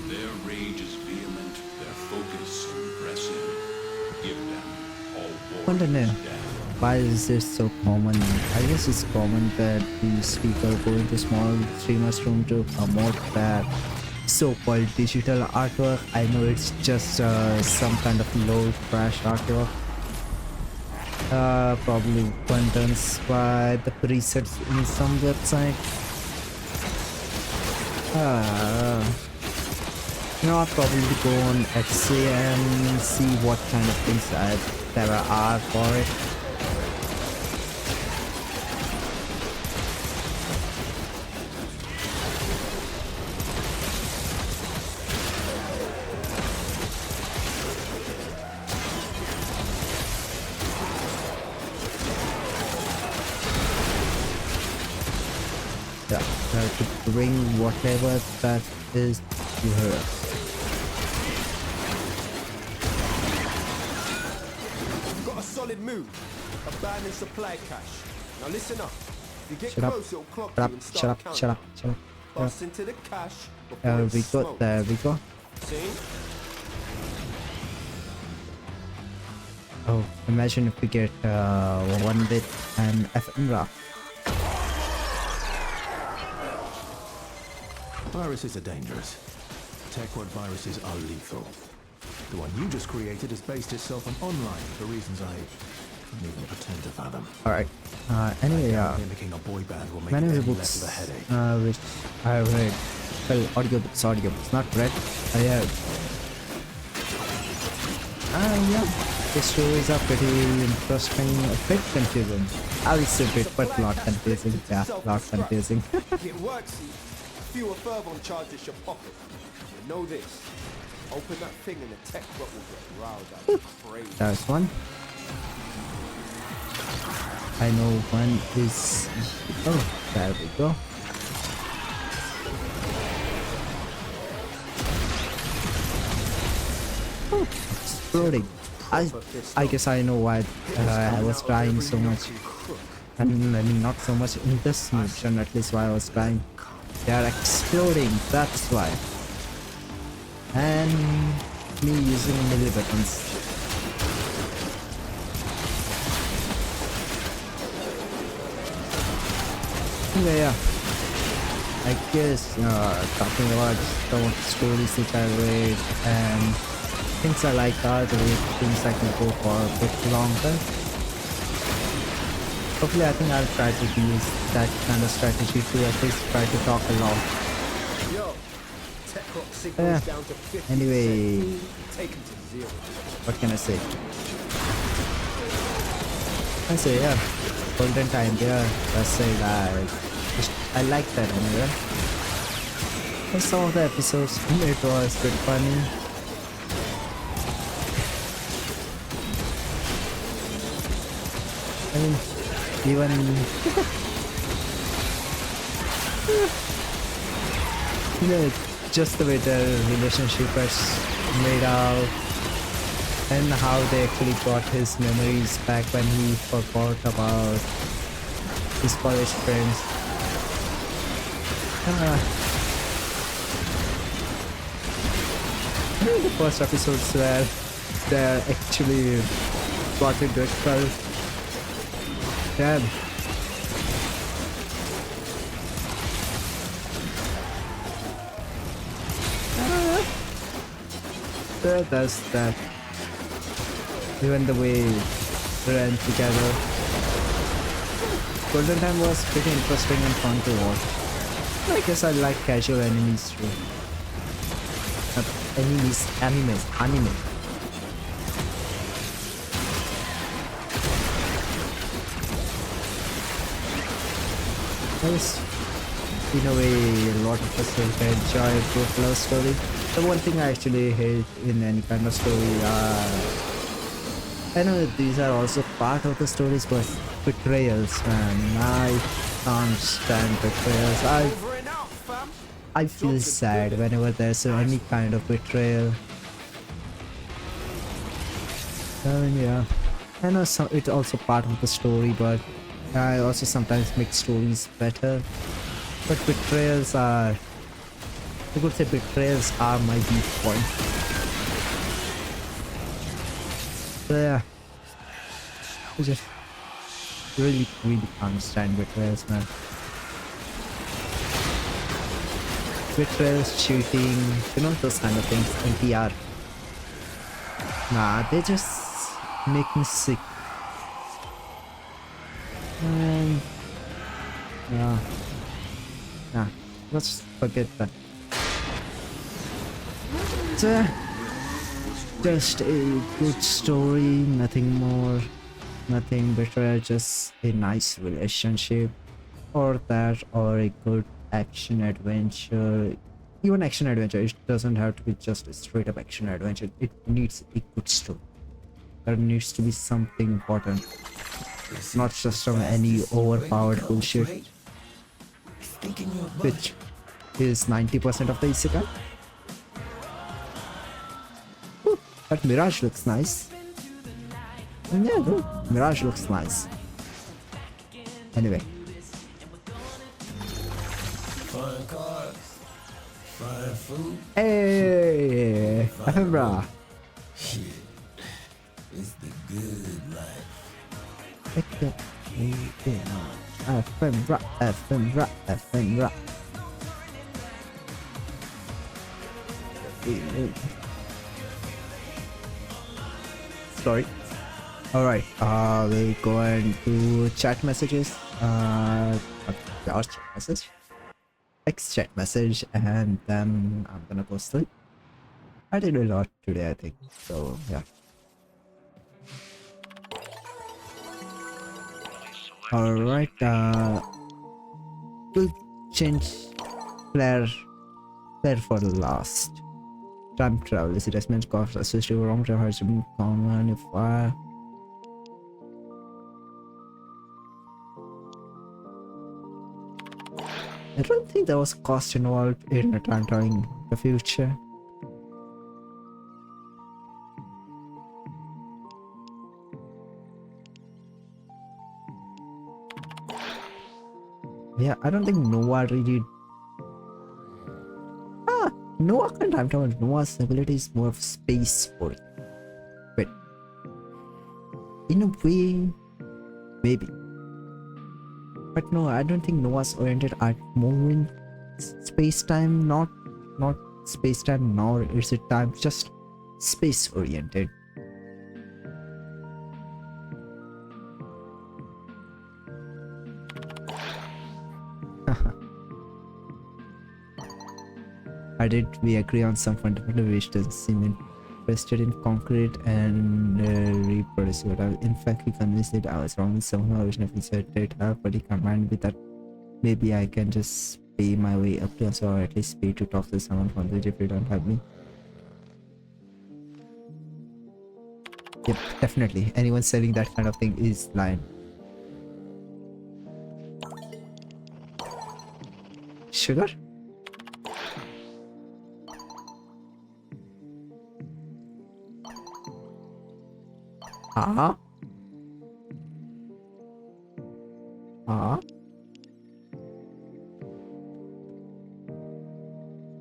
Their rage is vehement, their focus impressive. Give them Wondering why is this so common? I guess it's common that these people go into small streamers room to promote their so-called digital artwork. I know it's just some kind of low crash artwork. Probably one done by the presets in some website. You know, I'll probably go on Etsy and see what kind of things there are for it. Yeah, to bring whatever that is to her. Got a solid move. Abandoned supply cache. Now listen up. If you get Shut up. close, it'll clock Shut up, you and shut start up, counting. shut up, shut up. Bust into the cache before There it's we go, smoked. there we go. See? Oh, imagine if we get one bit and ephemera. Viruses are dangerous. Techword viruses are lethal. The one you just created has based itself on online for reasons I can't even pretend to fathom. Alright, anyway, Mimicking a boy band will make many it of any the less of a books headache. which I read, well, audiobooks, not read, I have. Yeah, the stories are pretty interesting, a bit confusing. I'll say bit, but not confusing. Yeah, not confusing. It works. Fewer fervor charges your pocket. But know this. Open that thing and the tech bot will get riled up. Crazy. There's one. I know one is... Oh, there we go. Oh, exploding. I guess I know why I was crying so much. I mean, not so much in this mission, at least why I was crying. They are exploding, that's why. And me using melee weapons. Yeah, I guess talking about some stories which I read and things I like are the things I can go for a bit longer. Hopefully I think I'll try to use that kind of strategy to at least try to talk a lot. Yeah. Anyway, what can I say? I say, yeah, golden time there. I say that I like that anyway. And some of the episodes, it was a bit funny. I mean, even you know, just the way their relationship was made out and how they actually got his memories back when he forgot about his college friends. The first episodes where they actually got into it. Damn. Does that. Even the way they ran together. Golden Time was pretty interesting and fun to watch. I guess I like casual enemies too. Anime. Yes, in a way, a lot of us will enjoy a good love story. The one thing I actually hate in any kind of story I know these are also part of the stories, but betrayals, man, I can't stand betrayals. I feel sad whenever there's any kind of betrayal. Yeah, I know it's also part of the story, but I also sometimes make stories better. But betrayals are, I could say betrayals are my weak point. So yeah, I just really can't stand betrayals, man. Betrayals, cheating, you know, those kind of things. NTR. Nah, they just make me sick. And yeah, nah, let's forget that. So, just a good story, nothing more, nothing better, just a nice relationship, or that, or a good action adventure. Even action adventure, it doesn't have to be just a straight up action adventure. It needs a good story. There needs to be something important, not just from any overpowered bullshit, which is 90% of the isekai. Ooh, that Mirage looks nice. And yeah, dude, Mirage looks nice. Anyway. Fun cars, fun food. Hey, bruh. Shit, it's the good life. Sorry. Alright, we'll go into chat messages. Our chat message. Next chat message, and then I'm gonna go sleep. I did a lot today, I think. So, yeah. Alright, we'll change Claire for the last. Time travel is investment cost associated with wrong travel has been common if I don't think there was cost involved in time traveling the future. Yeah, I don't think Noah really. Noah can time travel. Noah's ability is more of space oriented. But in a way, maybe. But no, I don't think Noah's oriented at moving space-time, not space-time, nor is it time, just space oriented. We agree on some fundamental which doesn't seem interested in concrete and reproducible. In fact, we convinced that I was wrong with somehow original feature data, but he combined with that maybe I can just pay my way up to us, or at least pay to talk to someone from the if you don't have me. Yep, definitely. Anyone selling that kind of thing is lying. Sugar?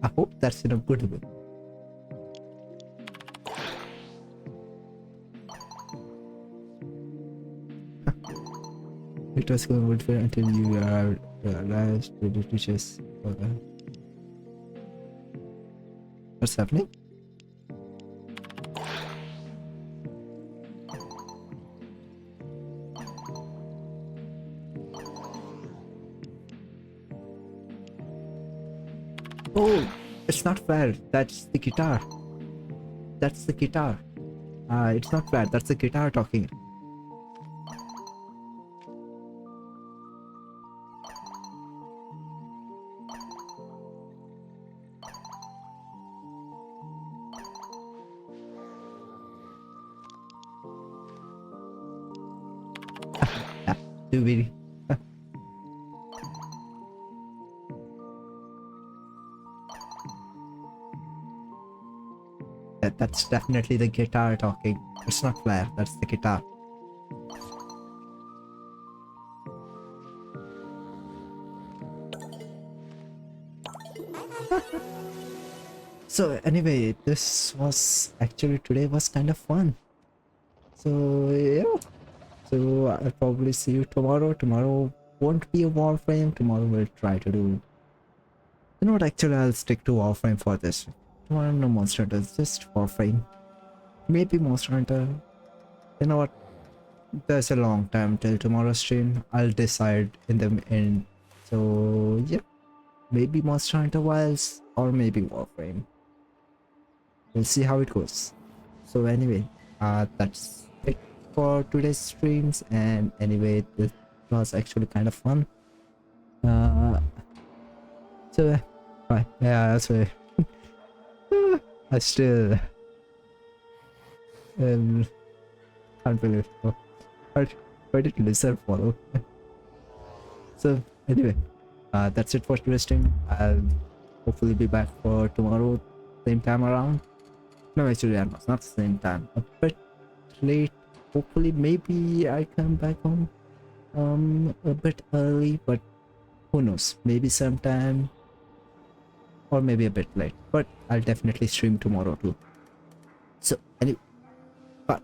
I hope that's in a good way. It was going good for until you realized the teachers. What's happening? Oh, it's not fair. That's the guitar. That's the guitar. It's not fair. That's the guitar talking. Too many. That's definitely the guitar talking. It's not Claire, that's the guitar. So anyway, this was actually today was kind of fun. So yeah, So I'll probably see you tomorrow. Tomorrow won't be a Warframe. Tomorrow we'll try to do. You know what? Actually, I'll stick to Warframe for this. Tomorrow, no Monster Hunter. It's just Warframe. Maybe Monster Hunter. You know what? There's a long time till tomorrow's stream. I'll decide in the end. So yeah, maybe Monster Hunter Wilds or maybe Warframe. We'll see how it goes. So anyway, that's it for today's streams. And anyway, this was actually kind of fun. So bye. Yeah, that's why. I still can't believe. Why did lizard follow? So anyway, that's it for today's stream. I'll hopefully be back for tomorrow, same time around. No, actually, not the same time. A bit late. Hopefully, maybe I come back home a bit early, but who knows? Maybe sometime, or maybe a bit late. But I'll definitely stream tomorrow too. So anyway, bye.